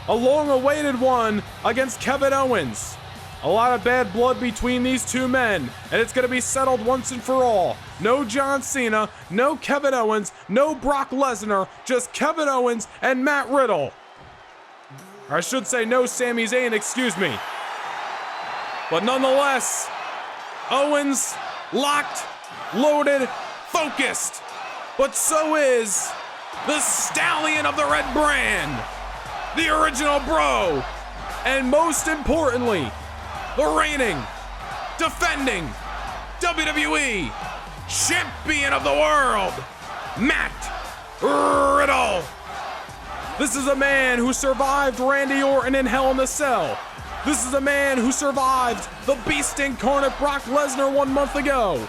S1: a long-awaited one against Kevin Owens. A lot of bad blood between these two men, and it's going to be settled once and for all. No John Cena, no Kevin Owens, no Brock Lesnar, just Kevin Owens and Matt Riddle. Or I should say no Sami Zayn, excuse me. But nonetheless, Owens locked, loaded, focused. But so is the Stallion of the Red Brand, the original Bro, and most importantly, the reigning, defending WWE Champion of the World, Matt Riddle. This is a man who survived Randy Orton in Hell in a Cell. This is a man who survived the Beast Incarnate Brock Lesnar 1 month ago.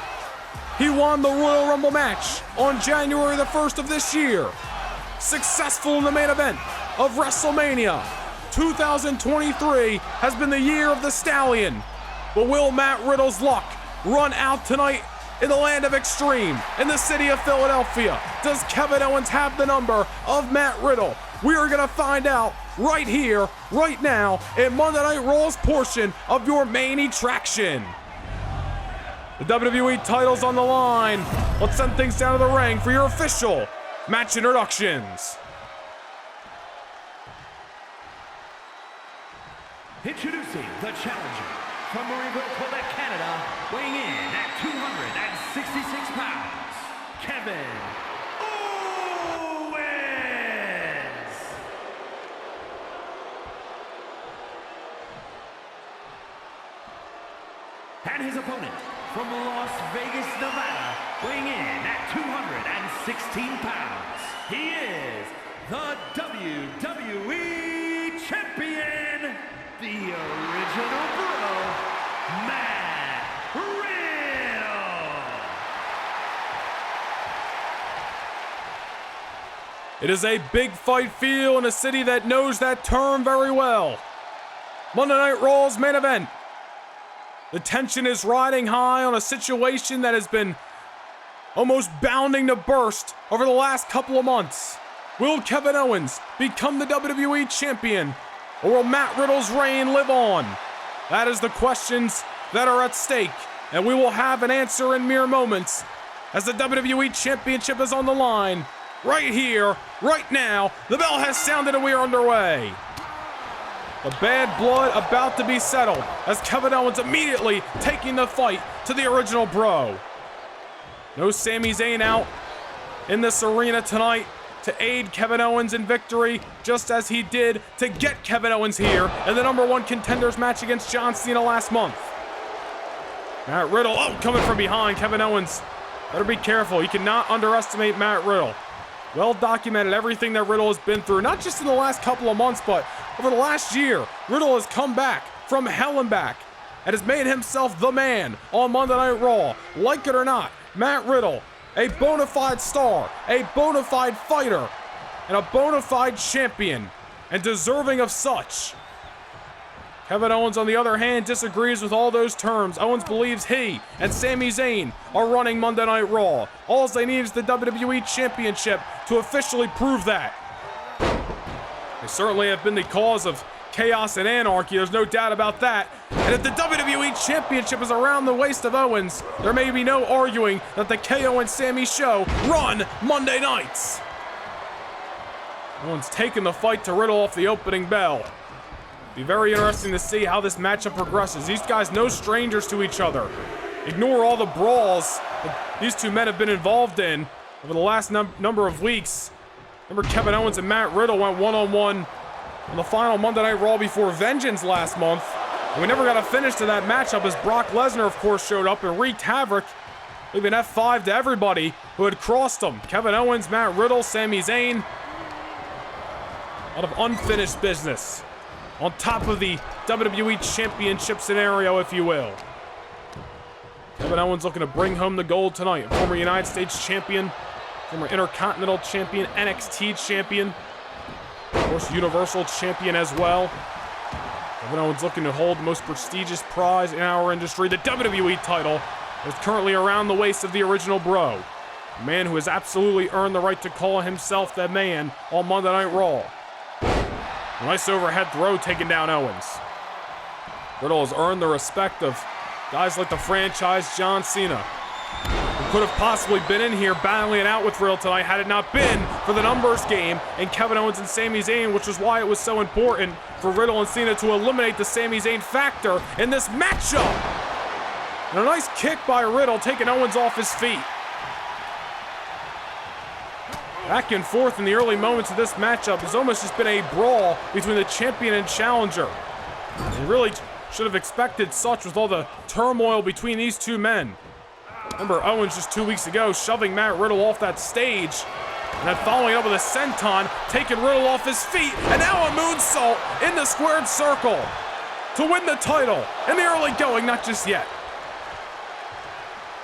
S1: He won the Royal Rumble match on January the 1st of this year. Successful in the main event of WrestleMania. 2023 has been the year of the Stallion. But will Matt Riddle's luck run out tonight in the land of extreme, in the city of Philadelphia? Does Kevin Owens have the number of Matt Riddle? We are going to find out right here, right now, in Monday Night Raw's portion of your main attraction. The WWE title's on the line. Let's send things down to the ring for your official match introductions.
S2: Introducing the challenger from Marieville, Quebec, Canada, weighing in at 266 pounds, Kevin Owens. And his opponent from Las Vegas, Nevada, weighing in at 216 pounds, he is the WWE Champion, the original Bro, Matt Riddle.
S1: It is a big fight feel in a city that knows that term very well. Monday Night Raw's main event. The tension is riding high on a situation that has been almost bounding to burst over the last couple of months. Will Kevin Owens become the WWE Champion? Or will Matt Riddle's reign live on? That is the questions that are at stake, and we will have an answer in mere moments as the WWE Championship is on the line. Right here, right now, the bell has sounded and we are underway. The bad blood about to be settled as Kevin Owens immediately taking the fight to the original Bro. No Sami Zayn out in this arena tonight to aid Kevin Owens in victory, just as he did to get Kevin Owens here in the #1 contenders match against John Cena last month. Matt Riddle, coming from behind. Kevin Owens, better be careful. You cannot underestimate Matt Riddle. Well documented everything that Riddle has been through, not just in the last couple of months, but over the last year. Riddle has come back from hell and back and has made himself the man on Monday Night Raw. Like it or not, Matt Riddle, a bona fide star, a bona fide fighter, and a bona fide champion, and deserving of such. Kevin Owens, on the other hand, disagrees with all those terms. Owens believes he and Sami Zayn are running Monday Night Raw. All they need is the WWE Championship to officially prove that. They certainly have been the cause of chaos and anarchy, there's no doubt about that. And if the WWE Championship is around the waist of Owens, there may be no arguing that the KO and Sami show run Monday nights. Owens taking the fight to Riddle off the opening bell. Be very interesting to see how this matchup progresses. These guys no strangers to each other. Ignore all the brawls that these two men have been involved in over the last number of weeks. Remember, Kevin Owens and Matt Riddle went one-on-one on the final Monday Night Raw before Vengeance last month. And we never got a finish to that matchup as Brock Lesnar, of course, showed up and wreaked havoc, leaving F5 to everybody who had crossed him. Kevin Owens, Matt Riddle, Sami Zayn. A lot of unfinished business on top of the WWE Championship scenario, if you will. Kevin Owens looking to bring home the gold tonight. Former United States champion, former Intercontinental champion, NXT champion, of course, Universal champion as well. Kevin Owens looking to hold the most prestigious prize in our industry, the WWE title, is currently around the waist of the original Bro. A man who has absolutely earned the right to call himself the man on Monday Night Raw. A nice overhead throw taking down Owens. Riddle has earned the respect of guys like the franchise John Cena, who could have possibly been in here battling it out with Riddle tonight had it not been for the numbers game and Kevin Owens and Sami Zayn, which is why it was so important for Riddle and Cena to eliminate the Sami Zayn factor in this matchup. And a nice kick by Riddle, taking Owens off his feet. Back and forth in the early moments of this matchup has almost just been a brawl between the champion and challenger. You really should have expected such with all the turmoil between these two men. Remember Owens just 2 weeks ago shoving Matt Riddle off that stage, and then following up with a senton, taking Riddle off his feet, and now a moonsault in the squared circle to win the title in the early going, not just yet.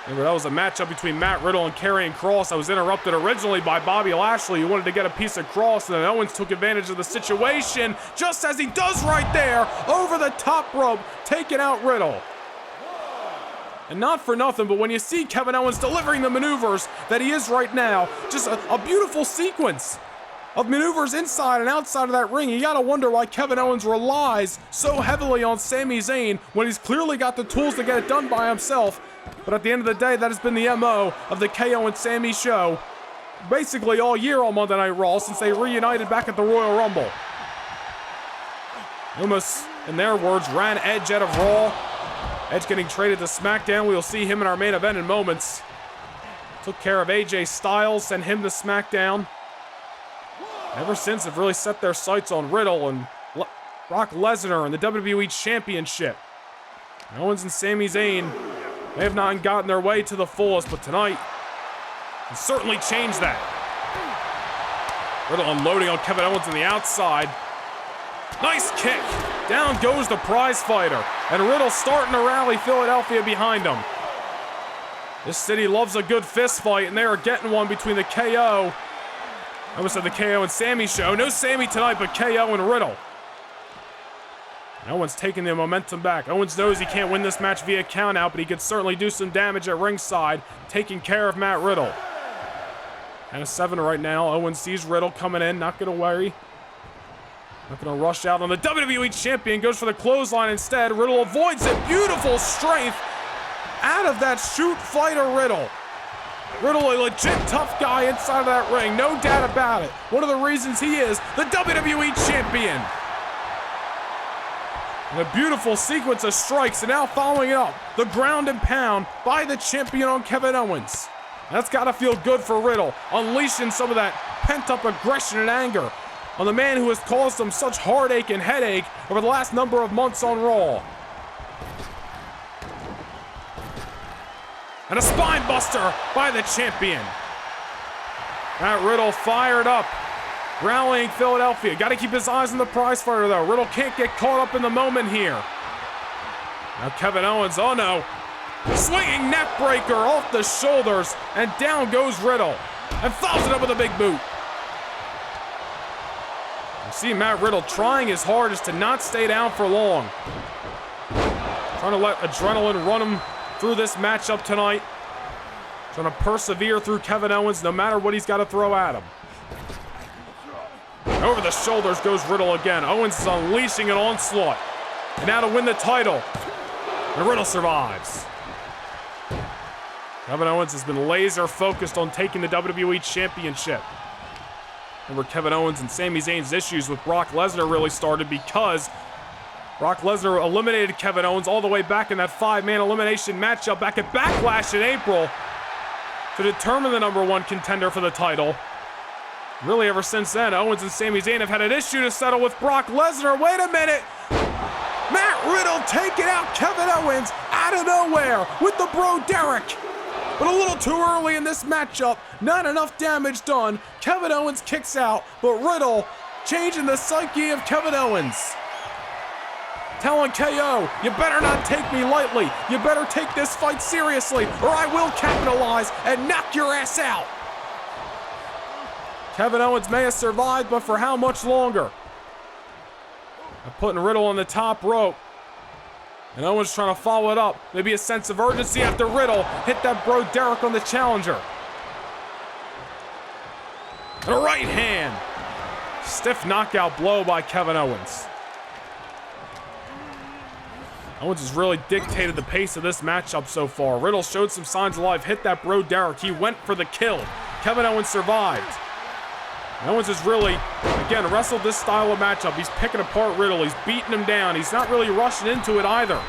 S1: Remember, that was a matchup between Matt Riddle and Karrion Kross that was interrupted originally by Bobby Lashley, who wanted to get a piece of Kross, and then Owens took advantage of the situation, just as he does right there, over the top rope, taking out Riddle. And not for nothing, but when you see Kevin Owens delivering the maneuvers that he is right now, just a beautiful sequence of maneuvers inside and outside of that ring, you gotta wonder why Kevin Owens relies so heavily on Sami Zayn when he's clearly got the tools to get it done by himself. But at the end of the day, that has been the MO of the KO and Sami show basically all year on Monday Night Raw since they reunited back at the Royal Rumble. Almost, in their words, ran Edge out of Raw. Edge getting traded to SmackDown. We'll see him in our main event in moments. Took care of AJ Styles, sent him to SmackDown. Ever since, they've really set their sights on Riddle and Brock Lesnar and the WWE Championship. Owens and Sami Zayn may have not gotten their way to the fullest, but tonight can certainly change that. Riddle unloading on Kevin Owens on the outside. Nice kick. Down goes the prize fighter. And Riddle starting to rally Philadelphia behind him. This city loves a good fist fight, and they are getting one between the KO. I almost said the KO and Sami show. No Sami tonight, but KO and Riddle. And Owens taking the momentum back. Owens knows he can't win this match via countout, but he could certainly do some damage at ringside, taking care of Matt Riddle. And a 7 right now. Owens sees Riddle coming in, not going to worry. Not going to rush out on the WWE Champion. Goes for the clothesline instead. Riddle avoids it. Beautiful strength out of that shoot fighter Riddle. Riddle, a legit tough guy inside of that ring. No doubt about it. One of the reasons he is the WWE Champion. And a beautiful sequence of strikes, and now following it up, the ground and pound by the champion on Kevin Owens. That's got to feel good for Riddle, unleashing some of that pent-up aggression and anger on the man who has caused them such heartache and headache over the last number of months on Raw. And a spine buster by the champion. Matt Riddle fired up, rallying Philadelphia. Got to keep his eyes on the prize fighter, though. Riddle can't get caught up in the moment here. Now Kevin Owens, oh no. Swinging neck breaker off the shoulders, and down goes Riddle. And follows it up with a big boot. You see Matt Riddle trying his hardest to not stay down for long. Trying to let adrenaline run him through this matchup tonight. Trying to persevere through Kevin Owens no matter what he's got to throw at him. Over the shoulders goes Riddle again. Owens is unleashing an onslaught. And now to win the title. And Riddle survives. Kevin Owens has been laser focused on taking the WWE Championship. Remember, Kevin Owens and Sami Zayn's issues with Brock Lesnar really started because Brock Lesnar eliminated Kevin Owens all the way back in that 5-man elimination matchup back at Backlash in April to determine the #1 contender for the title. Really, ever since then, Owens and Sami Zayn have had an issue to settle with Brock Lesnar. Wait a minute! Matt Riddle taking out Kevin Owens out of nowhere with the Bro Derek. But a little too early in this matchup, not enough damage done. Kevin Owens kicks out, but Riddle changing the psyche of Kevin Owens. Telling KO, you better not take me lightly. You better take this fight seriously, or I will capitalize and knock your ass out. Kevin Owens may have survived, but for how much longer? Putting Riddle on the top rope. And Owens trying to follow it up. Maybe a sense of urgency after Riddle hit that Bro Derek on the challenger. And a right hand. Stiff knockout blow by Kevin Owens. Owens has really dictated the pace of this matchup so far. Riddle showed some signs of life, hit that bro Derek. He went for the kill. Kevin Owens survived. Owens has really, again, wrestled this style of matchup. He's picking apart Riddle. He's beating him down. He's not really rushing into it either.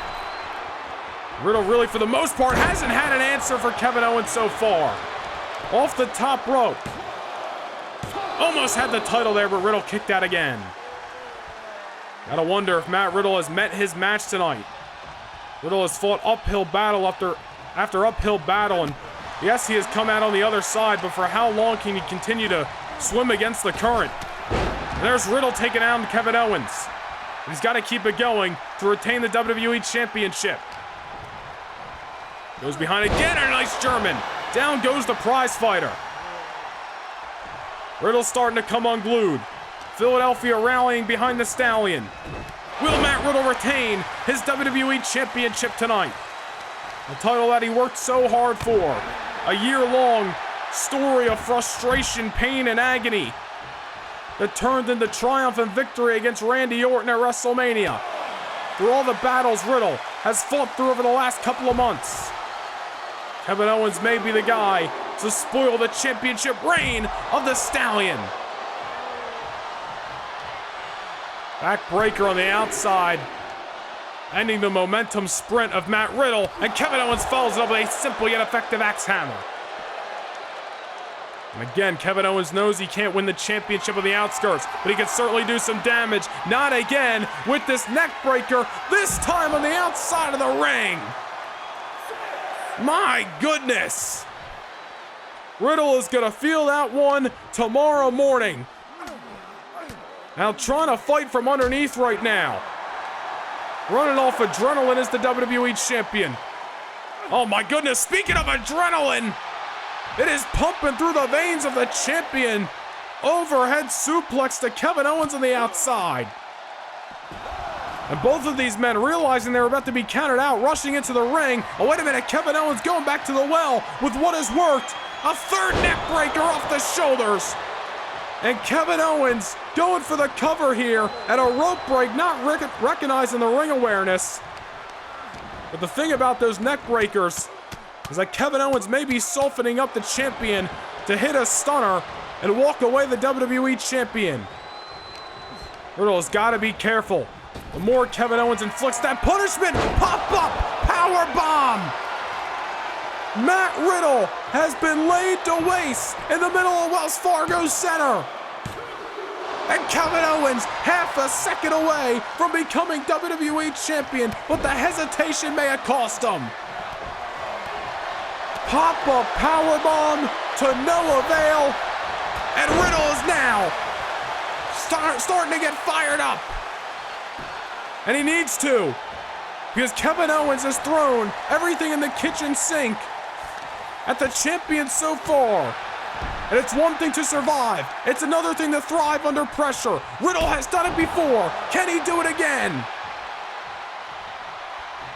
S1: Riddle really, for the most part, hasn't had an answer for Kevin Owens so far. Off the top rope. Almost had the title there, but Riddle kicked out again. Gotta wonder if Matt Riddle has met his match tonight. Riddle has fought uphill battle after uphill battle, and yes, he has come out on the other side, but for how long can he continue to swim against the current? And there's Riddle taking down Kevin Owens. He's got to keep it going to retain the WWE Championship. Goes behind again, and a nice German. Down goes the prize fighter. Riddle's starting to come unglued. Philadelphia rallying behind the Stallion. Will Matt Riddle retain his WWE Championship tonight? A title that he worked so hard for. A year-long story of frustration, pain, and agony that turned into triumph and victory against Randy Orton at WrestleMania. Through all the battles Riddle has fought through over the last couple of months, Kevin Owens may be the guy to spoil the championship reign of the Stallion. Backbreaker on the outside, ending the momentum sprint of Matt Riddle, and Kevin Owens follows it up with a simple yet effective axe hammer. And again, Kevin Owens knows he can't win the championship on the outskirts, but he can certainly do some damage. Not again with this neck breaker, this time on the outside of the ring. My goodness. Riddle is gonna feel that one tomorrow morning. Now trying to fight from underneath right now. Running off adrenaline is the WWE Champion. Oh my goodness, speaking of adrenaline, it is pumping through the veins of the champion. Overhead suplex to Kevin Owens on the outside. And both of these men realizing they were about to be counted out, rushing into the ring. Oh, wait a minute, Kevin Owens going back to the well with what has worked. A third neck breaker off the shoulders. And Kevin Owens going for the cover here at a rope break, not recognizing the ring awareness. But the thing about those neck breakers is that Kevin Owens may be softening up the champion to hit a stunner and walk away the WWE champion. Riddle has got to be careful. The more Kevin Owens inflicts that punishment, pop-up power bomb. Matt Riddle has been laid to waste in the middle of Wells Fargo Center. And Kevin Owens half a second away from becoming WWE champion, but the hesitation may have cost him. Pop-up powerbomb to no avail, and Riddle is now starting to get fired up. And he needs to, because Kevin Owens has thrown everything in the kitchen sink at the champion so far. And it's one thing to survive, it's another thing to thrive under pressure. Riddle has done it before. Can he do it again?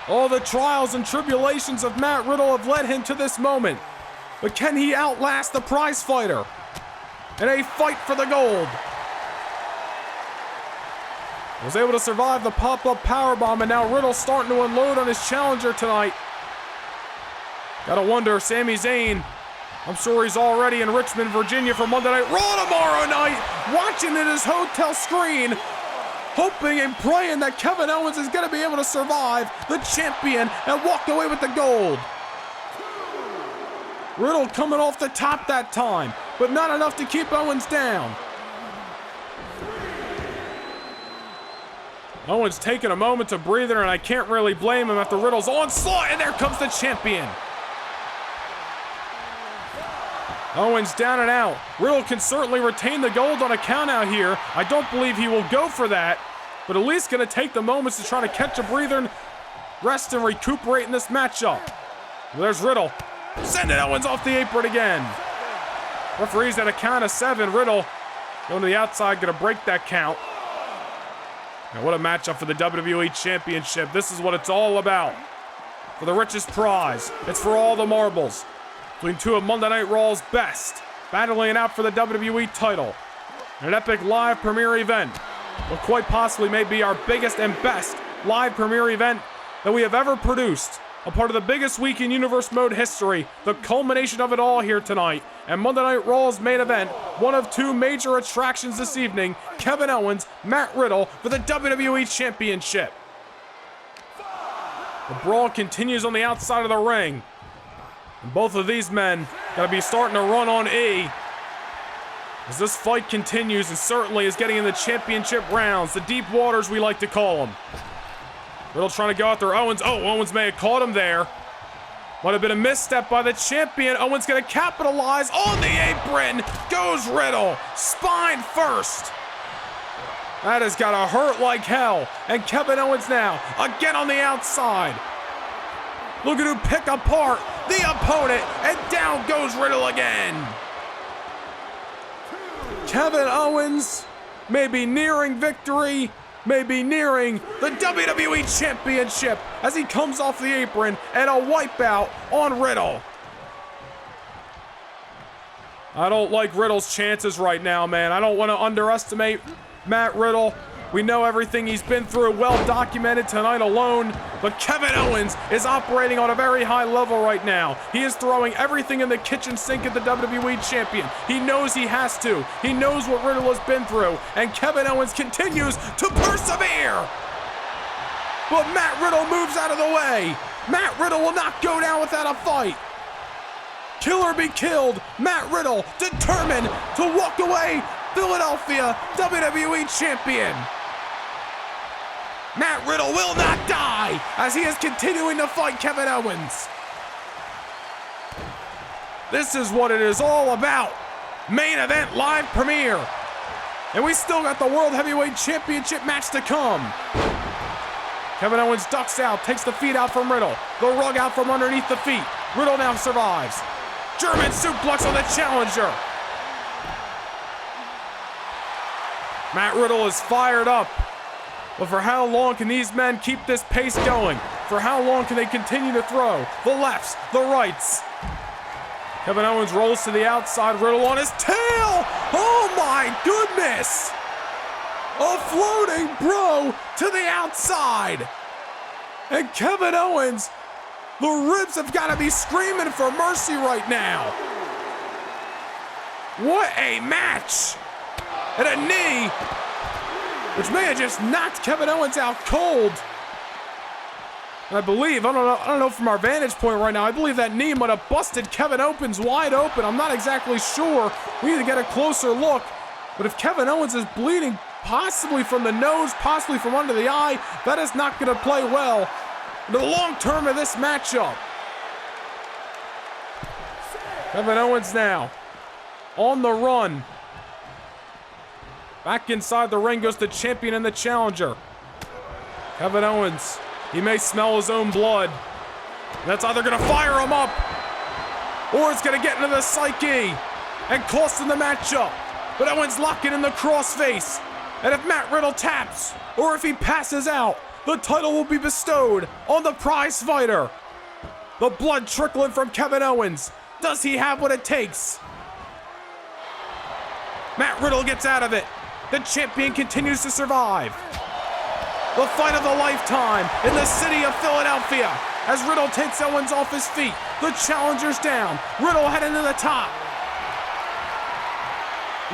S1: All the trials and tribulations of Matt Riddle have led him to this moment. But can he outlast the prize fighter in a fight for the gold? Was able to survive the pop-up powerbomb, and now Riddle's starting to unload on his challenger tonight. Gotta wonder, Sami Zayn, I'm sure he's already in Richmond, Virginia for Monday Night Raw tomorrow night, watching in his hotel screen, hoping and praying that Kevin Owens is gonna be able to survive the champion and walk away with the gold. Riddle coming off the top that time, but not enough to keep Owens down. Owens taking a moment to breathe in, and I can't really blame him after Riddle's onslaught, and there comes the champion. Owens down and out. Riddle can certainly retain the gold on a count out here. I don't believe he will go for that, but at least gonna take the moments to try to catch a breather and rest and recuperate in this matchup. Well, there's Riddle. Sending Owens off the apron again. Referee's at a count of 7. Riddle going to the outside, gonna break that count. Now, what a matchup for the WWE Championship. This is what it's all about. For the richest prize. It's for all the marbles. Between two of Monday Night Raw's best, battling it out for the WWE title. An epic live premiere event. What quite possibly may be our biggest and best live premiere event that we have ever produced. A part of the biggest week in Universe Mode history, the culmination of it all here tonight. And Monday Night Raw's main event, one of two major attractions this evening, Kevin Owens, Matt Riddle for the WWE Championship. The brawl continues on the outside of the ring. And both of these men gotta be starting to run on E. As this fight continues and certainly is getting in the championship rounds, the deep waters we like to call them. Riddle trying to go out there. Owens. Oh, Owens may have caught him there. Might have been a misstep by the champion. Owens gonna capitalize on the apron. Goes Riddle. Spine first. That has gotta hurt like hell. And Kevin Owens now, again on the outside. Looking to pick apart the opponent. And down goes Riddle again. Kevin Owens may be nearing victory. May be nearing the WWE Championship as he comes off the apron and a wipeout on Riddle. I don't like Riddle's chances right now, man. I don't want to underestimate Matt Riddle. We know everything he's been through, well documented tonight alone, but Kevin Owens is operating on a very high level right now. He is throwing everything in the kitchen sink at the WWE Champion. He knows he has to. He knows what Riddle has been through, and Kevin Owens continues to persevere. But Matt Riddle moves out of the way. Matt Riddle will not go down without a fight. Kill or be killed. Matt Riddle determined to walk away Philadelphia WWE Champion. Matt Riddle will not die as he is continuing to fight Kevin Owens. This is what it is all about. Main event live premiere. And we still got the World Heavyweight Championship match to come. Kevin Owens ducks out, takes the feet out from Riddle. The rug out from underneath the feet. Riddle now survives. German suplex on the challenger. Matt Riddle is fired up. But for how long can these men keep this pace going? For how long can they continue to throw? The lefts, the rights. Kevin Owens rolls to the outside, Riddle on his tail! Oh my goodness! A floating bro to the outside! And Kevin Owens, the ribs have got to be screaming for mercy right now. What a match! And a knee, which may have just knocked Kevin Owens out cold. And I believe, I don't know from our vantage point right now, I believe that knee might have busted Kevin Owens wide open. I'm not exactly sure. We need to get a closer look. But if Kevin Owens is bleeding, possibly from the nose, possibly from under the eye, that is not going to play well in the long term of this matchup. Kevin Owens now on the run. Back inside the ring goes the champion and the challenger. Kevin Owens, he may smell his own blood. That's either gonna fire him up, or it's gonna get into the psyche and cost him the matchup. But Owens locking in the crossface. And if Matt Riddle taps, or if he passes out, the title will be bestowed on the prize fighter. The blood trickling from Kevin Owens. Does he have what it takes? Matt Riddle gets out of it. The champion continues to survive. The fight of a lifetime in the city of Philadelphia as Riddle takes Owens off his feet. The challenger's down. Riddle heading to the top.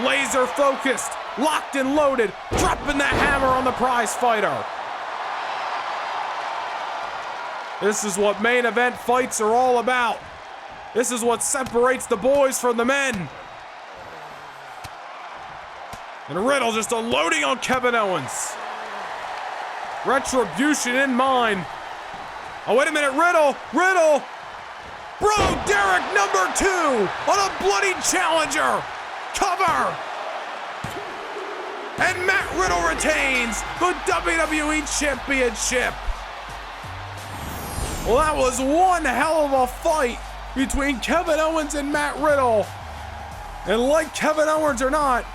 S1: Laser focused, locked and loaded, dropping the hammer on the prize fighter. This is what main event fights are all about. This is what separates the boys from the men. And Riddle just unloading on Kevin Owens. Retribution in mind. Oh, wait a minute, Riddle! Bro, Derek #2 on a bloody challenger. Cover. And Matt Riddle retains the WWE Championship. Well, that was one hell of a fight between Kevin Owens and Matt Riddle. And like Kevin Owens or not,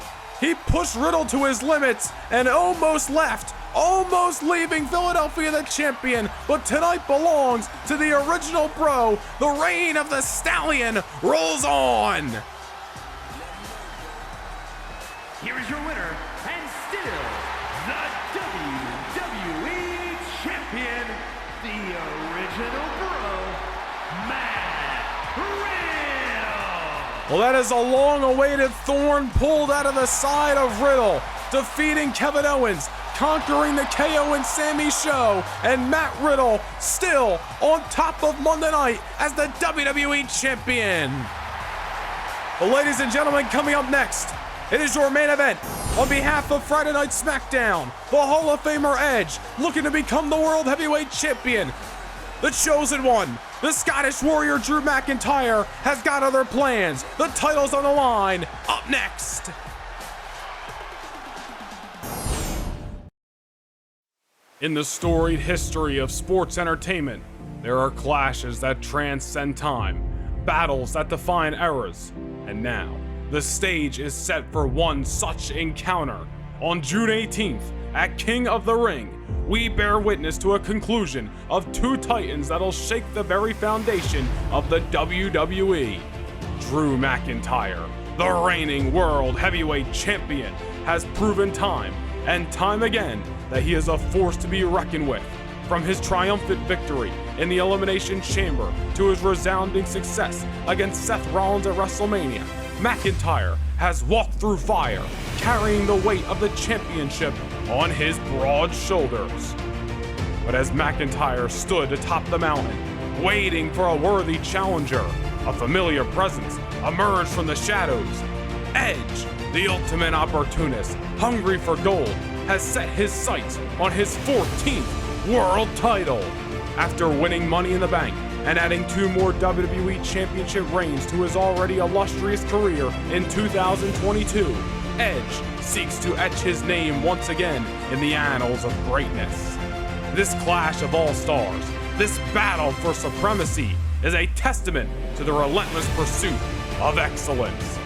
S1: he pushed Riddle to his limits and almost left, almost leaving Philadelphia the champion. But tonight belongs to the original bro. The reign of the stallion rolls on.
S2: Here is your winner, and still the WWE Champion, the original bro, Matt Riddle.
S1: Well, that is a long-awaited thorn pulled out of the side of Riddle, defeating Kevin Owens, conquering the KO and Sammy show, and Matt Riddle still on top of Monday night as the WWE Champion. Well, ladies and gentlemen, coming up next, it is your main event. On behalf of Friday Night SmackDown, the Hall of Famer Edge, looking to become the World Heavyweight Champion. The Chosen One, the Scottish Warrior Drew McIntyre, has got other plans. The title's on the line. Up next. In the storied history of sports entertainment, there are clashes that transcend time, battles that define eras, and now, the stage is set for one such encounter. On June 18th, at King of the Ring, we bear witness to a conclusion of two titans that'll shake the very foundation of the WWE. Drew McIntyre, the reigning World Heavyweight Champion, has proven time and time again that he is a force to be reckoned with. From his triumphant victory in the Elimination Chamber to his resounding success against Seth Rollins at WrestleMania, McIntyre has walked through fire, carrying the weight of the championship on his broad shoulders. But as McIntyre stood atop the mountain, waiting for a worthy challenger, a familiar presence emerged from the shadows. Edge, the ultimate opportunist, hungry for gold, has set his sights on his 14th world title. After winning Money in the Bank and adding 2 more WWE Championship reigns to his already illustrious career in 2022, Edge seeks to etch his name once again in the annals of greatness. This clash of all-stars, this battle for supremacy, is a testament to the relentless pursuit of excellence.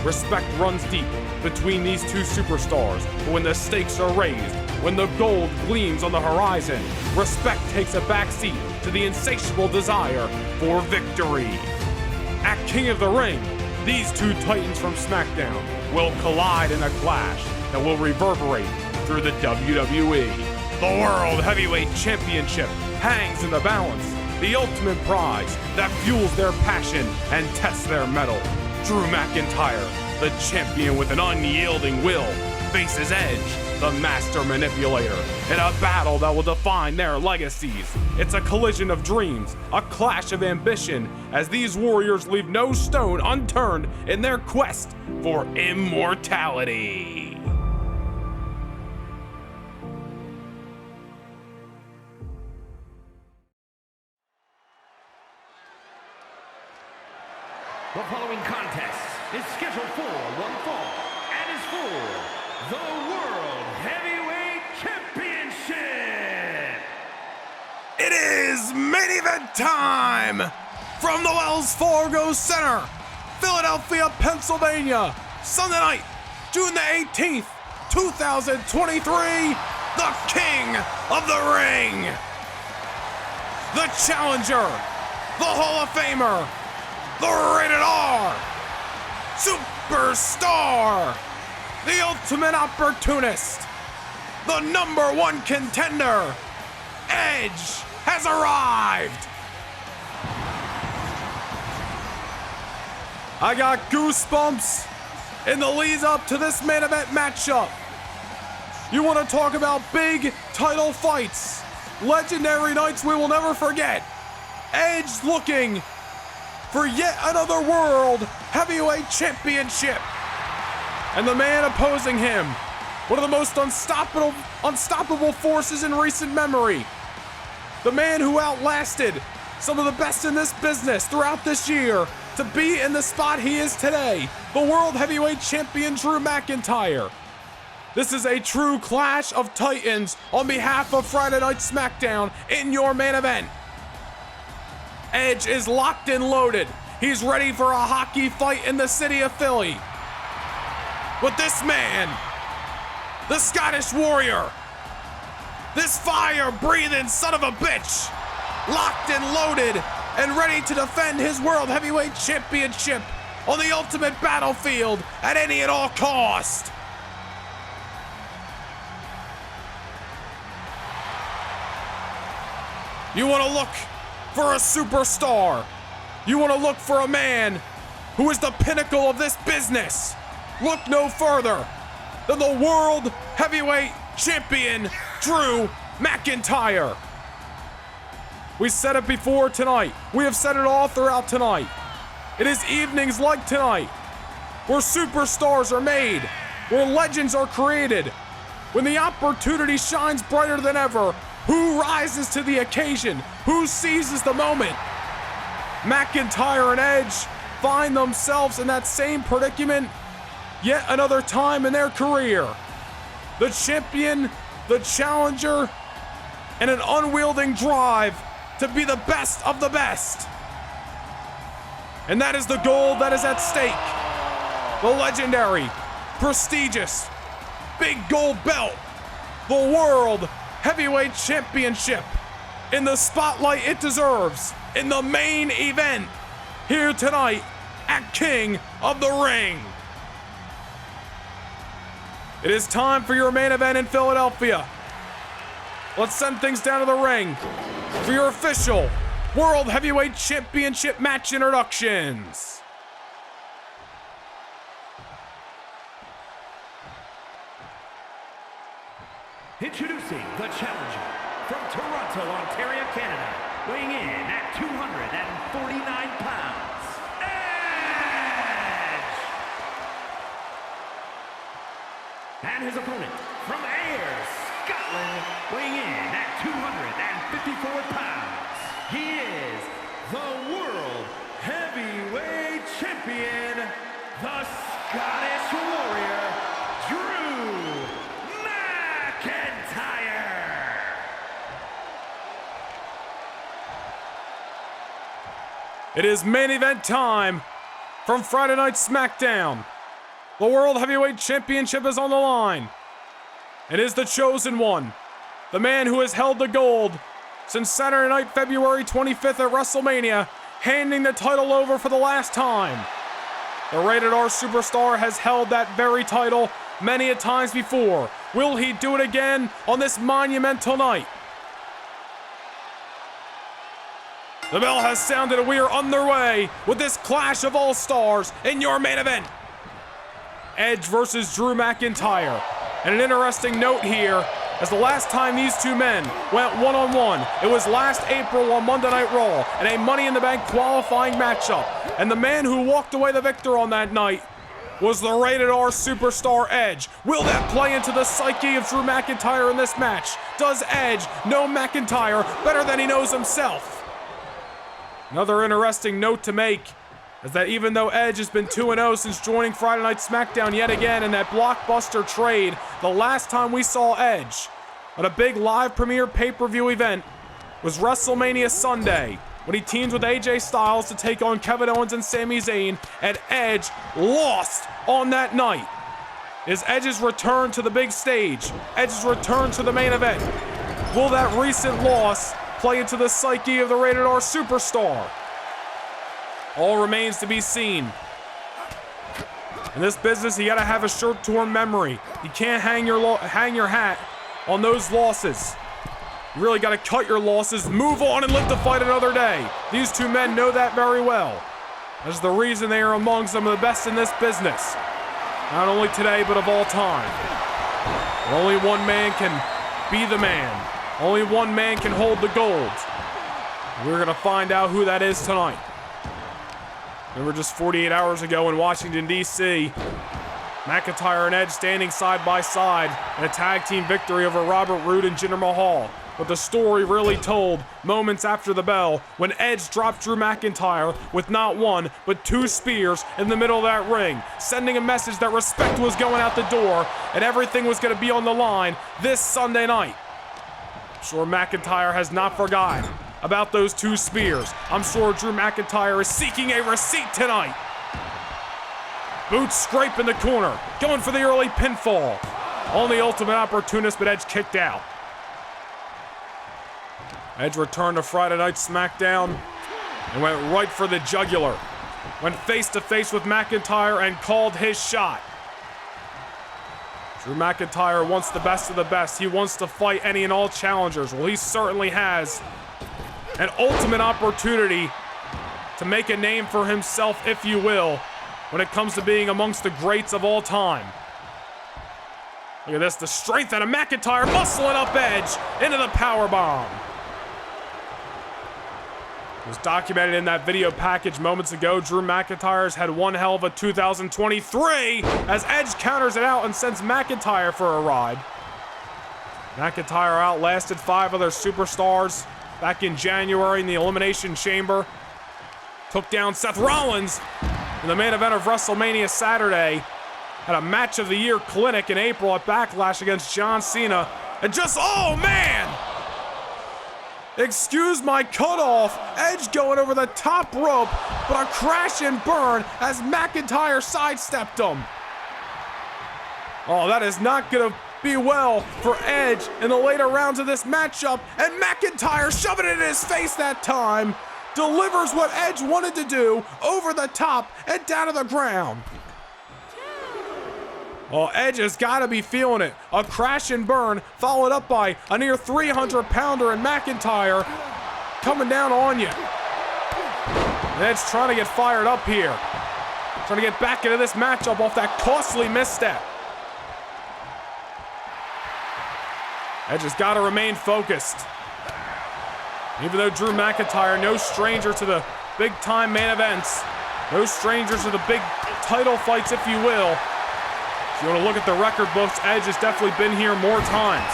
S1: Respect runs deep between these two superstars, but when the stakes are raised, when the gold gleams on the horizon, respect takes a backseat to the insatiable desire for victory. At King of the Ring, these two titans from SmackDown will collide in a clash that will reverberate through the WWE. The World Heavyweight Championship hangs in the balance, the ultimate prize that fuels their passion and tests their mettle. Drew McIntyre, the champion with an unyielding will, faces Edge, the master manipulator, in a battle that will define their legacies. It's a collision of dreams, a clash of ambition, as these warriors leave no stone unturned in their quest for immortality.
S2: The following contest is scheduled for one fall and is for the World Heavyweight Championship.
S1: It is main event time! From the Wells Fargo Center, Philadelphia, Pennsylvania, Sunday night, June the 18th, 2023, the King of the Ring, the Challenger, the Hall of Famer, the Rated R Superstar, the Ultimate Opportunist, the #1 contender, Edge has arrived. I got goosebumps in the lead up to this main event matchup. You want to talk about big title fights, legendary nights we will never forget. Edge looking for yet another World Heavyweight Championship. And the man opposing him, one of the most unstoppable forces in recent memory. The man who outlasted some of the best in this business throughout this year to be in the spot he is today, the World Heavyweight Champion Drew McIntyre. This is a true clash of titans on behalf of Friday Night SmackDown in your main event. Edge is locked and loaded. He's ready for a hockey fight in the city of Philly. But this man, the Scottish Warrior, this fire-breathing son of a bitch, locked and loaded and ready to defend his World Heavyweight Championship on the ultimate battlefield at any and all cost. You want to look for a superstar. You want to look for a man who is the pinnacle of this business. Look no further than the World Heavyweight Champion, Drew McIntyre. We said it before tonight. We have said it all throughout tonight. It is evenings like tonight where superstars are made, where legends are created. When the opportunity shines brighter than ever, who rises to the occasion? Who seizes the moment? McIntyre and Edge find themselves in that same predicament yet another time in their career. The champion, the challenger, and an unwielding drive to be the best of the best. And that is the goal that is at stake. The legendary, prestigious, big gold belt, the World Heavyweight Championship, in the spotlight it deserves, in the main event, here tonight at King of the Ring. It is time for your main event in Philadelphia. Let's send things down to the ring for your official World Heavyweight Championship match introductions.
S2: Introducing the challenger from Toronto, Ontario, Canada, weighing in at 249 pounds, Edge! And his opponent from Ayr, Scotland, weighing in at 254 pounds, he is the World Heavyweight Champion, the Scottish Warrior, Drew McIntyre.
S1: It is main event time from Friday Night SmackDown. The World Heavyweight Championship is on the line. It is the chosen one, the man who has held the gold since Saturday night, February 25th at WrestleMania, handing the title over for the last time. The Rated R Superstar has held that very title many a times before. Will he do it again on this monumental night? The bell has sounded and we are underway with this clash of all-stars in your main event. Edge versus Drew McIntyre. And an interesting note here, as the last time these two men went one-on-one, it was last April on Monday Night Raw in a Money in the Bank qualifying matchup. And the man who walked away the victor on that night was the Rated R Superstar Edge. Will that play into the psyche of Drew McIntyre in this match? Does Edge know McIntyre better than he knows himself? Another interesting note to make is that even though Edge has been 2-0 since joining Friday Night SmackDown yet again in that blockbuster trade, the last time we saw Edge on a big live premiere pay-per-view event was WrestleMania Sunday, when he teamed with AJ Styles to take on Kevin Owens and Sami Zayn, and Edge lost on that night. Is Edge's return to the big stage, Edge's return to the main event, will that recent loss play into the psyche of the Rated R Superstar? All remains to be seen. In this business, you gotta have a short-term memory. You can't hang your hat on those losses. You really gotta cut your losses, move on, and live to fight another day. These two men know that very well. That's the reason they are among some of the best in this business. Not only today, but of all time. And only one man can be the man. Only one man can hold the gold. We're gonna find out who that is tonight. Remember, just 48 hours ago in Washington, D.C., McIntyre and Edge standing side by side in a tag team victory over Robert Roode and Jinder Mahal. But the story really told moments after the bell when Edge dropped Drew McIntyre with not one, but two spears in the middle of that ring, sending a message that respect was going out the door and everything was going to be on the line this Sunday night. I'm sure McIntyre has not forgotten about those two spears. I'm sure Drew McIntyre is seeking a receipt tonight. Boots scrape in the corner, going for the early pinfall. On the Ultimate Opportunist, but Edge kicked out. Edge returned to Friday Night SmackDown and went right for the jugular. Went face to face with McIntyre and called his shot. Drew McIntyre wants the best of the best. He wants to fight any and all challengers. Well, he certainly has an ultimate opportunity to make a name for himself, if you will, when it comes to being amongst the greats of all time. Look at this, the strength out of McIntyre, muscling up Edge into the powerbomb. It was documented in that video package moments ago. Drew McIntyre's had one hell of a 2023 as Edge counters it out and sends McIntyre for a ride. McIntyre outlasted 5 other superstars back in January in the Elimination Chamber. Took down Seth Rollins in the main event of WrestleMania Saturday. Had a match of the year clinic in April at Backlash against John Cena. And just, oh man! Excuse my cutoff. Edge going over the top rope, but a crash and burn as McIntyre sidestepped him. Oh, that is not gonna be well for Edge in the later rounds of this matchup. And McIntyre shoving it in his face that time. Delivers what Edge wanted to do over the top and down to the ground. Oh, Edge has got to be feeling it. A crash and burn followed up by a near 300-pounder in McIntyre coming down on you. Edge trying to get fired up here. Trying to get back into this matchup off that costly misstep. Edge has got to remain focused. Even though Drew McIntyre, no stranger to the big-time main events, no stranger to the big title fights, if you will. If you want to look at the record books, Edge has definitely been here more times.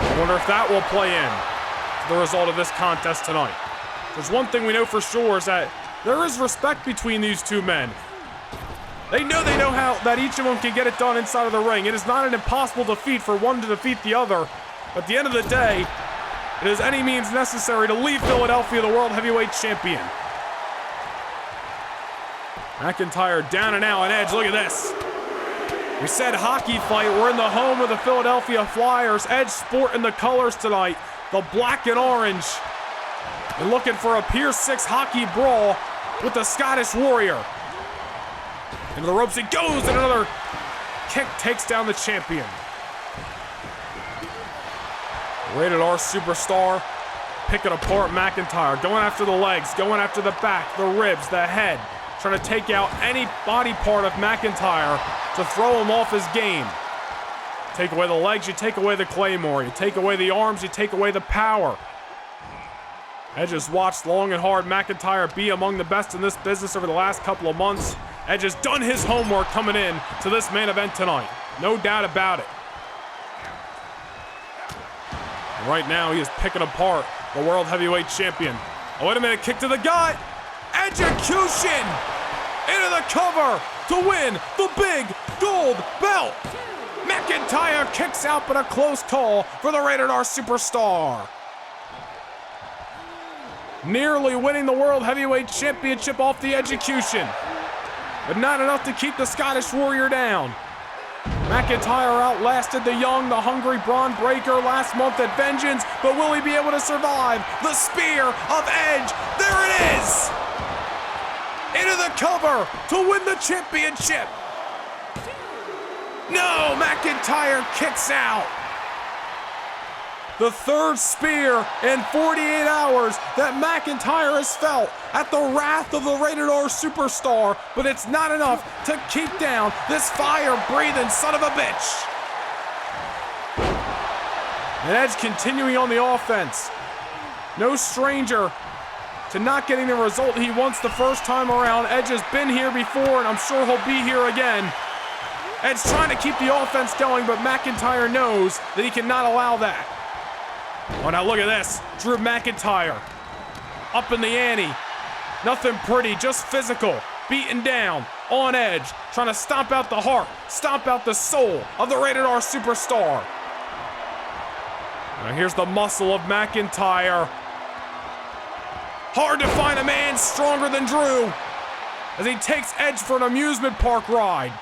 S1: I wonder if that will play in to the result of this contest tonight. There's one thing we know for sure is that there is respect between these two men. They know how that each of them can get it done inside of the ring. It is not an impossible defeat for one to defeat the other. But at the end of the day, it is any means necessary to leave Philadelphia the World Heavyweight Champion. McIntyre down and out, and Edge, look at this. We said hockey fight. We're in the home of the Philadelphia Flyers. Edge sporting the colors tonight, the black and orange. And looking for a Pier 6 hockey brawl with the Scottish Warrior. Into the ropes it goes, and another kick takes down the champion. Rated R superstar picking apart McIntyre, going after the legs, going after the back, the ribs, the head, trying to take out any body part of McIntyre to throw him off his game. Take away the legs, you take away the claymore. You take away the arms, you take away the power. Edge has watched long and hard McIntyre be among the best in this business over the last couple of months. Edge has done his homework coming in to this main event tonight. No doubt about it. And right now, he is picking apart the World Heavyweight Champion. Oh, wait a minute, kick to the gut. Execution! Into the cover to win the big gold belt. McIntyre kicks out, but a close call for the Rated R superstar. Nearly winning the World Heavyweight Championship off the execution, but not enough to keep the Scottish Warrior down. McIntyre outlasted the young, the hungry Braun Breaker last month at Vengeance, but will he be able to survive the spear of Edge? There it is! Into the cover to win the championship. No, McIntyre kicks out. The third spear in 48 hours that McIntyre has felt at the wrath of the Rated R superstar, but it's not enough to keep down this fire-breathing son of a bitch. And Edge continuing on the offense. No stranger to not getting the result he wants the first time around. Edge has been here before, and I'm sure he'll be here again. Edge trying to keep the offense going, but McIntyre knows that he cannot allow that. Oh, now look at this. Drew McIntyre up in the ante. Nothing pretty, just physical. Beaten down, on Edge, trying to stomp out the heart, stomp out the soul of the Rated R superstar. Now here's the muscle of McIntyre. Hard to find a man stronger than Drew as he takes Edge for an amusement park ride.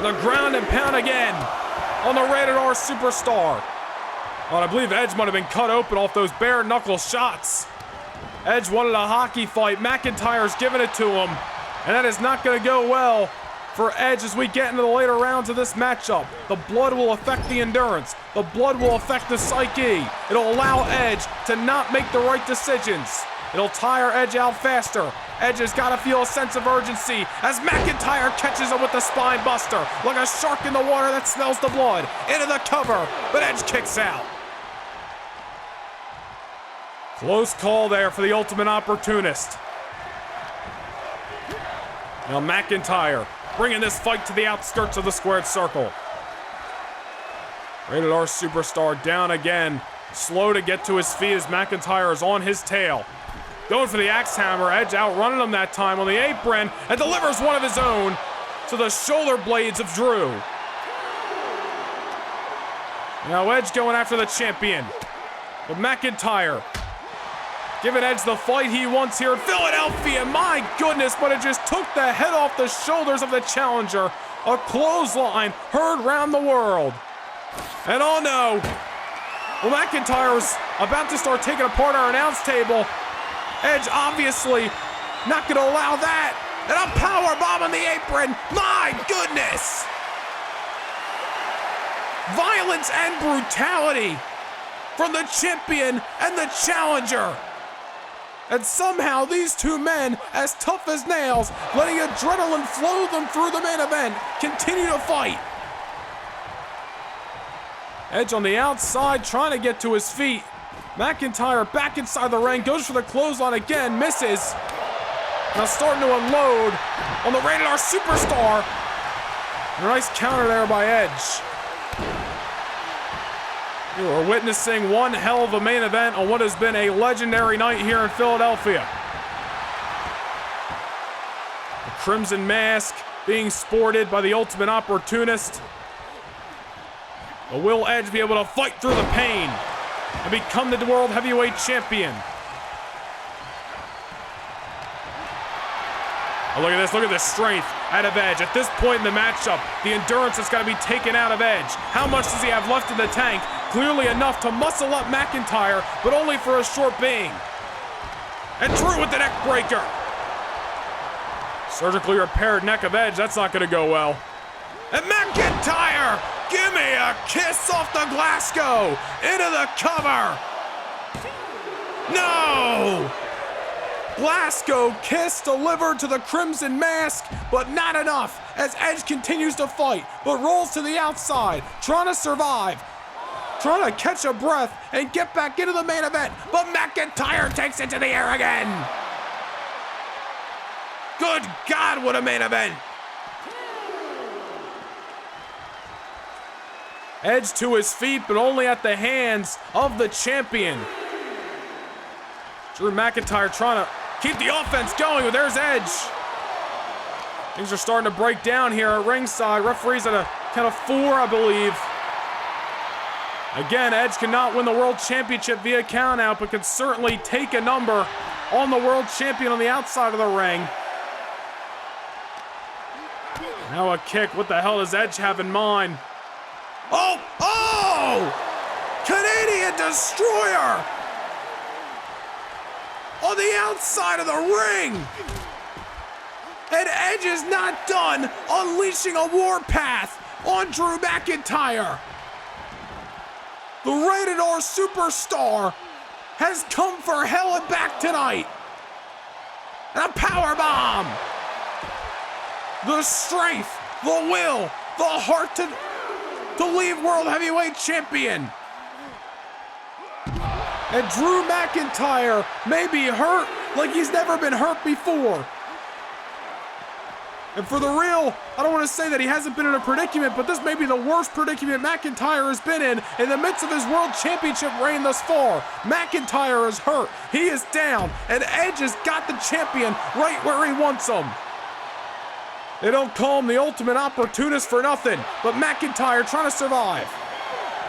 S1: The ground and pound again on the Rated R superstar. Well, I believe Edge might have been cut open off those bare knuckle shots. Edge wanted a hockey fight. McIntyre's giving it to him. And that is not going to go well for Edge as we get into the later rounds of this matchup. The blood will affect the endurance. The blood will affect the psyche. It'll allow Edge to not make the right decisions. It'll tire Edge out faster. Edge has got to feel a sense of urgency as McIntyre catches him with the spine buster like a shark in the water that smells the blood. Into the cover, but Edge kicks out. Close call there for the Ultimate Opportunist. Now McIntyre bringing this fight to the outskirts of the squared circle. Rated R Superstar down again. Slow to get to his feet as McIntyre is on his tail. Going for the axe hammer. Edge outrunning him that time on the apron and delivers one of his own to the shoulder blades of Drew. Now Edge going after the champion. But McIntyre giving Edge the fight he wants here in Philadelphia. My goodness, but it just took the head off the shoulders of the challenger. A clothesline heard round the world. And oh no. Well, McIntyre's about to start taking apart our announce table. Edge obviously not going to allow that. And a power bomb on the apron. My goodness. Violence and brutality from the champion and the challenger. And somehow these two men, as tough as nails, letting adrenaline flow them through the main event, continue to fight. Edge on the outside, trying to get to his feet. McIntyre back inside the ring, goes for the clothesline again, misses. Now starting to unload on the Rated R Superstar. A nice counter there by Edge. We're witnessing one hell of a main event on what has been a legendary night here in Philadelphia. The crimson mask being sported by the Ultimate Opportunist. But will Edge be able to fight through the pain and become the World Heavyweight Champion? Oh, look at this, look at the strength out of Edge. At this point in the matchup, the endurance has got to be taken out of Edge. How much does he have left in the tank? Clearly enough to muscle up McIntyre, but only for a short being. And Drew with the neck breaker. Surgically repaired neck of Edge, that's not gonna go well. And McIntyre, give me a kiss off the Glasgow, into the cover. No! Glasgow kiss delivered to the Crimson Mask, but not enough as Edge continues to fight, but rolls to the outside, trying to survive, trying to catch a breath and get back into the main event, but McIntyre takes it to the air again. Good God, what a main event. Edge to his feet, but only at the hands of the champion. Drew McIntyre trying to keep the offense going, but there's Edge. Things are starting to break down here at ringside. Referee's at a count of 4, I believe. Again, Edge cannot win the World Championship via countout, but can certainly take a number on the World Champion on the outside of the ring. Now a kick. What the hell does Edge have in mind? Oh! Canadian Destroyer! On the outside of the ring! And Edge is not done unleashing a warpath on Drew McIntyre. The Rated R Superstar has come for hell and back tonight. And a power bomb. The strength, the will, the heart to leave World Heavyweight Champion. And Drew McIntyre may be hurt like he's never been hurt before. And for the real, I don't want to say that he hasn't been in a predicament, but this may be the worst predicament McIntyre has been in the midst of his World Championship reign thus far. McIntyre is hurt, he is down, and Edge has got the champion right where he wants him. They don't call him the Ultimate Opportunist for nothing, but McIntyre trying to survive.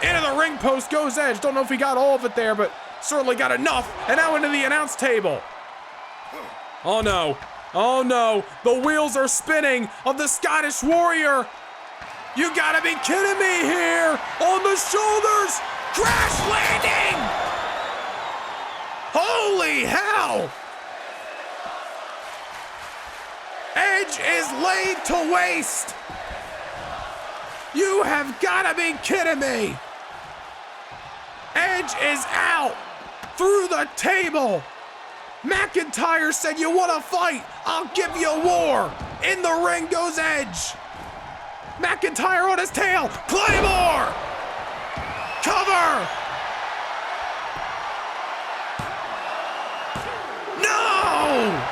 S1: Into the ring post goes Edge. Don't know if he got all of it there, but certainly got enough. And now into the announce table. Oh no. Oh no. The wheels are spinning of the Scottish Warrior. You gotta be kidding me here. On the shoulders. Crash landing. Holy hell. Edge Edge is laid to waste. You have got to be kidding me. Edge is out through the table. McIntyre said, you want to fight? I'll give you a war. In the ring goes Edge. McIntyre on his tail. Claymore. Cover. No.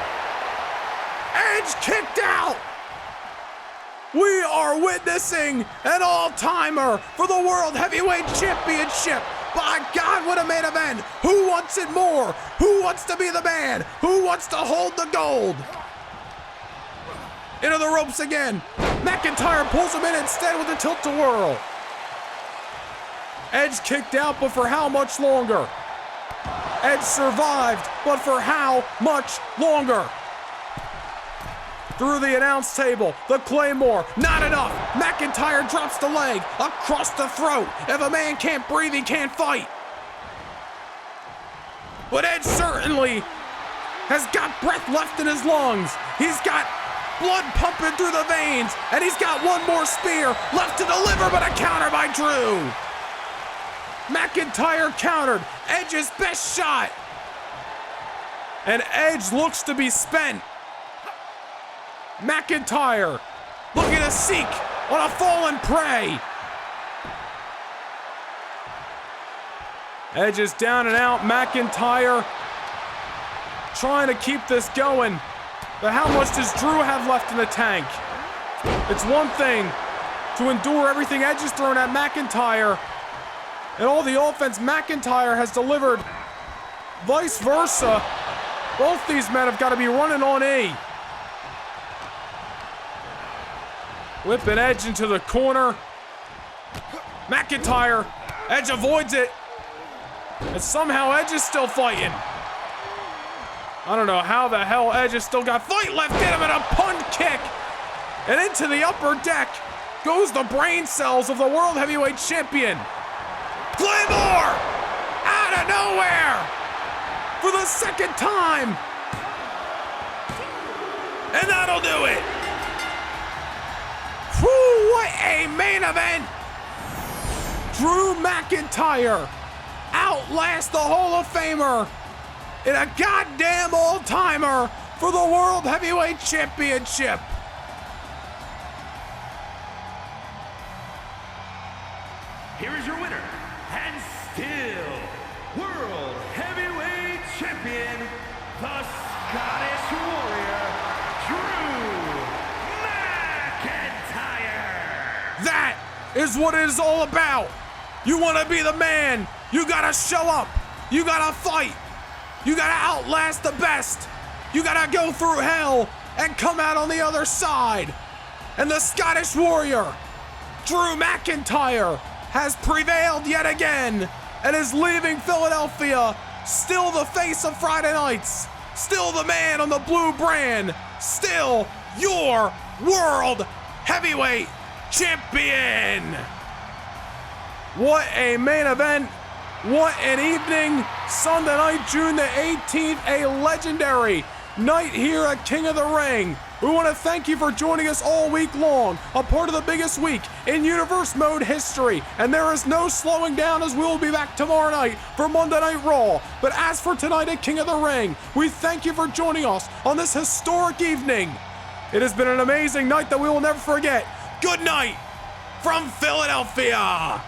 S1: Edge kicked out. We are witnessing an all-timer for the World Heavyweight Championship. By God, what a main event. Who wants it more? Who wants to be the man? Who wants to hold the gold? Into the ropes again. McIntyre pulls him in instead with a tilt-a-whirl. Edge kicked out, but for how much longer? Edge survived, but for how much longer? Through the announce table, the Claymore, not enough. McIntyre drops the leg across the throat. If a man can't breathe, he can't fight. But Edge certainly has got breath left in his lungs. He's got blood pumping through the veins, and he's got one more spear left to deliver, but a counter by Drew. McIntyre countered Edge's best shot. And Edge looks to be spent. McIntyre looking to seek on a fallen prey. Edge is down and out. McIntyre trying to keep this going. But how much does Drew have left in the tank? It's one thing to endure everything Edge is thrown at McIntyre and all the offense McIntyre has delivered. Vice versa. Both these men have got to be running on E. Whipping Edge into the corner. McIntyre. Edge avoids it. And somehow Edge is still fighting. I don't know how the hell Edge has still got fight left in him, and a punt kick. And into the upper deck goes the brain cells of the World Heavyweight Champion. Claymore! Out of nowhere! For the second time! And that'll do it! Whew, what a main event! Drew McIntyre outlasts the Hall of Famer in a goddamn all-timer for the World Heavyweight Championship.
S2: Here is your winner, and still World Heavyweight Champion, the Scottish Warrior, Drew McIntyre.
S1: That is what it is all about. You want to be the man, you gotta show up, you gotta fight, you gotta outlast the best, you gotta go through hell and come out on the other side. And the Scottish Warrior, Drew McIntyre, has prevailed yet again and is leaving Philadelphia still the face of Friday nights, still the man on the blue brand, still your World Heavyweight Champion. What a main event. What an evening. Sunday night, June the 18th, a legendary night here at King of the Ring. We want to thank you for joining us all week long, a part of the biggest week in Universe Mode history. And there is no slowing down, as we will be back tomorrow night for Monday Night Raw. But as for tonight at King of the Ring, we thank you for joining us on this historic evening. It has been an amazing night that we will never forget. Good night from Philadelphia.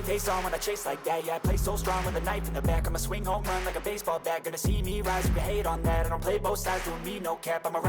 S3: Face on when I chase like that, yeah, I play so strong with a knife in the back. I'ma swing home run like a baseball bat. Gonna see me rise if you hate on that. I don't play both sides, doing me no cap. I'm a